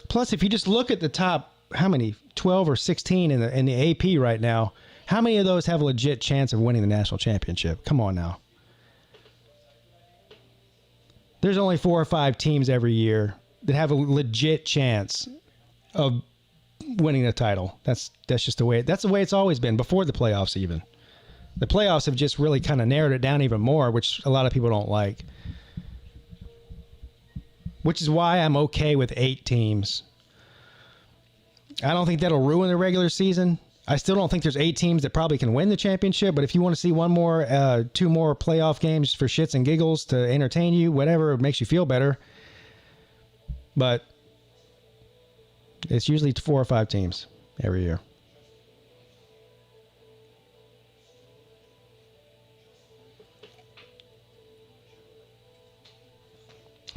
plus, if you just look at the top, how many? 12 or 16 in the AP right now, how many of those have a legit chance of winning the national championship? Come on now. There's only 4 or 5 teams every year that have a legit chance of winning the title. That's just the way it's always been before the playoffs even. The playoffs have just really kind of narrowed it down even more, which a lot of people don't like. Which is why I'm okay with 8 teams. I don't think that'll ruin the regular season. I still don't think there's 8 teams that probably can win the championship, but if you want to see 2 more playoff games for shits and giggles to entertain you, whatever makes you feel better. But it's usually 4 or 5 teams every year.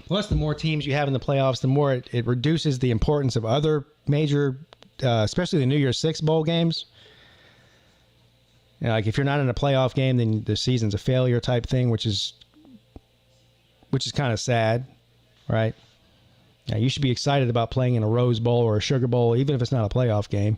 Plus, the more teams you have in the playoffs, the more it reduces the importance of other major, especially the New Year's Six bowl games. You know, like if you're not in a playoff game, then the season's a failure type thing, which is kind of sad, right? Now, you should be excited about playing in a Rose Bowl or a Sugar Bowl, even if it's not a playoff game.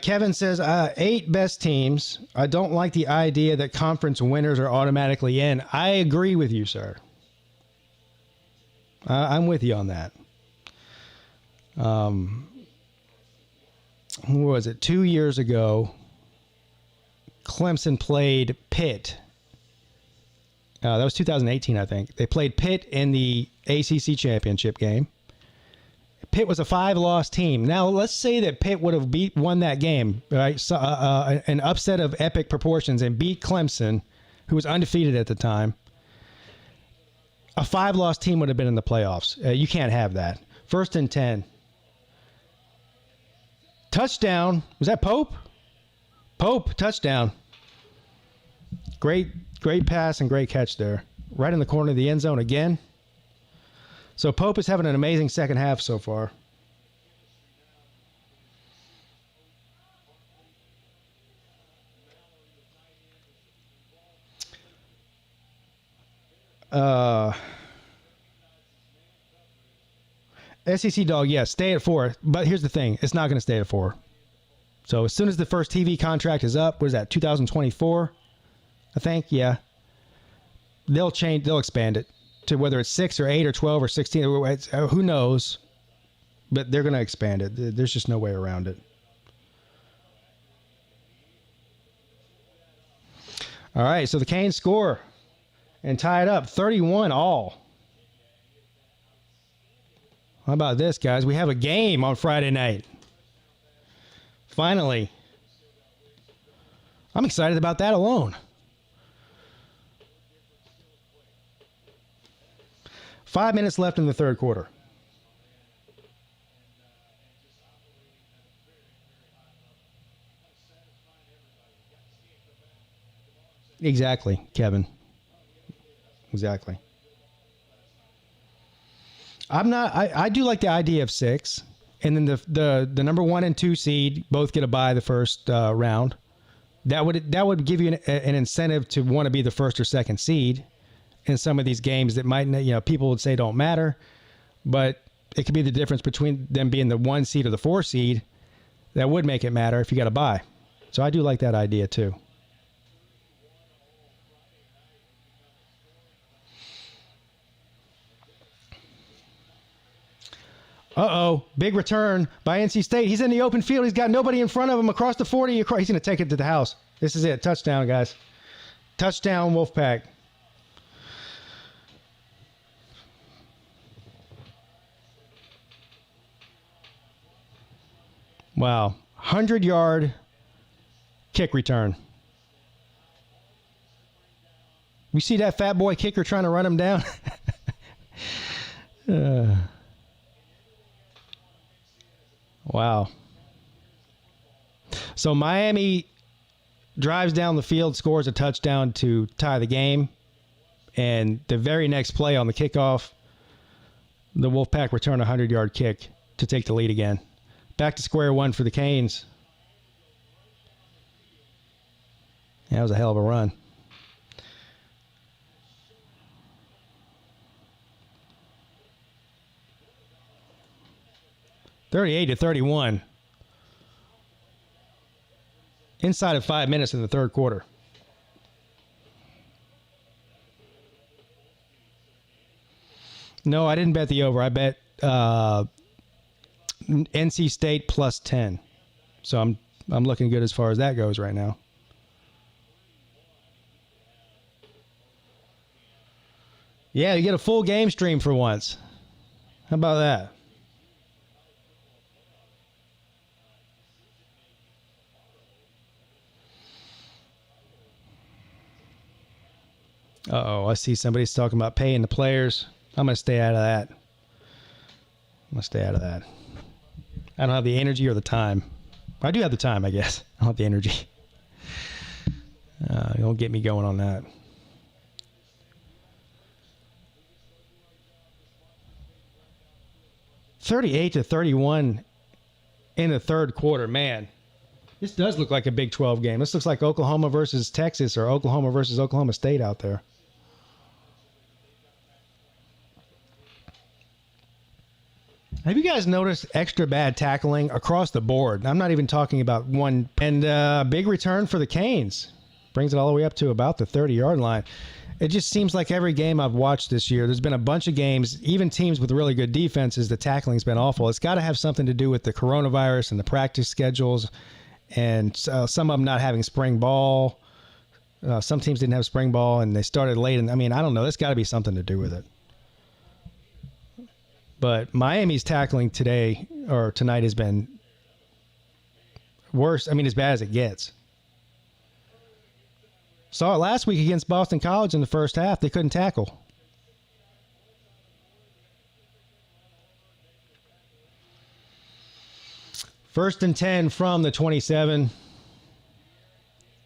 Kevin says, 8 best teams. I don't like the idea that conference winners are automatically in. I agree with you, sir. I'm with you on that. What was it? 2 years ago, Clemson played Pitt. That was 2018, I think. They played Pitt in the ACC championship game. Pitt was a 5-loss team. Now, let's say that Pitt would have won that game, right? So, an upset of epic proportions and beat Clemson, who was undefeated at the time. A 5-loss team would have been in the playoffs. You can't have that. 1st and 10. Touchdown. Was that Pope? Pope, touchdown. Great pass and great catch there. Right in the corner of the end zone again. So Pope is having an amazing second half so far. SEC dog, yes, stay at 4. But here's the thing. It's not going to stay at 4. So as soon as the first TV contract is up, what is that, 2024? I think, yeah. They'll expand it to whether it's 6 or 8 or 12 or 16. Who knows? But they're going to expand it. There's just no way around it. All right, so the Canes score and tie it up 31 all. How about this, guys? We have a game on Friday night. Finally. I'm excited about that alone. 5 minutes left in the third quarter. Exactly, Kevin. Exactly. I do like the idea of 6, and then the number 1 and 2 seed both get a bye the first round. That would give you an incentive to want to be the first or second seed in some of these games that might, people would say don't matter, but it could be the difference between them being the 1 seed or the 4 seed. That would make it matter if you got a bye. So I do like that idea too. Uh-oh, big return by NC State. He's in the open field. He's got nobody in front of him across the 40. He's going to take it to the house. This is it. Touchdown, guys. Touchdown, Wolfpack. Wow. 100-yard kick return. You see that fat boy kicker trying to run him down? Wow. So Miami drives down the field, scores a touchdown to tie the game. And the very next play on the kickoff, the Wolfpack return a 100-yard kick to take the lead again. Back to square one for the Canes. Yeah, that was a hell of a run. (38-31). Inside of 5 minutes in the third quarter. No, I didn't bet the over. I bet NC State plus 10. So I'm looking good as far as that goes right now. Yeah, you get a full game stream for once. How about that? Uh-oh, I see somebody's talking about paying the players. I'm going to stay out of that. I don't have the energy or the time. I do have the time, I guess. I don't have the energy. You don't get me going on that. (38-31) in the third quarter. Man, this does look like a Big 12 game. This looks like Oklahoma versus Texas or Oklahoma versus Oklahoma State out there. Have you guys noticed extra bad tackling across the board? I'm not even talking about one. And big return for the Canes. Brings it all the way up to about the 30-yard line. It just seems like every game I've watched this year, there's been a bunch of games, even teams with really good defenses, the tackling's been awful. It's got to have something to do with the coronavirus and the practice schedules and some of them not having spring ball. Some teams didn't have spring ball and they started late. And I mean, I don't know. There's got to be something to do with it. But Miami's tackling today or tonight has been worse. I mean, as bad as it gets. Saw it last week against Boston College in the first half. They couldn't tackle. First and 10 from the 27.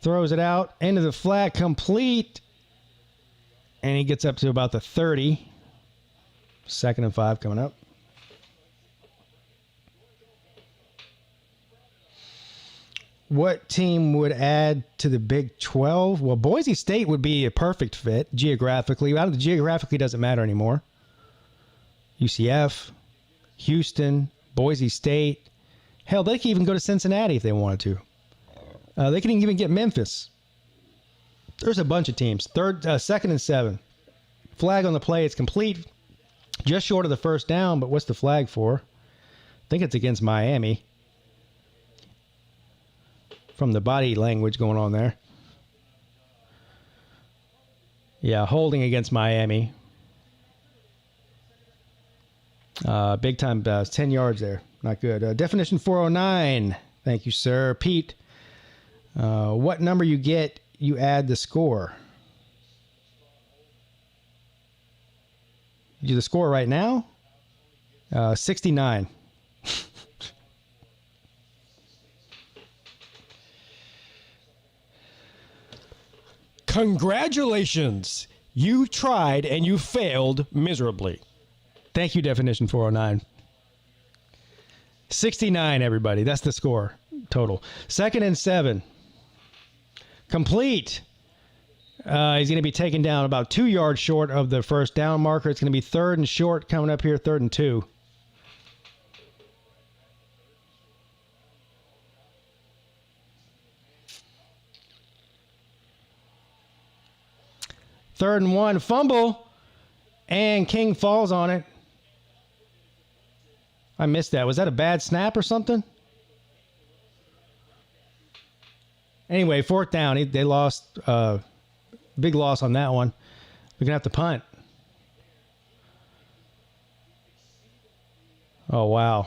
Throws it out into the flat, complete. And he gets up to about the 30. 2nd and 5 coming up. What team would add to the Big 12? Well, Boise State would be a perfect fit geographically. Geographically doesn't matter anymore. UCF, Houston, Boise State. Hell, they could even go to Cincinnati if they wanted to. They can even get Memphis. There's a bunch of teams. 2nd and 7. Flag on the play. It's complete. Just short of the first down, but what's the flag for? I think it's against Miami. From the body language going on there. Yeah, holding against Miami. Big time, 10 yards there. Not good. Definition 409. Thank you, sir. Pete, what number you get, you add the score. You do the score right now? 69. Congratulations. You tried and you failed miserably. Thank you, Definition 409. 69, everybody. That's the score total. 2nd and 7. Complete. He's going to be taken down about 2 yards short of the first down marker. It's going to be 3rd and short coming up here, 3rd and 2. Third and 1, fumble, and King falls on it. I missed that. Was that a bad snap or something? Anyway, 4th down. They lost. Big loss on that one. We're going to have to punt. Oh, wow.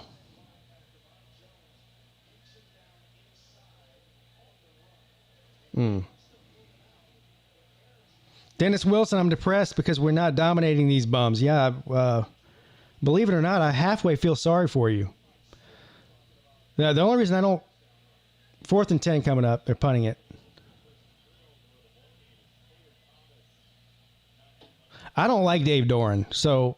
Dennis Wilson, I'm depressed because we're not dominating these bums. Yeah, believe it or not, I halfway feel sorry for you. Now, the only reason I don't... 4th and 10 coming up. They're punting it. I don't like Dave Doran, so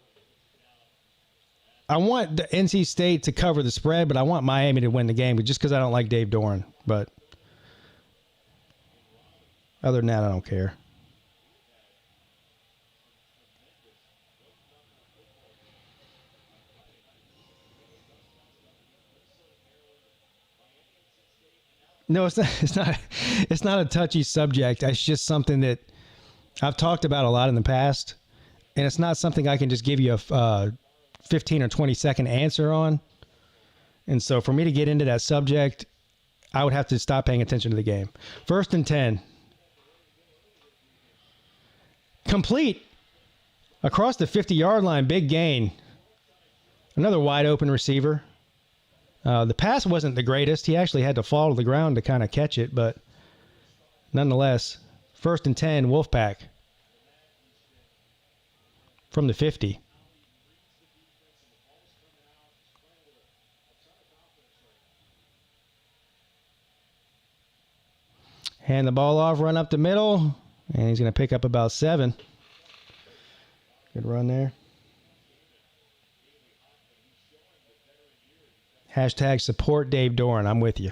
I want the NC State to cover the spread, but I want Miami to win the game just because I don't like Dave Doran. But other than that, I don't care. No, it's not. It's not a touchy subject. It's just something that I've talked about a lot in the past, and it's not something I can just give you a 15 or 20 second answer on. And so, for me to get into that subject, I would have to stop paying attention to the game. 1st and 10, complete across the 50-yard line. Big gain. Another wide open receiver. The pass wasn't the greatest. He actually had to fall to the ground to kind of catch it, but nonetheless, 1st and 10, Wolfpack from the 50. Hand the ball off, run up the middle, and he's going to pick up about 7. Good run there. Hashtag support Dave Doran. I'm with you.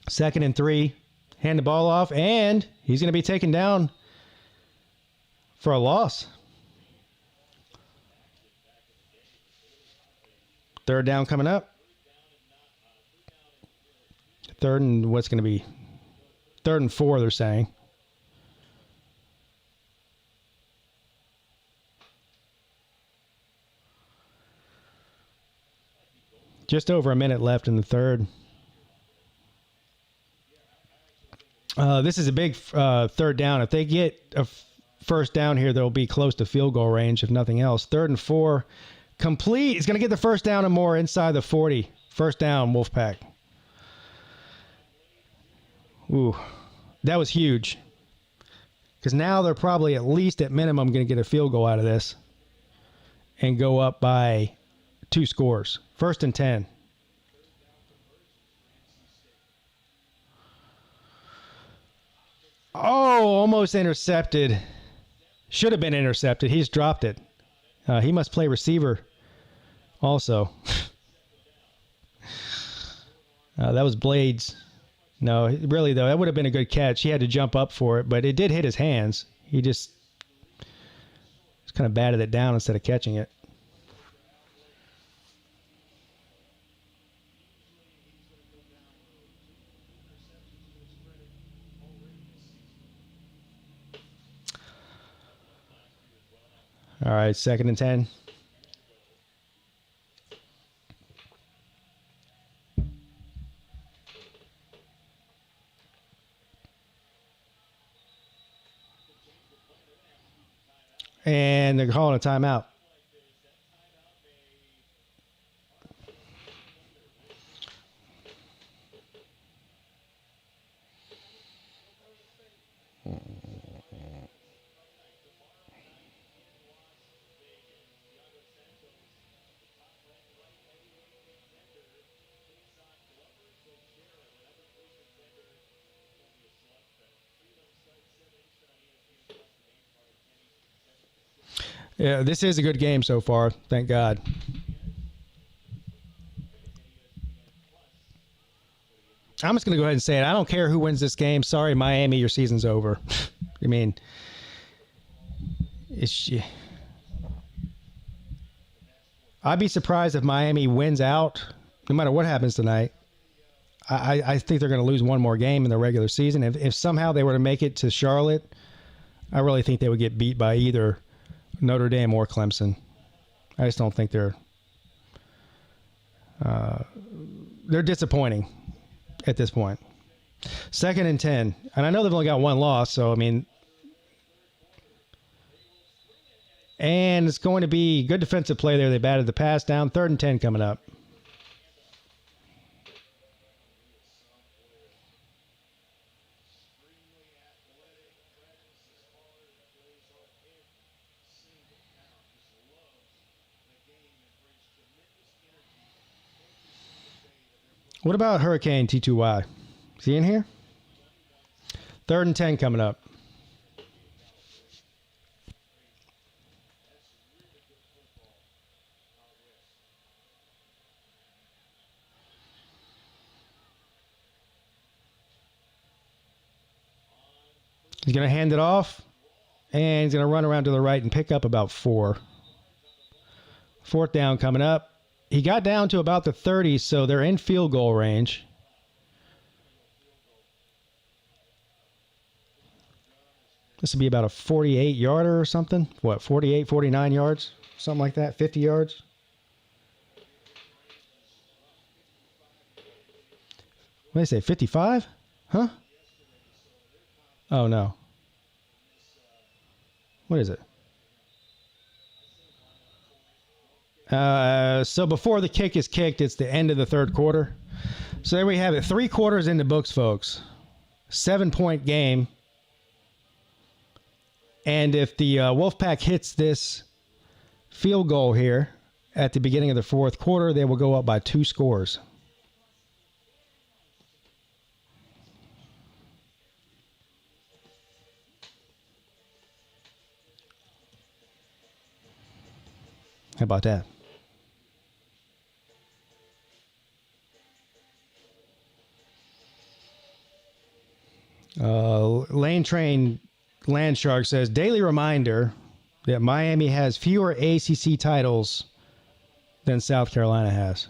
Second and 3. Hand the ball off, and he's going to be taken down for a loss. 3rd down coming up. 3rd and what's going to be 3rd and 4, they're saying. Just over a minute left in the 3rd. This is a big third down. If they get a first down here, they'll be close to field goal range, if nothing else. 3rd and 4. Complete. He's going to get the first down and more inside the 40. First down, Wolfpack. Ooh, that was huge. Because now they're probably at least at minimum going to get a field goal out of this and go up by 2 scores. 1st and 10. Oh, almost intercepted. Should have been intercepted. He's dropped it. He must play receiver also. That was Blades. No, really, though, that would have been a good catch. He had to jump up for it, but it did hit his hands. He just kind of batted it down instead of catching it. All right, 2nd and 10. And they're calling a timeout. Yeah, this is a good game so far. Thank God. I'm just going to go ahead and say it. I don't care who wins this game. Sorry, Miami, your season's over. I mean, I'd be surprised if Miami wins out, no matter what happens tonight. I think they're going to lose one more game in the regular season. If somehow they were to make it to Charlotte, I really think they would get beat by either Notre Dame or Clemson. I just don't think they're disappointing at this point. 2nd and 10. And I know they've only got one loss, so I mean, and it's going to be good defensive play there. They batted the pass down. 3rd and 10 coming up. What about Hurricane T2Y? Is he in here? 3rd and 10 coming up. He's going to hand it off, and he's going to run around to the right and pick up about 4. 4th down coming up. He got down to about the 30, so they're in field goal range. This would be about a 48-yarder or something. What, 48, 49 yards? Something like that, 50 yards? What did they say, 55? Huh? Oh, no. What is it? So before the kick is kicked, it's the end of the 3rd quarter. So there we have it. 3 quarters in the books, folks. 7-point game. And if the Wolfpack hits this field goal here at the beginning of the 4th quarter, they will go up by 2 scores. How about that? Lane Train Land Shark says, daily reminder that Miami has fewer ACC titles than South Carolina has.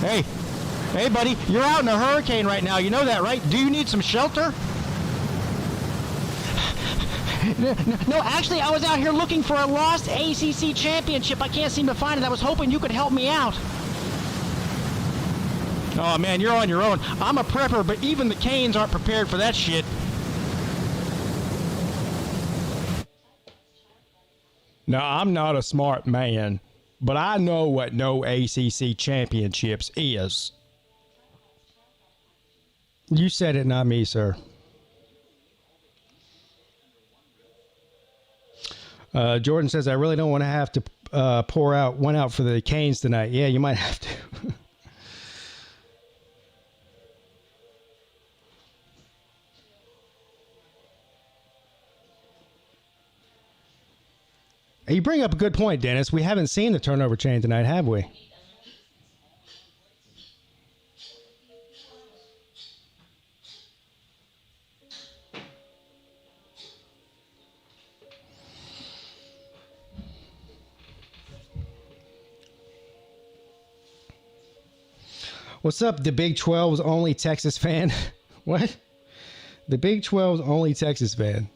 Hey, buddy, you're out in a hurricane right now. You know that, right? Do you need some shelter? No, actually, I was out here looking for a lost ACC championship. I can't seem to find it. I was hoping you could help me out. Oh, man, you're on your own. I'm a prepper, but even the Canes aren't prepared for that shit. Now, I'm not a smart man, but I know what no ACC championships is. You said it, not me, sir. Jordan says, I really don't want to have to pour out one out for the Canes tonight. Yeah, you might have to. You bring up a good point, Dennis. We haven't seen the turnover chain tonight, have we? What's up, the Big 12's only Texas fan? What? The Big 12's only Texas fan.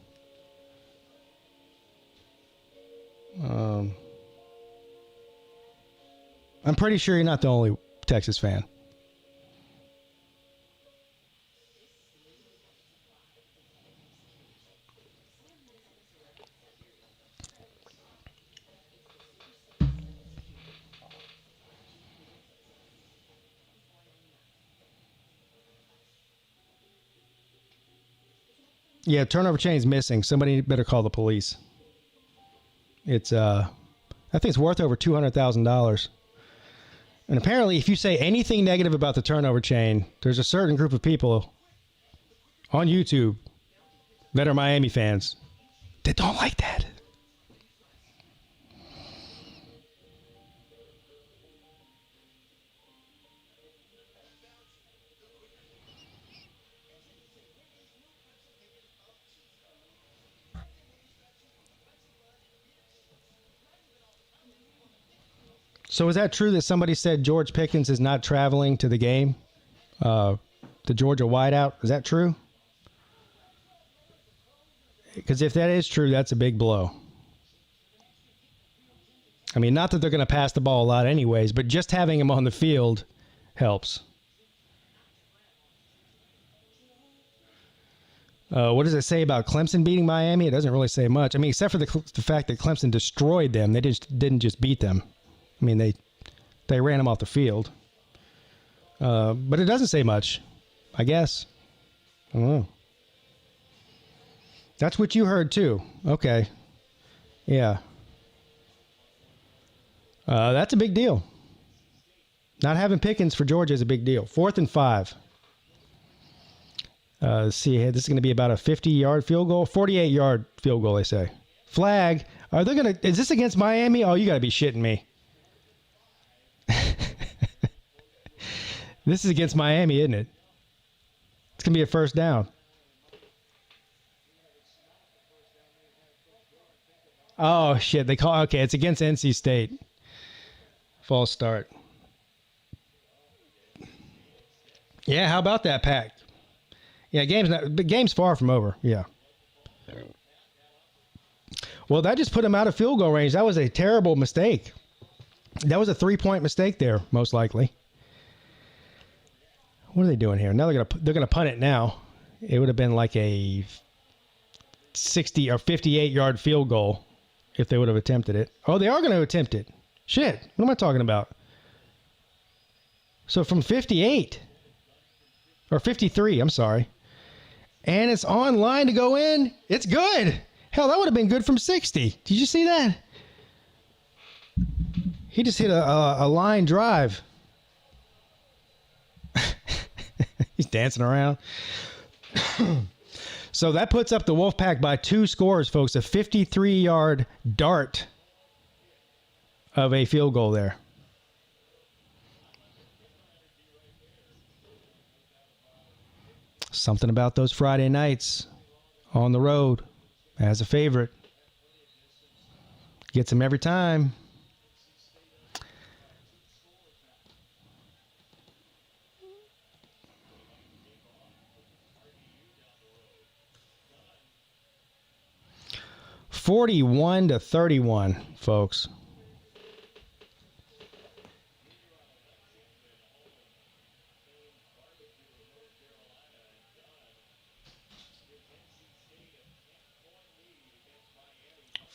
I'm pretty sure you're not the only Texas fan. Yeah, turnover chain's missing. Somebody better call the police. It's I think it's worth over $200,000. And apparently, if you say anything negative about the turnover chain, there's a certain group of people on YouTube that are Miami fans that don't like that. So is that true that somebody said George Pickens is not traveling to the game? The Georgia wideout? Is that true? Because if that is true, that's a big blow. I mean, not that they're going to pass the ball a lot anyways, but just having him on the field helps. What does it say about Clemson beating Miami? It doesn't really say much. I mean, except for the fact that Clemson destroyed them. They just didn't just beat them. I mean, they ran them off the field. But it doesn't say much, I guess. I don't know. That's what you heard, too. Okay. Yeah. That's a big deal. Not having Pickens for Georgia is a big deal. 4th and 5. Let's see, this is going to be about a 50-yard field goal. 48-yard field goal, they say. Flag. Are they going to... Is this against Miami? Oh, you got to be shitting me. This is against Miami, isn't it? It's going to be a first down. Oh, shit. They call... Okay, it's against NC State. False start. Yeah, how about that, Pack? Yeah, game's far from over. Yeah. Well, that just put him out of field goal range. That was a terrible mistake. That was a 3-point mistake there, most likely. What are they doing here? Now they're gonna punt it now. It would have been like a 60 or 58-yard field goal if they would have attempted it. Oh, they are going to attempt it. Shit. What am I talking about? So from 58 or 53, I'm sorry. And it's on line to go in. It's good. Hell, that would have been good from 60. Did you see that? He just hit a line drive. He's dancing around. So that puts up the Wolfpack by 2 scores, folks. A 53-yard dart of a field goal there. Something about those Friday nights on the road as a favorite. Gets them every time. (41-31), folks.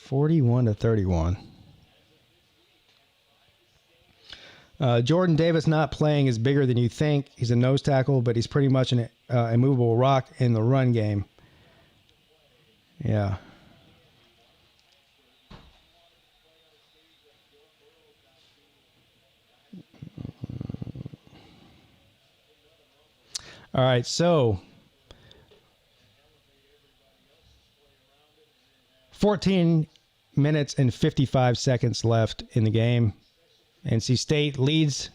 41-31. Jordan Davis not playing is bigger than you think. He's a nose tackle, but he's pretty much an immovable rock in the run game. Yeah. All right, so 14 minutes and 55 seconds left in the game. NC State leads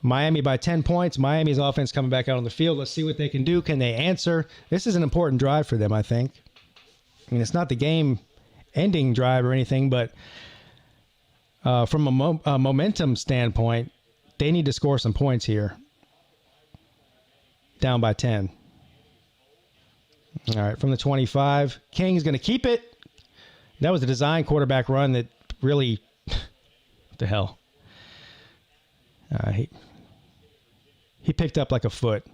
Miami by 10 points. Miami's offense coming back out on the field. Let's see what they can do. Can they answer? This is an important drive for them, I think. I mean, it's not the game-ending drive or anything, but from a momentum standpoint, they need to score some points here. Down by 10. All right, from the 25, King's going to keep it. That was a design quarterback run that really, what the hell? He picked up like a foot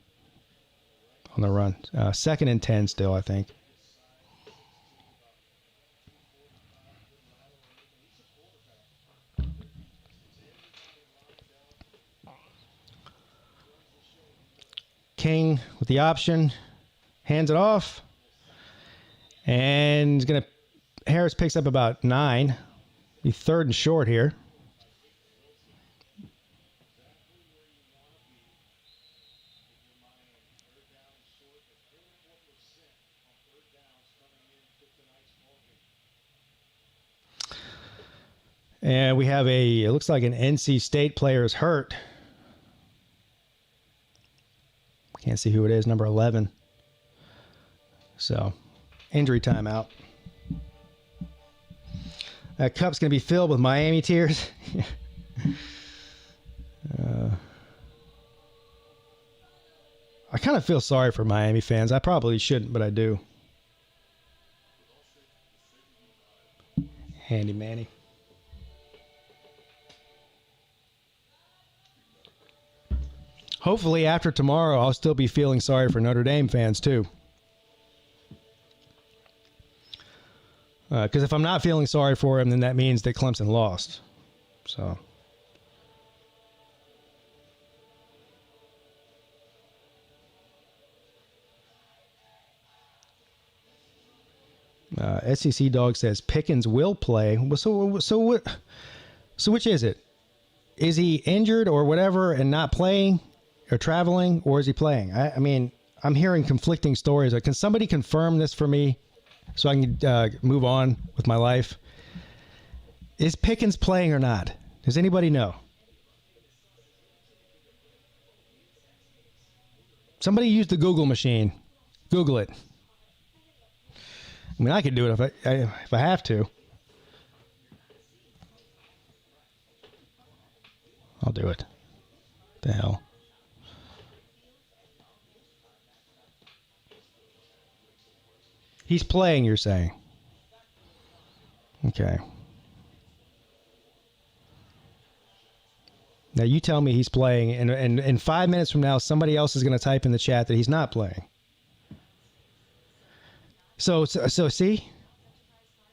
on the run. 2nd and 10 still, I think. King with the option, hands it off, and Harris picks up about 9. Be 3rd and short here. And we have it looks like an NC State player is hurt. Can't see who it is, number 11. So, injury timeout. That cup's going to be filled with Miami tears. I kind of feel sorry for Miami fans. I probably shouldn't, but I do. Handy Manny. Hopefully after tomorrow, I'll still be feeling sorry for Notre Dame fans too. Because if I'm not feeling sorry for him, then that means that Clemson lost. So. SEC Dog says Pickens will play. So which is it? Is he injured or whatever and not playing? Or traveling, or is he playing? I mean, I'm hearing conflicting stories. Can somebody confirm this for me so I can move on with my life? Is Pickens playing or not? Does anybody know? Somebody use the Google machine. Google it. I mean, I could do it if I have to. I'll do it. What the hell? He's playing, you're saying? Okay. Now you tell me he's playing, and 5 minutes from now, somebody else is going to type in the chat that he's not playing. So see?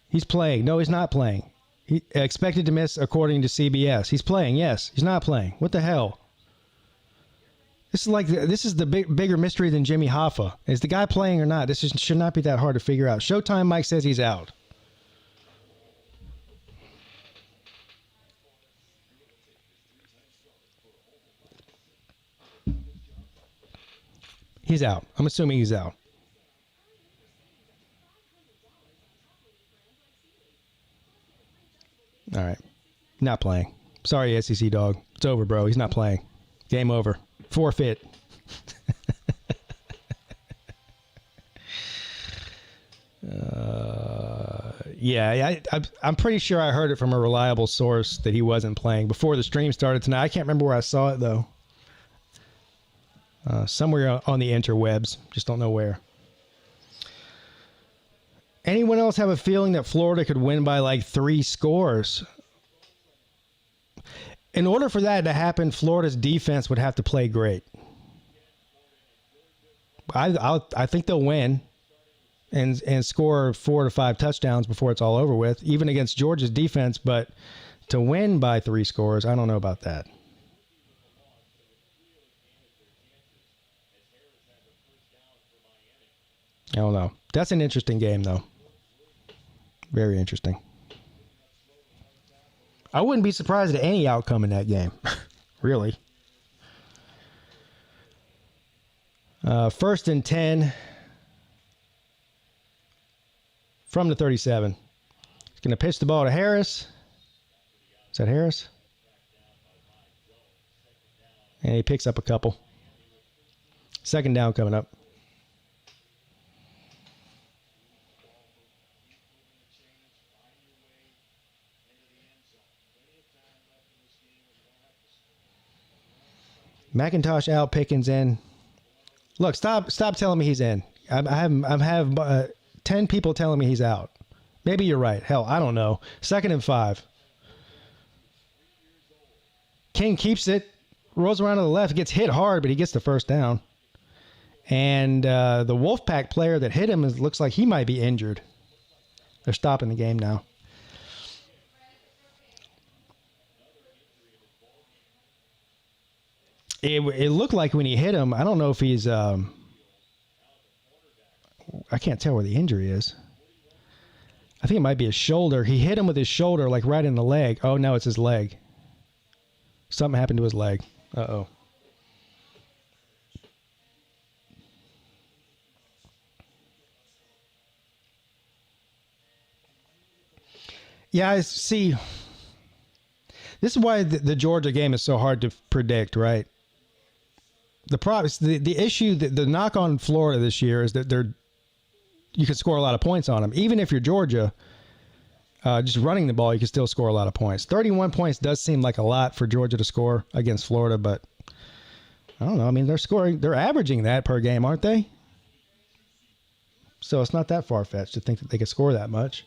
He's playing. No, he's not playing. He expected to miss according to CBS. He's playing, yes. He's not playing. What the hell? This is the bigger mystery than Jimmy Hoffa. Is the guy playing or not? This should not be that hard to figure out. Showtime Mike says he's out. He's out. I'm assuming he's out. All right. Not playing. Sorry, SEC Dog. It's over, bro. He's not playing. Game over. Forfeit. I'm pretty sure I heard it from a reliable source that he wasn't playing before the stream started tonight. I can't remember where I saw it, though. Somewhere on the interwebs. Just don't know where. Anyone else have a feeling that Florida could win by like 3 scores? In order for that to happen, Florida's defense would have to play great. I think they'll win. and score 4 to 5 touchdowns before it's all over with, even against Georgia's defense. But to win by 3 scores, I don't know about that. I don't know. That's an interesting game, though. Very interesting. I wouldn't be surprised at any outcome in that game. Really. 1st and 10 from the 37. He's going to pitch the ball to Harris. Is that Harris? And he picks up a couple. 2nd down coming up. McIntosh out, Pickens in. Look, stop telling me he's in. I have 10 people telling me he's out. Maybe you're right. Hell, I don't know. 2nd and 5. King keeps it, rolls around to the left, gets hit hard, but he gets the 1st down. And the Wolfpack player that hit him looks like he might be injured. They're stopping the game now. It looked like when he hit him, I don't know if he's, I can't tell where the injury is. I think it might be his shoulder. He hit him with his shoulder, like right in the leg. Oh, no, it's his leg. Something happened to his leg. Uh-oh. Yeah, I see. This is why the Georgia game is so hard to predict, right? The issue, the knock on Florida this year is that you can score a lot of points on them. Even if you're Georgia, just running the ball, you can still score a lot of points. 31 points does seem like a lot for Georgia to score against Florida, but I don't know. I mean, they're averaging that per game, aren't they? So it's not that far-fetched to think that they could score that much.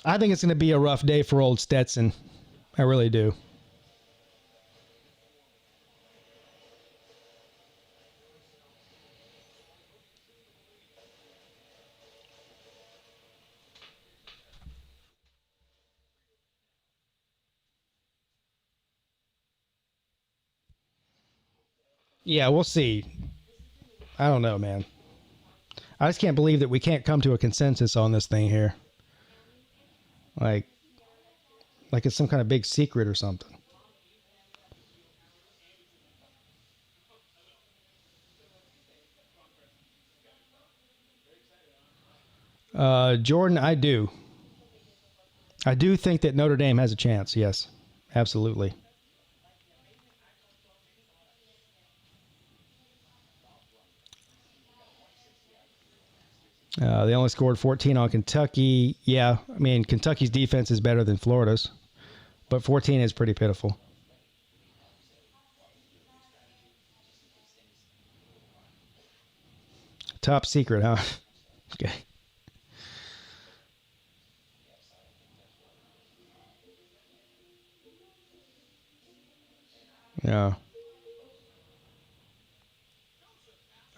I think it's going to be a rough day for old Stetson. I really do. Yeah, we'll see. I don't know, man. I just can't believe that we can't come to a consensus on this thing here. Like it's some kind of big secret or something. Jordan, I do. I do think that Notre Dame has a chance. Yes, absolutely. They only scored 14 on Kentucky. Yeah, I mean, Kentucky's defense is better than Florida's, but 14 is pretty pitiful. Top secret, huh? Okay. Yeah.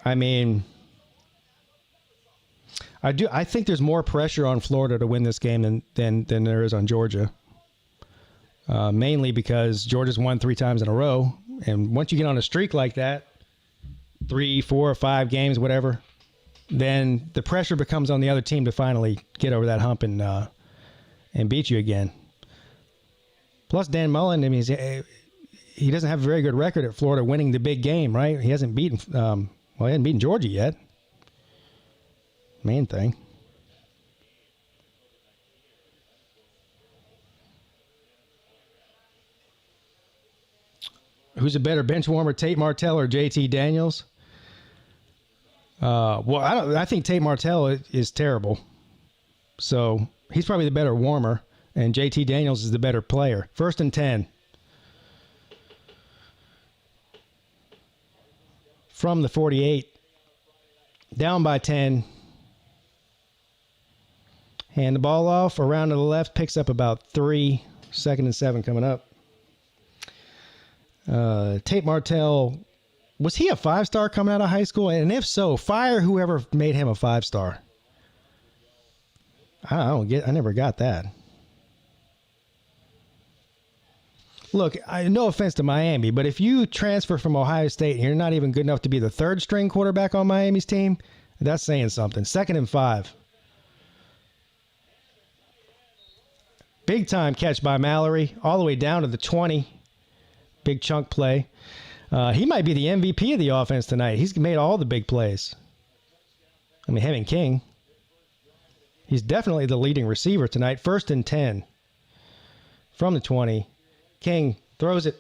I mean, I think there's more pressure on Florida to win this game than there is on Georgia. Mainly because Georgia's won 3 times in a row, and once you get on a streak like that, 3, 4, 5 games, whatever, then the pressure becomes on the other team to finally get over that hump and beat you again. Plus, Dan Mullen, I mean, he doesn't have a very good record at Florida winning the big game, right? He hasn't beaten, he hasn't beaten Georgia yet. Main thing. Who's a better bench warmer, Tate Martell or JT Daniels? I think Tate Martell is terrible. So he's probably the better warmer, and JT Daniels is the better player. 1st and 10. From the 48. Down by 10. Hand the ball off. Around to the left. Picks up about 3. 2nd and 7 coming up. Tate Martell, was he a 5-star coming out of high school? And if so, fire whoever made him a 5-star. I never got that. Look, no offense to Miami, but if you transfer from Ohio State and you're not even good enough to be the 3rd-string quarterback on Miami's team, that's saying something. 2nd and 5. Big time catch by Mallory, all the way down to the 20. Big chunk play. He might be the MVP of the offense tonight. He's made all the big plays. I mean, him and King. He's definitely the leading receiver tonight. 1st and 10 from the 20. King throws it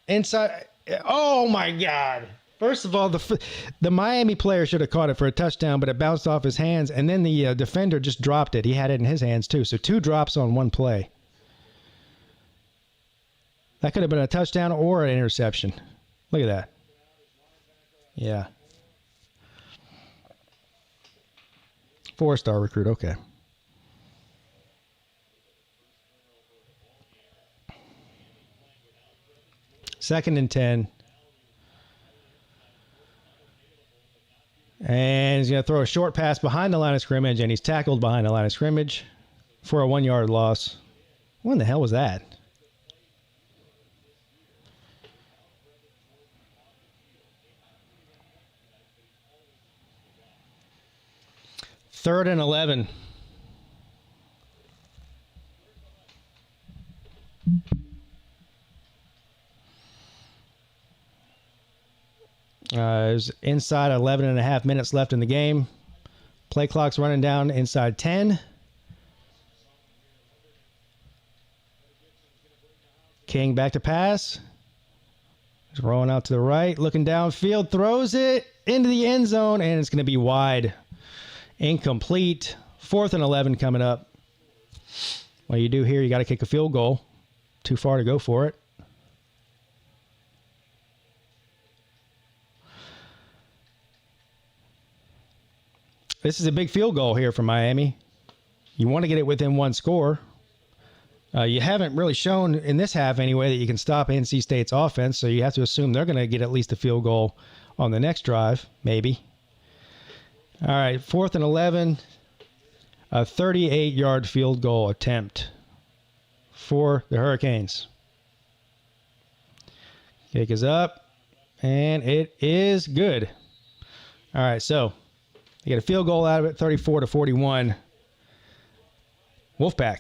inside. Oh, my God. First of all, the Miami player should have caught it for a touchdown, but it bounced off his hands, and then the defender just dropped it. He had it in his hands, too. So 2 drops on 1 play. That could have been a touchdown or an interception. Look at that. Yeah. 4-star recruit. Okay. Second and 10. And he's going to throw a short pass behind the line of scrimmage, and he's tackled behind the line of scrimmage for a 1-yard loss. What in the hell was that? Third and 11. There's inside 11 and a half minutes left in the game. Play clock's running down inside 10. King back to pass. He's rolling out to the right, looking downfield, throws it into the end zone, and it's going to be wide. Incomplete. 4th and 11 coming up. What you do here, you got to kick a field goal. Too far to go for it. This is a big field goal here for Miami. You want to get it within 1 score. You haven't really shown in this half anyway that you can stop NC State's offense, so you have to assume they're going to get at least a field goal on the next drive, maybe. All right, 4th and 11, a 38-yard field goal attempt for the Hurricanes. Kick is up, and it is good. All right, so you get a field goal out of it, 34-41. Wolfpack.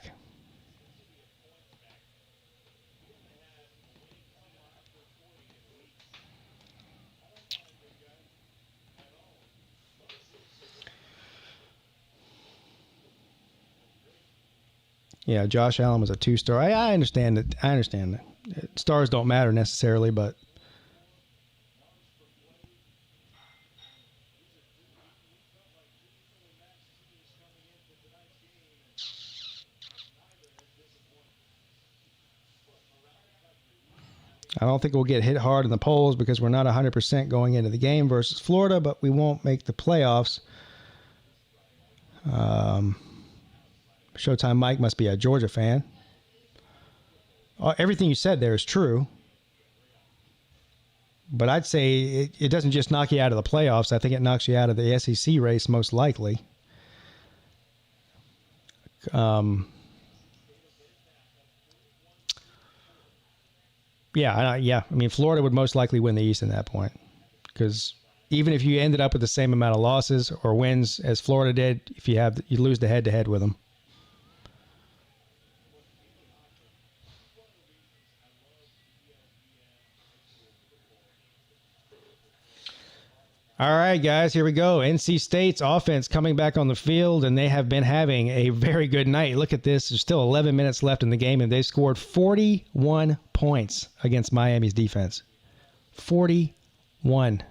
Yeah, Josh Allen was a 2-star. I understand that. I understand that. Stars don't matter necessarily, but I don't think we'll get hit hard in the polls because we're not 100% going into the game versus Florida, but we won't make the playoffs. Showtime Mike must be a Georgia fan. Everything you said there is true. But I'd say it doesn't just knock you out of the playoffs. I think it knocks you out of the SEC race most likely. Yeah. I mean, Florida would most likely win the East at that point. Because even if you ended up with the same amount of losses or wins as Florida did, if you lose the head-to-head with them. All right, guys, here we go. NC State's offense coming back on the field, and they have been having a very good night. Look at this. There's still 11 minutes left in the game, and they scored 41 points against Miami's defense. 41.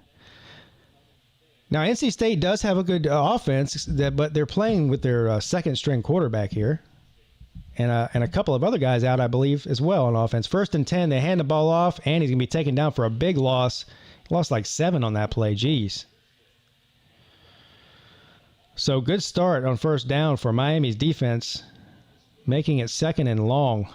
Now, NC State does have a good offense, but they're playing with their second-string quarterback here, and a couple of other guys out, I believe, as well on offense. 1st and 10, they hand the ball off, and he's going to be taken down for a big loss. Lost like 7 on that play. Jeez. So good start on first down for Miami's defense, making it 2nd and long.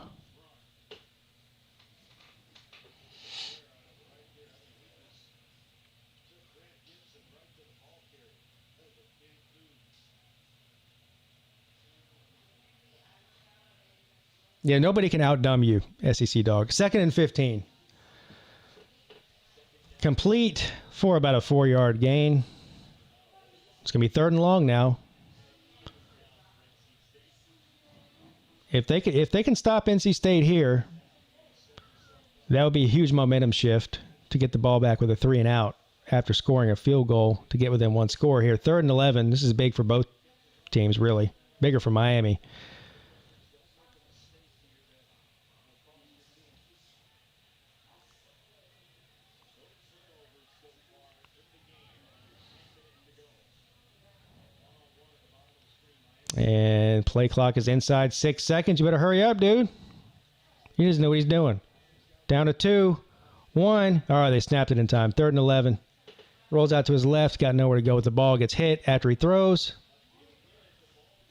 Yeah, nobody can outdumb you, SEC dog. 2nd and 15. Complete for about a 4-yard gain. It's going to be 3rd and long now. If they can stop NC State here, that would be a huge momentum shift to get the ball back with a 3 and out after scoring a field goal to get within 1 score here. 3rd and 11. This is big for both teams, really. Bigger for Miami. And play clock is inside 6 seconds. You better hurry up, dude. He doesn't know what he's doing. Down to 2, 1. All right, they snapped it in time. 3rd and 11. Rolls out to his left. Got nowhere to go with the ball. Gets hit after he throws.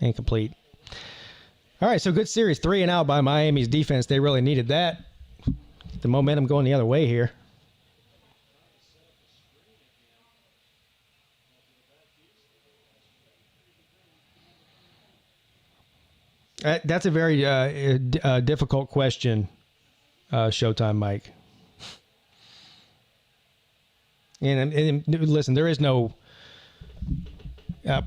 Incomplete. All right, so good series. 3 and out by Miami's defense. They really needed that. The momentum going the other way here. That's a very difficult question, Showtime Mike. And listen, there is no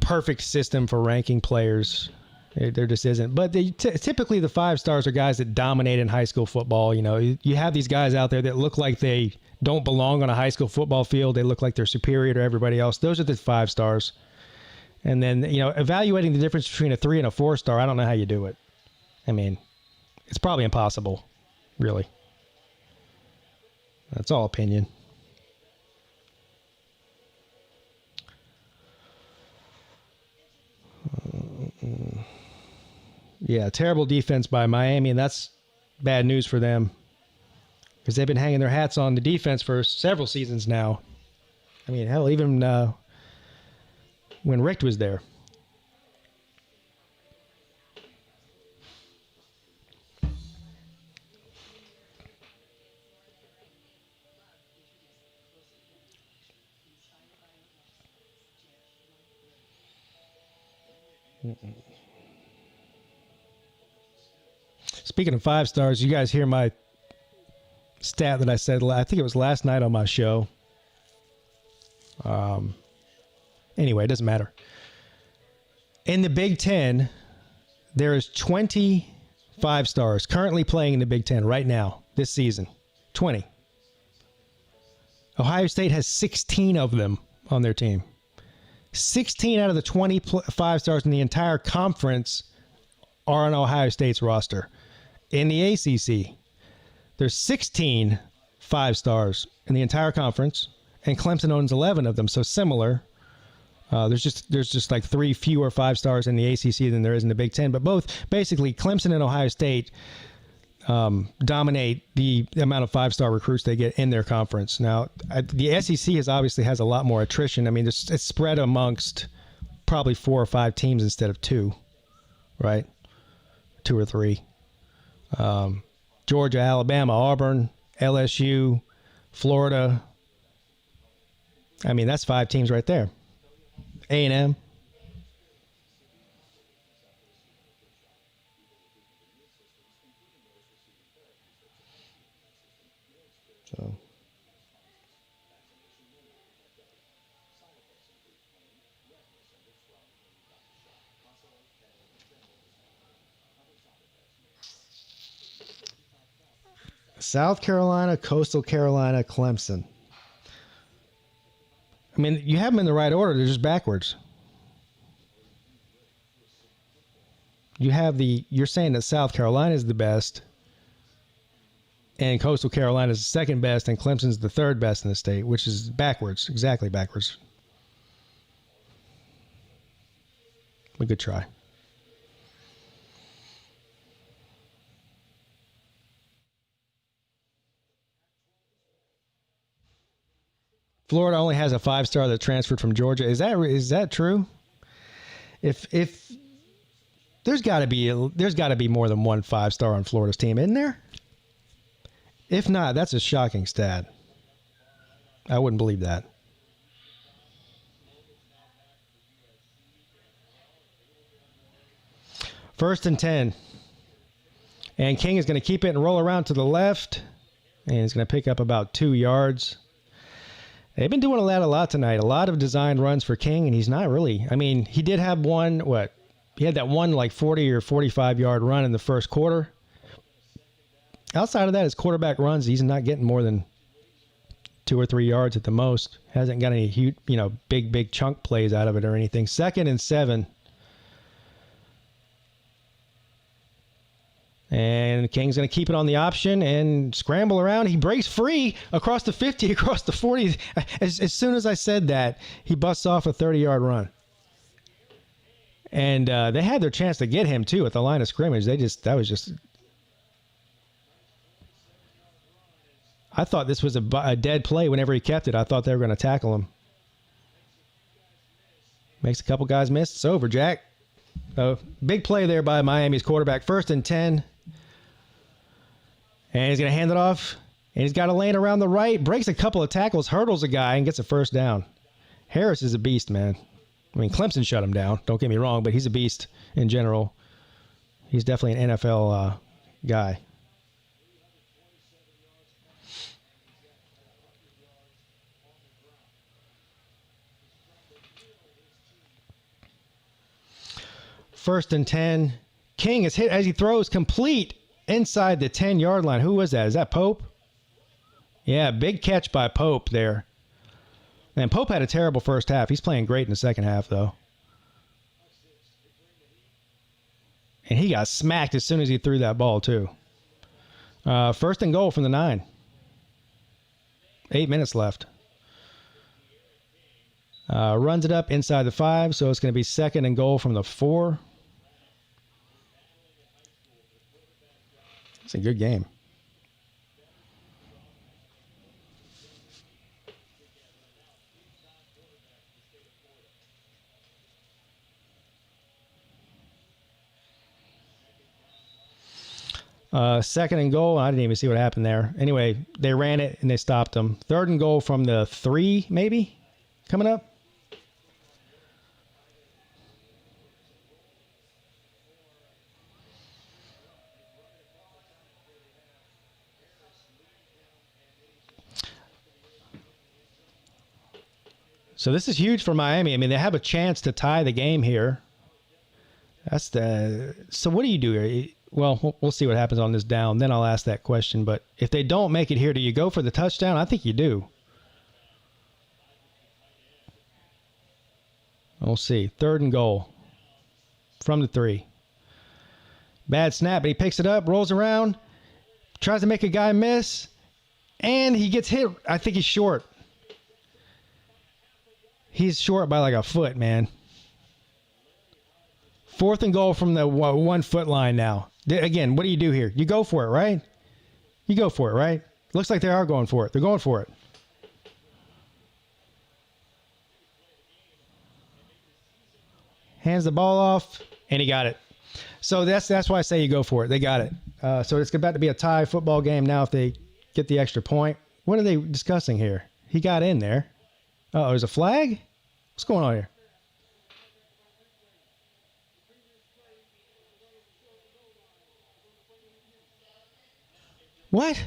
perfect system for ranking players. There just isn't. But typically the 5 stars are guys that dominate in high school football. You know, you have these guys out there that look like they don't belong on a high school football field. They look like they're superior to everybody else. Those are the 5 stars. And then, you know, evaluating the difference between a 3 and a 4 star, I don't know how you do it. I mean, it's probably impossible, really. That's all opinion. Yeah, terrible defense by Miami, and that's bad news for them because they've been hanging their hats on the defense for several seasons now. I mean, hell, even when Richt was there. Speaking of 5 stars, you guys hear my stat that I said, I think it was last night on my show. Anyway, it doesn't matter. In the Big Ten, there is 20 5-stars currently playing in the Big Ten right now, this season. 20. Ohio State has 16 of them on their team. 16 out of the 20 5-stars in the entire conference are on Ohio State's roster. In the ACC, there's 16 5-stars in the entire conference, and Clemson owns 11 of them, so similar. There's just like 3 fewer 5-stars in the ACC than there is in the Big Ten, but both basically Clemson and Ohio State dominate the amount of 5-star recruits they get in their conference. Now, the SEC obviously has a lot more attrition. I mean, it's spread amongst probably 4 or 5 teams instead of 2, right? 2 or 3. Georgia, Alabama, Auburn, LSU, Florida. I mean, that's 5 teams right there. A&M. So. South Carolina, Coastal Carolina, Clemson. I mean, you have them in the right order. They're just backwards. You're saying that South Carolina is the best, and Coastal Carolina is the second best, and Clemson's the third best in the state, which is backwards, exactly backwards. A good try. Florida only has a 5-star that transferred from Georgia. Is that true? if there's got to be more than one 5-star on Florida's team, isn't there? If not, that's a shocking stat. I wouldn't believe that. First and 10. And King is going to keep it and roll around to the left. And he's going to pick up about 2 yards. They've been doing a lot tonight. A lot of designed runs for King, and he's not really. I mean, he did have one, he had that one like 40 or 45-yard run in the first quarter. Outside of that, his quarterback runs, he's not getting more than 2 or 3 yards at the most. Hasn't got any huge, big chunk plays out of it or anything. 2nd and 7. And King's going to keep it on the option and scramble around. He breaks free across the 50, across the 40. As soon as I said that, he busts off a 30-yard run. And they had their chance to get him, too, at the line of scrimmage. I thought this was a dead play whenever he kept it. I thought they were going to tackle him. Makes a couple guys miss. It's over, Jack. Big play there by Miami's quarterback. 1st and 10. And he's going to hand it off. And he's got a lane around the right. Breaks a couple of tackles. Hurdles a guy and gets a first down. Harris is a beast, man. I mean, Clemson shut him down. Don't get me wrong, but he's a beast in general. He's definitely an NFL guy. First and 10. King is hit as he throws complete inside the 10-yard line. Who was that? Is that Pope? Yeah, big catch by Pope there. And Pope had a terrible first half. He's playing great in the second half, though. And he got smacked as soon as he threw that ball, too. 1st and goal from the 9. 8 minutes left. Runs it up inside the 5, so it's going to be 2nd and goal from the 4. It's a good game. Second and goal. I didn't even see what happened there. Anyway, they ran it and they stopped them. 3rd and goal from the 3, maybe, coming up. So this is huge for Miami. I mean, they have a chance to tie the game here. So what do you do here? Well, we'll see what happens on this down. Then I'll ask that question. But if they don't make it here, do you go for the touchdown? I think you do. We'll see. 3rd and goal from the 3. Bad snap, but he picks it up, rolls around, tries to make a guy miss, and he gets hit. I think he's short. He's short by like a foot, man. 4th and goal from the 1 foot line now. Again, what do you do here? You go for it, right? You go for it, right? Looks like they are going for it. They're going for it. Hands the ball off, and he got it. So that's why I say you go for it. They got it. So it's about to be a tie football game now if they get the extra point. What are they discussing here? He got in there. Oh, there's a flag? What's going on here? What?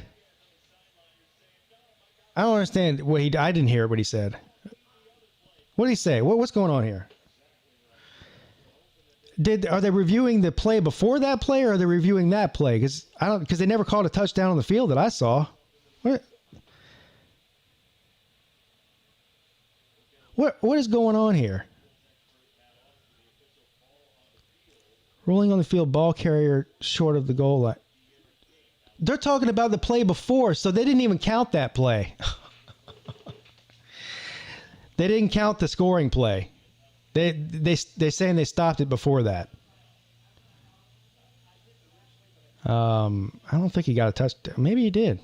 I don't understand what I didn't hear what he said. What did he say? What's going on here? Are they reviewing the play before that play, or are they reviewing that play? Because they never called a touchdown on the field that I saw. What is going on here? Rolling on the field, ball carrier short of the goal line. They're talking about the play before, so they didn't even count that play. They didn't count the scoring play. They're saying they stopped it before that. I don't think he got a touchdown. Maybe he did.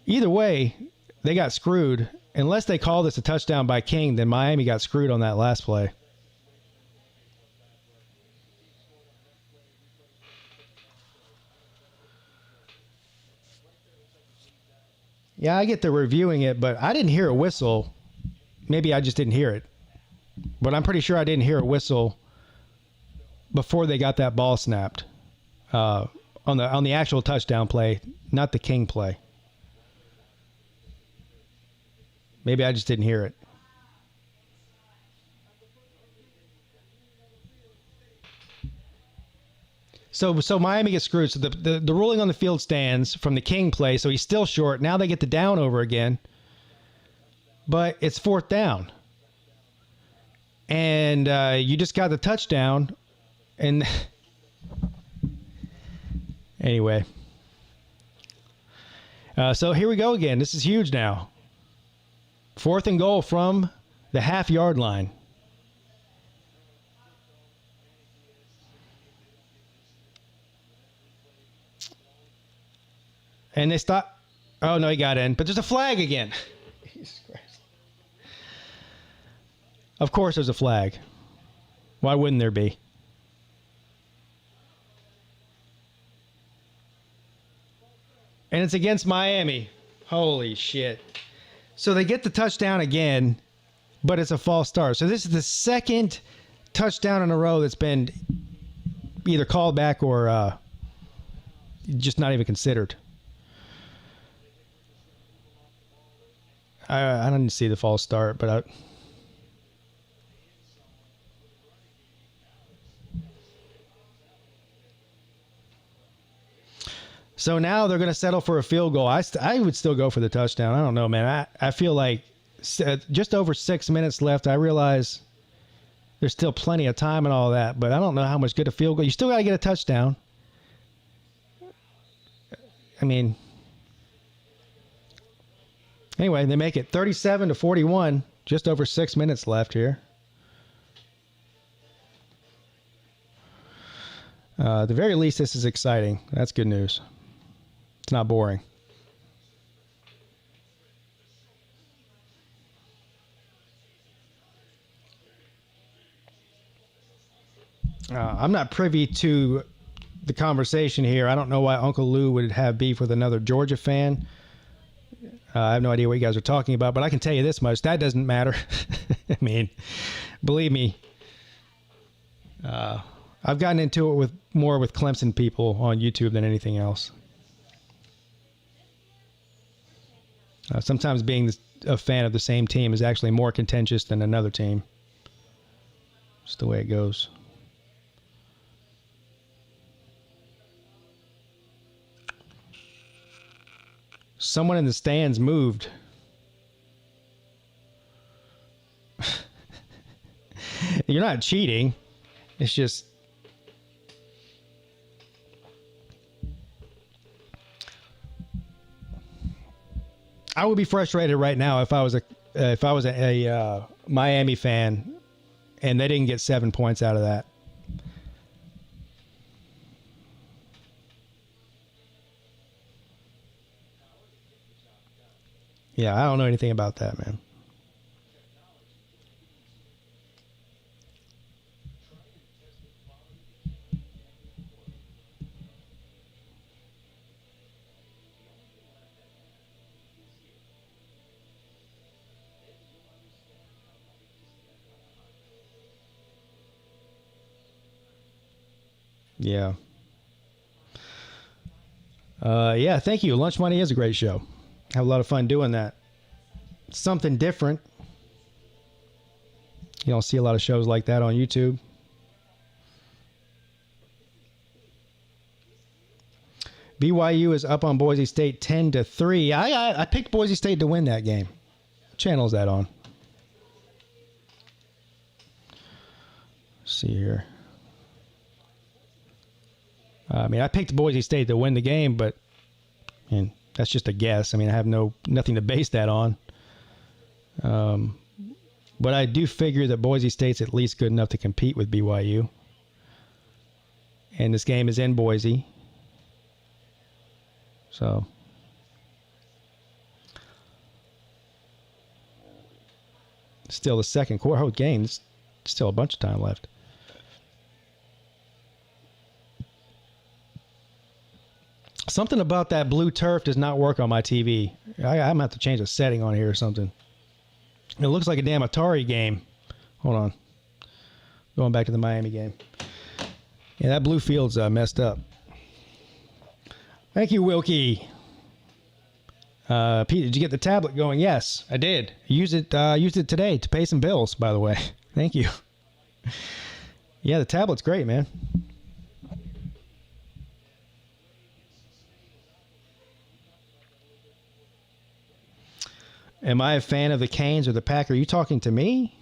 Either way, they got screwed. Unless they call this a touchdown by King, then Miami got screwed on that last play. Yeah, I get the reviewing it, but I didn't hear a whistle. Maybe I just didn't hear it. But I'm pretty sure I didn't hear a whistle before they got that ball snapped on the actual touchdown play, not the King play. Maybe I just didn't hear it. So Miami gets screwed. So the ruling on the field stands from the King play, so he's still short. Now they get the down over again. But it's 4th down. And you just got the touchdown. And anyway. So here we go again. This is huge now. 4th and goal from the half-yard line. And they stop. Oh, no, he got in. But there's a flag again. Jesus Christ. Of course there's a flag. Why wouldn't there be? And it's against Miami. Holy shit. So they get the touchdown again, but it's a false start. So this is the second touchdown in a row that's been either called back or just not even considered. I didn't see the false start, but so now they're going to settle for a field goal. I would still go for the touchdown. I don't know, man. I feel like just over 6 minutes left. I realize there's still plenty of time and all that, but I don't know how much good a field goal. You still got to get a touchdown. I mean, anyway, they make it 37-41. Just over 6 minutes left here. At the very least, this is exciting. That's good news. It's not boring. I'm not privy to the conversation here. I don't know why Uncle Lou would have beef with another Georgia fan. I have no idea what you guys are talking about, but I can tell you this much. That doesn't matter. I mean, believe me, I've gotten into it more with Clemson people on YouTube than anything else. Sometimes being a fan of the same team is actually more contentious than another team. Just the way it goes. Someone in the stands moved. You're not cheating. It's just... I would be frustrated right now if I was a Miami fan and they didn't get 7 points out of that. Yeah, I don't know anything about that, man. Yeah. Yeah, thank you. Lunch Money is a great show. Have a lot of fun doing that. Something different. You don't see a lot of shows like that on YouTube. BYU is up on Boise State 10-3. I picked Boise State to win that game. What channel is that on? Let's see here. I mean, I picked Boise State to win the game, but that's just a guess. I mean, I have nothing to base that on. But I do figure that Boise State's at least good enough to compete with BYU. And this game is in Boise. So still the second quarter. Whole game. There's still a bunch of time left. Something about that blue turf does not work on my TV. I'm going to have to change a setting on here or something. It looks like a damn Atari game. Hold on. Going back to the Miami game. Yeah, that blue field's messed up. Thank you, Wilkie. Pete, did you get the tablet going? Yes, I did. Used it today to pay some bills, by the way. Thank you. Yeah, the tablet's great, man. Am I a fan of the Canes or the Pack? Are you talking to me?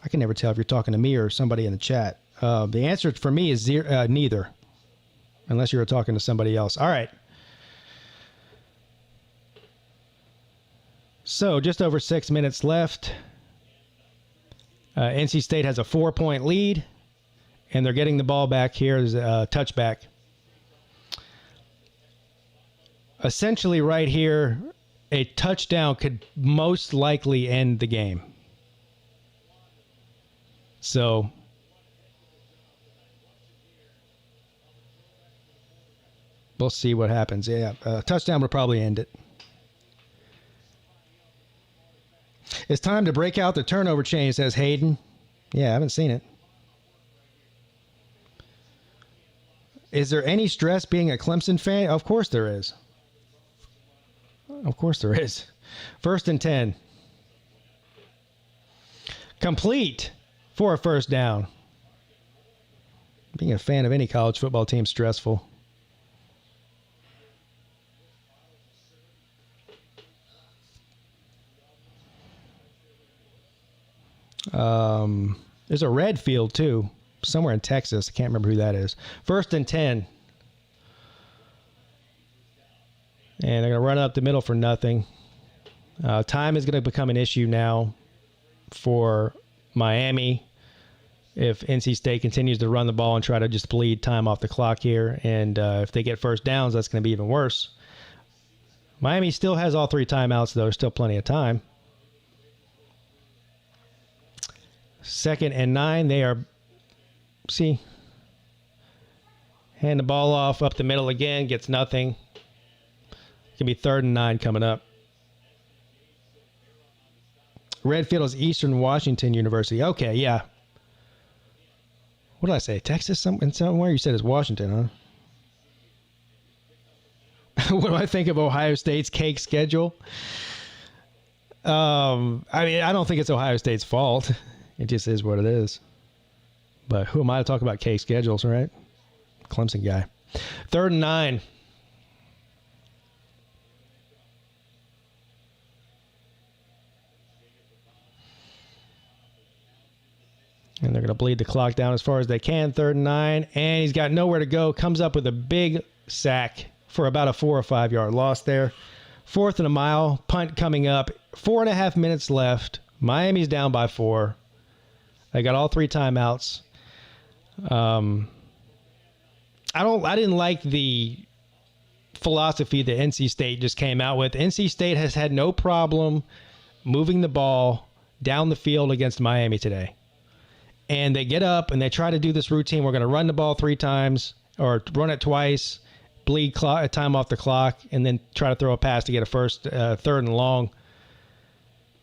I can never tell if you're talking to me or somebody in the chat. The answer for me is neither, unless you're talking to somebody else. All right. So just over 6 minutes left. NC State has a 4-point lead, and they're getting the ball back here. There's a touchback. Essentially right here, a touchdown could most likely end the game. So we'll see what happens. Yeah, a touchdown would probably end it. It's time to break out the turnover chain, says Hayden. Yeah, I haven't seen it. Is there any stress being a Clemson fan? Of course there is. Of course there is. 1st and 10. Complete for a first down. Being a fan of any college football team is stressful. There's a red field too, somewhere in Texas. I can't remember who that is. 1st and 10. And they're going to run up the middle for nothing. Time is going to become an issue now for Miami if NC State continues to run the ball and try to just bleed time off the clock here. And if they get first downs, that's going to be even worse. Miami still has all 3 timeouts, though. There's still plenty of time. 2nd and 9. They are, hand the ball off up the middle again. Gets nothing. It's going to be 3rd and 9 coming up. Redfield is Eastern Washington University. Okay, yeah. What did I say? Texas? Somewhere you said it's Washington, huh? What do I think of Ohio State's cake schedule? I mean, I don't think it's Ohio State's fault. It just is what it is. But who am I to talk about cake schedules, right? Clemson guy. 3rd and 9. And they're going to bleed the clock down as far as they can. 3rd and 9. And he's got nowhere to go. Comes up with a big sack for about a 4 or 5 yard loss there. 4th and a mile. Punt coming up. 4.5 minutes left. Miami's down by 4. They got all 3 timeouts. I didn't like the philosophy that NC State just came out with. NC State has had no problem moving the ball down the field against Miami today. And they get up and they try to do this routine. We're going to run the ball 3 times or run it twice, bleed time off the clock, and then try to throw a pass to get a 3rd and long.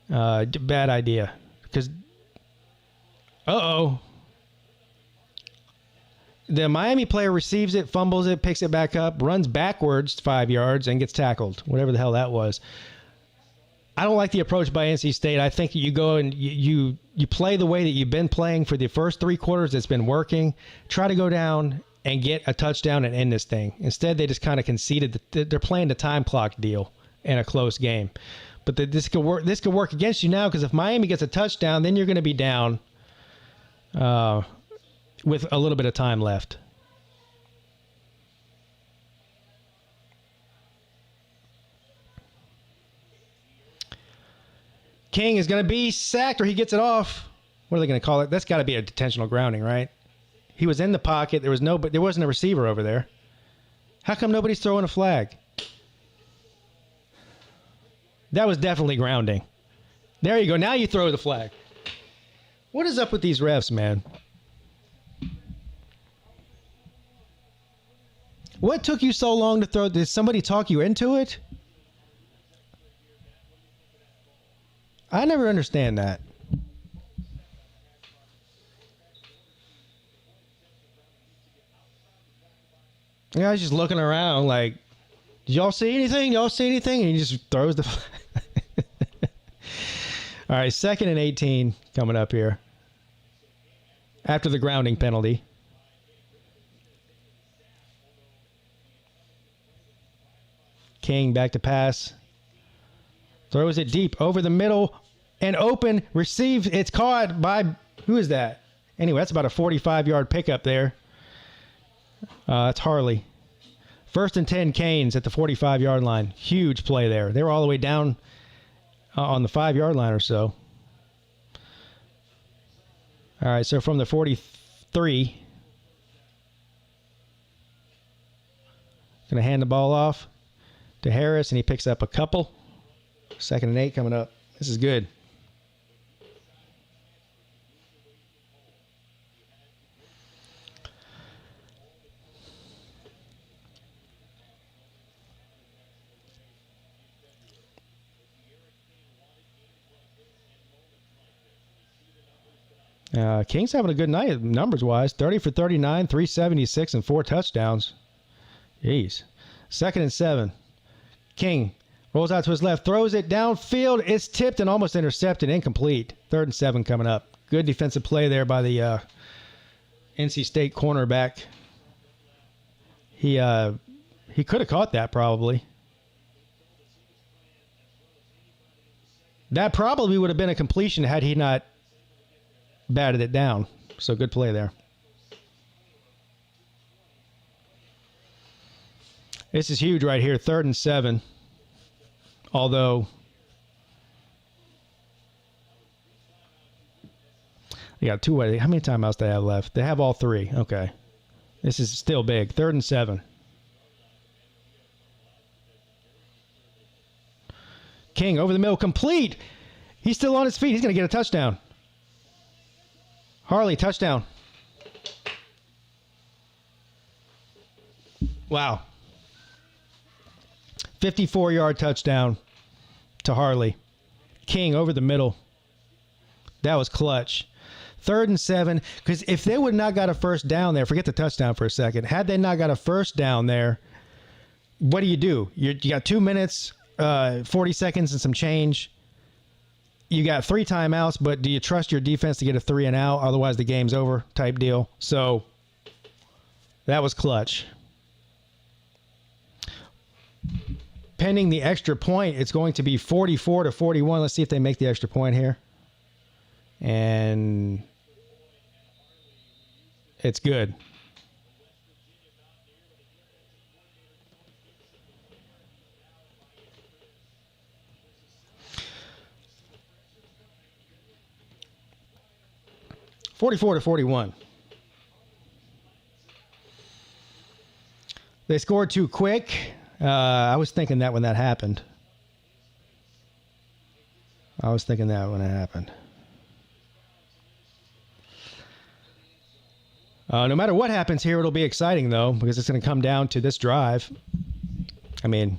Bad idea. Because, the Miami player receives it, fumbles it, picks it back up, runs backwards 5 yards, and gets tackled. Whatever the hell that was. I don't like the approach by NC State. I think you go and you play the way that you've been playing for the first 3 quarters. It's been working. Try to go down and get a touchdown and end this thing. Instead, they just kind of conceded that they're playing the time clock deal in a close game. But this could work. This could work against you now because if Miami gets a touchdown, then you're going to be down with a little bit of time left. King is going to be sacked or he gets it off. What are they going to call it? That's got to be a intentional grounding, right? He was in the pocket. There wasn't a receiver over there. How come nobody's throwing a flag? That was definitely grounding. There you go. Now you throw the flag. What is up with these refs, man? What took you so long to throw? Did somebody talk you into it? I never understand that. Yeah, I was just looking around like, did y'all see anything? Y'all see anything? And he just throws the... All right, 2nd and 18 coming up here. After the grounding penalty. King back to pass. Throws it deep over the middle and open. Receives. It's caught by... Who is that? Anyway, that's about a 45-yard pickup there. That's Harley. 1st and 10 Canes at the 45-yard line. Huge play there. They were all the way down on the 5-yard line or so. All right, so from the 43, going to hand the ball off to Harris, and he picks up a couple. 2nd and 8 coming up. This is good. Kings having a good night numbers-wise. 30 for 39, 376, and 4 touchdowns. Jeez. 2nd and 7. King rolls out to his left, throws it downfield. It's tipped and almost intercepted, incomplete. 3rd and 7 coming up. Good defensive play there by the NC State cornerback. He could have caught that probably. That probably would have been a completion had he not batted it down. So good play there. This is huge right here. 3rd and 7. Although they got 2 ways. How many timeouts do they have left? They have all 3. Okay. This is still big. 3rd and 7. King over the middle. Complete. He's still on his feet. He's going to get a touchdown. Harley, touchdown. Wow. 54-yard touchdown to Harley. King over the middle. That was clutch. 3rd and 7. Because if they would not got a first down there, forget the touchdown for a second. Had they not got a first down there, what do? You got 2 minutes, 40 seconds and some change. You got 3 timeouts, but do you trust your defense to get a 3 and out? Otherwise, the game's over type deal. So that was clutch. Pending the extra point, it's going to be 44-41. Let's see if they make the extra point here. And it's good. (44-41). They scored too quick. I was thinking that when that happened. No matter what happens here, it'll be exciting, though, because it's going to come down to this drive. I mean,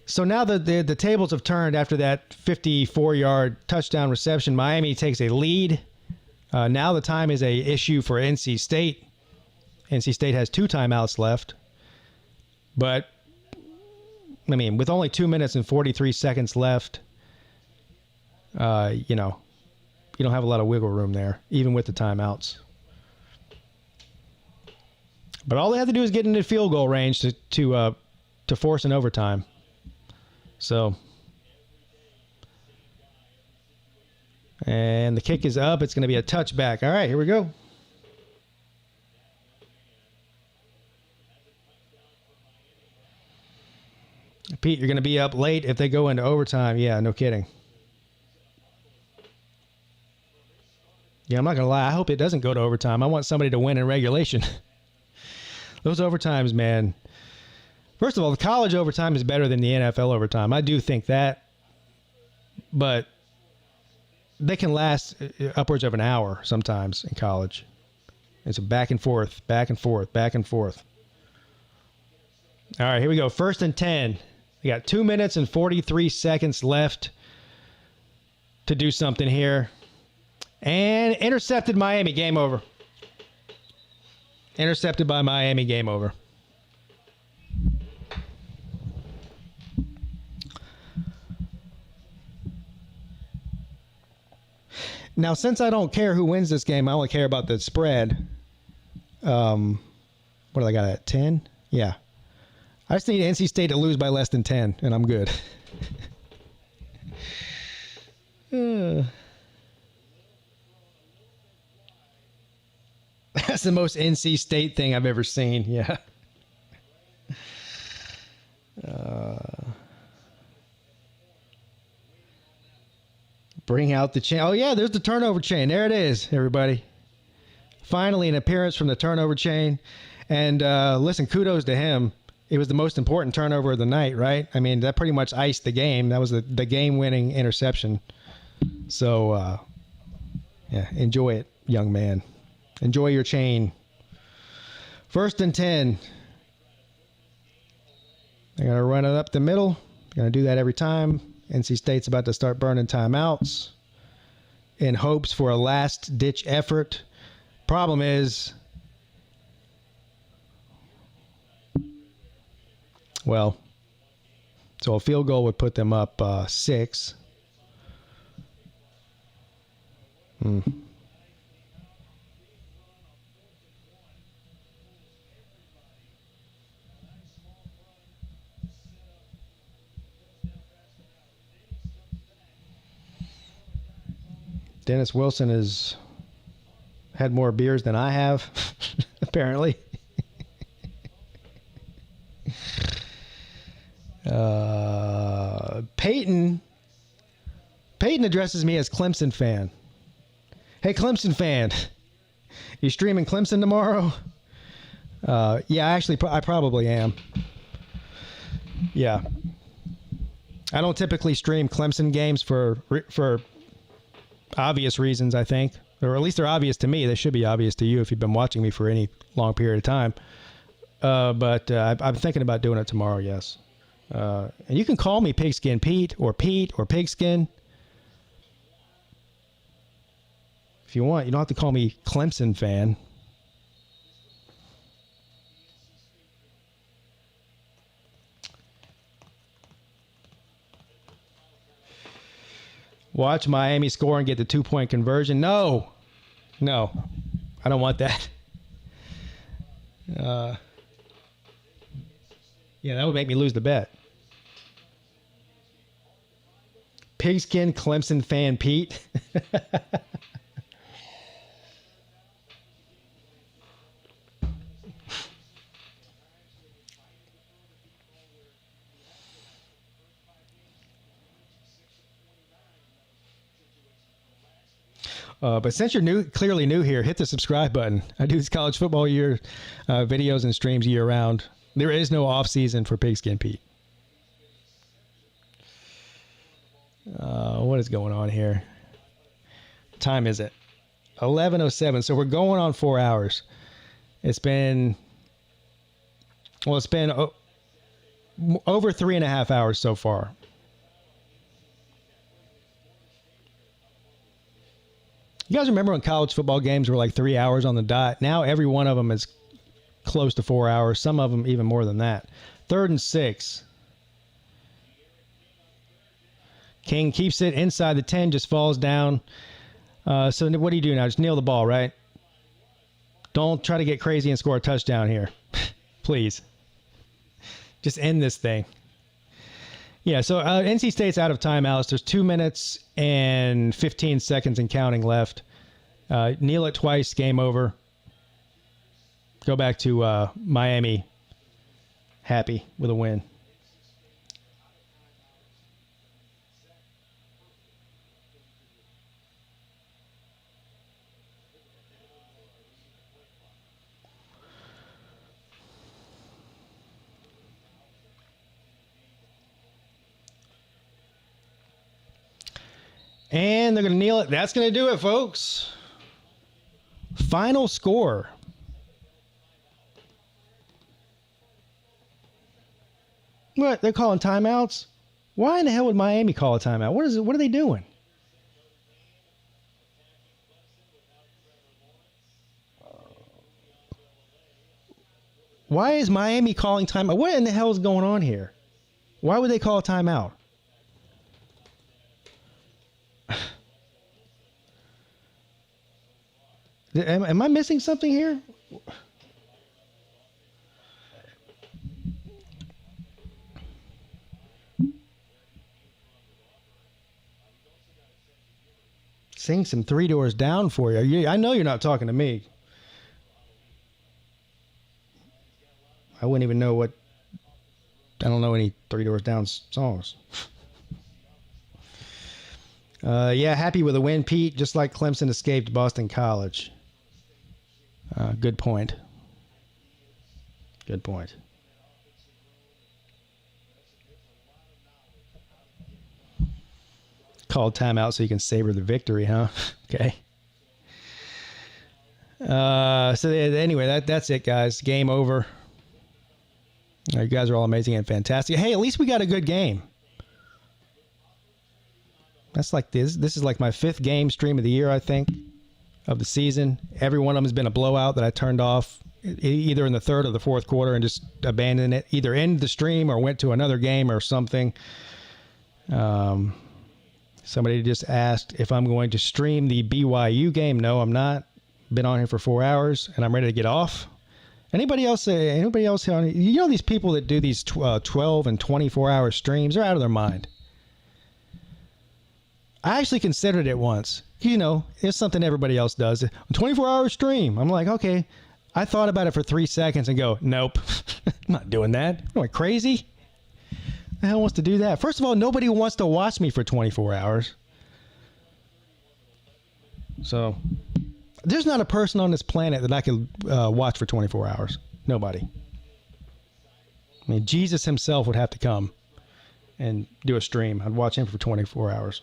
so now the tables have turned after that 54-yard touchdown reception. Miami takes a lead. Now the time is a issue for NC State. NC State has 2 timeouts left. But, I mean, with only 2 minutes and 43 seconds left, you don't have a lot of wiggle room there, even with the timeouts. But all they have to do is get into field goal range to force an overtime. So, and the kick is up. It's going to be a touchback. All right, here we go. Pete, you're going to be up late if they go into overtime. Yeah, no kidding. Yeah, I'm not going to lie. I hope it doesn't go to overtime. I want somebody to win in regulation. Those overtimes, man. First of all, the college overtime is better than the NFL overtime. I do think that. But they can last upwards of an hour sometimes in college. It's a back and forth, back and forth, back and forth. All right, here we go. 1st and 10. They got 2 minutes and 43 seconds left to do something here. And intercepted Miami. Game over. Intercepted by Miami. Game over. Now, since I don't care who wins this game, I only care about the spread. What do I got at 10? Yeah. I just need NC State to lose by less than 10, and I'm good. That's the most NC State thing I've ever seen. Yeah. Bring out the chain. Oh, yeah, there's the turnover chain. There it is, everybody. Finally, an appearance from the turnover chain. And listen, kudos to him. It was the most important turnover of the night, right? I mean, that pretty much iced the game. That was the game-winning interception. So, yeah, enjoy it, young man. Enjoy your chain. 1st and 10. They're going to run it up the middle. They're going to do that every time. NC State's about to start burning timeouts in hopes for a last-ditch effort. Problem is, well, so a field goal would put them up 6. Dennis Wilson has had more beers than I have, apparently. Peyton addresses me as Clemson fan. Hey, Clemson fan, you streaming Clemson tomorrow? Yeah, actually, I probably am. Yeah. I don't typically stream Clemson games for obvious reasons, I think. Or at least they're obvious to me. They should be obvious to you if you've been watching me for any long period of time. But I'm thinking about doing it tomorrow, yes. And you can call me Pigskin Pete or Pigskin. If you want, you don't have to call me Clemson fan. Watch Miami score and get the 2-point conversion. No, I don't want that. Yeah, that would make me lose the bet. Pigskin Clemson fan Pete. But since you're clearly new here, hit the subscribe button. I do these college football videos and streams year round. There is no off season for Pigskin Pete. What is going on here? What time is it? 11:07. So we're going on 4 hours. It's been over 3.5 hours so far. You guys remember when college football games were like 3 hours on the dot? Now every one of them is close to 4 hours. Some of them even more than that. 3rd and 6. King keeps it inside the 10, just falls down. So what do you do now? Just kneel the ball, right? Don't try to get crazy and score a touchdown here. Please. Just end this thing. Yeah, so NC State's out of timeouts. There's 2 minutes and 15 seconds and counting left. Kneel it twice, game over. Go back to Miami happy with a win. And they're going to kneel it. That's going to do it, folks. Final score. What? They're calling timeouts? Why in the hell would Miami call a timeout? What is it? What are they doing? Why is Miami calling timeout? What in the hell is going on here? Why would they call a timeout? Am I missing something here? Sing some Three Doors Down for you. I know you're not talking to me. I wouldn't even know what. I don't know any Three Doors Down songs. Yeah, happy with a win, Pete. Just like Clemson escaped Boston College. Good point. Good point. Called timeout so you can savor the victory, huh? Okay. So anyway, that's it, guys. Game over. You guys are all amazing and fantastic. Hey, at least we got a good game. That's like this. This is like my 5th game stream of the year, I think, of the season. Every one of them has been a blowout that I turned off either in the 3rd or the 4th quarter and just abandoned it. Either ended the stream or went to another game or something. Somebody just asked if I'm going to stream the BYU game. No, I'm not. Been on here for 4 hours and I'm ready to get off. Anybody else? You know these people that do these 12 and 24-hour streams? They're out of their mind. I actually considered it once. You know, it's something everybody else does. A 24-hour stream. I'm like, okay. I thought about it for 3 seconds and go, nope. I'm not doing that. Am I crazy? Who the hell wants to do that? First of all, nobody wants to watch me for 24 hours. So, there's not a person on this planet that I could watch for 24 hours. Nobody. I mean, Jesus himself would have to come and do a stream. I'd watch him for 24 hours.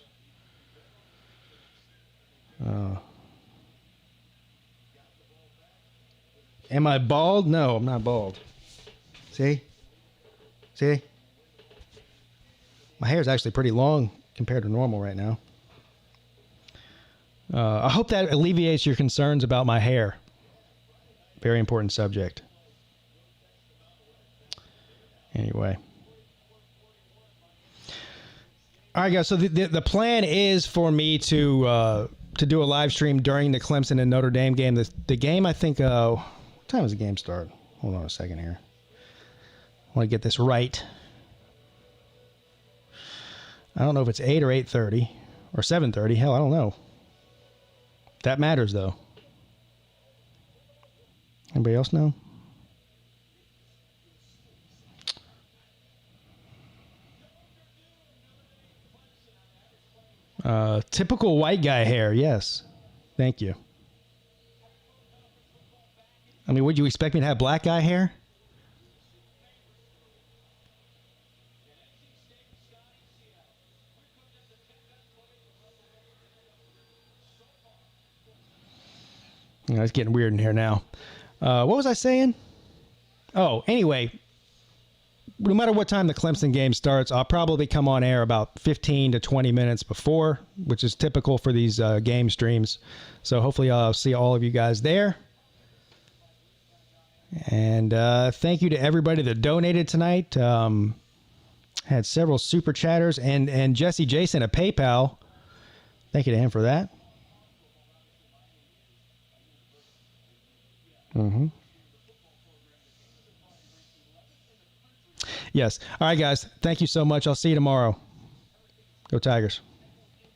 Am I bald? No, I'm not bald. See? My hair is actually pretty long compared to normal right now. I hope that alleviates your concerns about my hair. Very important subject. Anyway. All right, guys. So the plan is for me to do a live stream during the Clemson and Notre Dame game. The game, I think. What time does the game start? Hold on a second here. I want to get this right. I don't know if it's 8 or 8:30 or 7:30. Hell, I don't know. That matters, though. Anybody else know? Typical white guy hair, yes. Thank you. I mean, would you expect me to have black guy hair? You know, it's getting weird in here now. What was I saying? Oh, anyway, no matter what time the Clemson game starts, I'll probably come on air about 15 to 20 minutes before, which is typical for these game streams. So hopefully I'll see all of you guys there. And thank you to everybody that donated tonight. Had several super chatters and Jesse Jason at PayPal. Thank you to him for that. Mm-hmm. Yes. All right, guys. Thank you so much. I'll see you tomorrow. Go Tigers.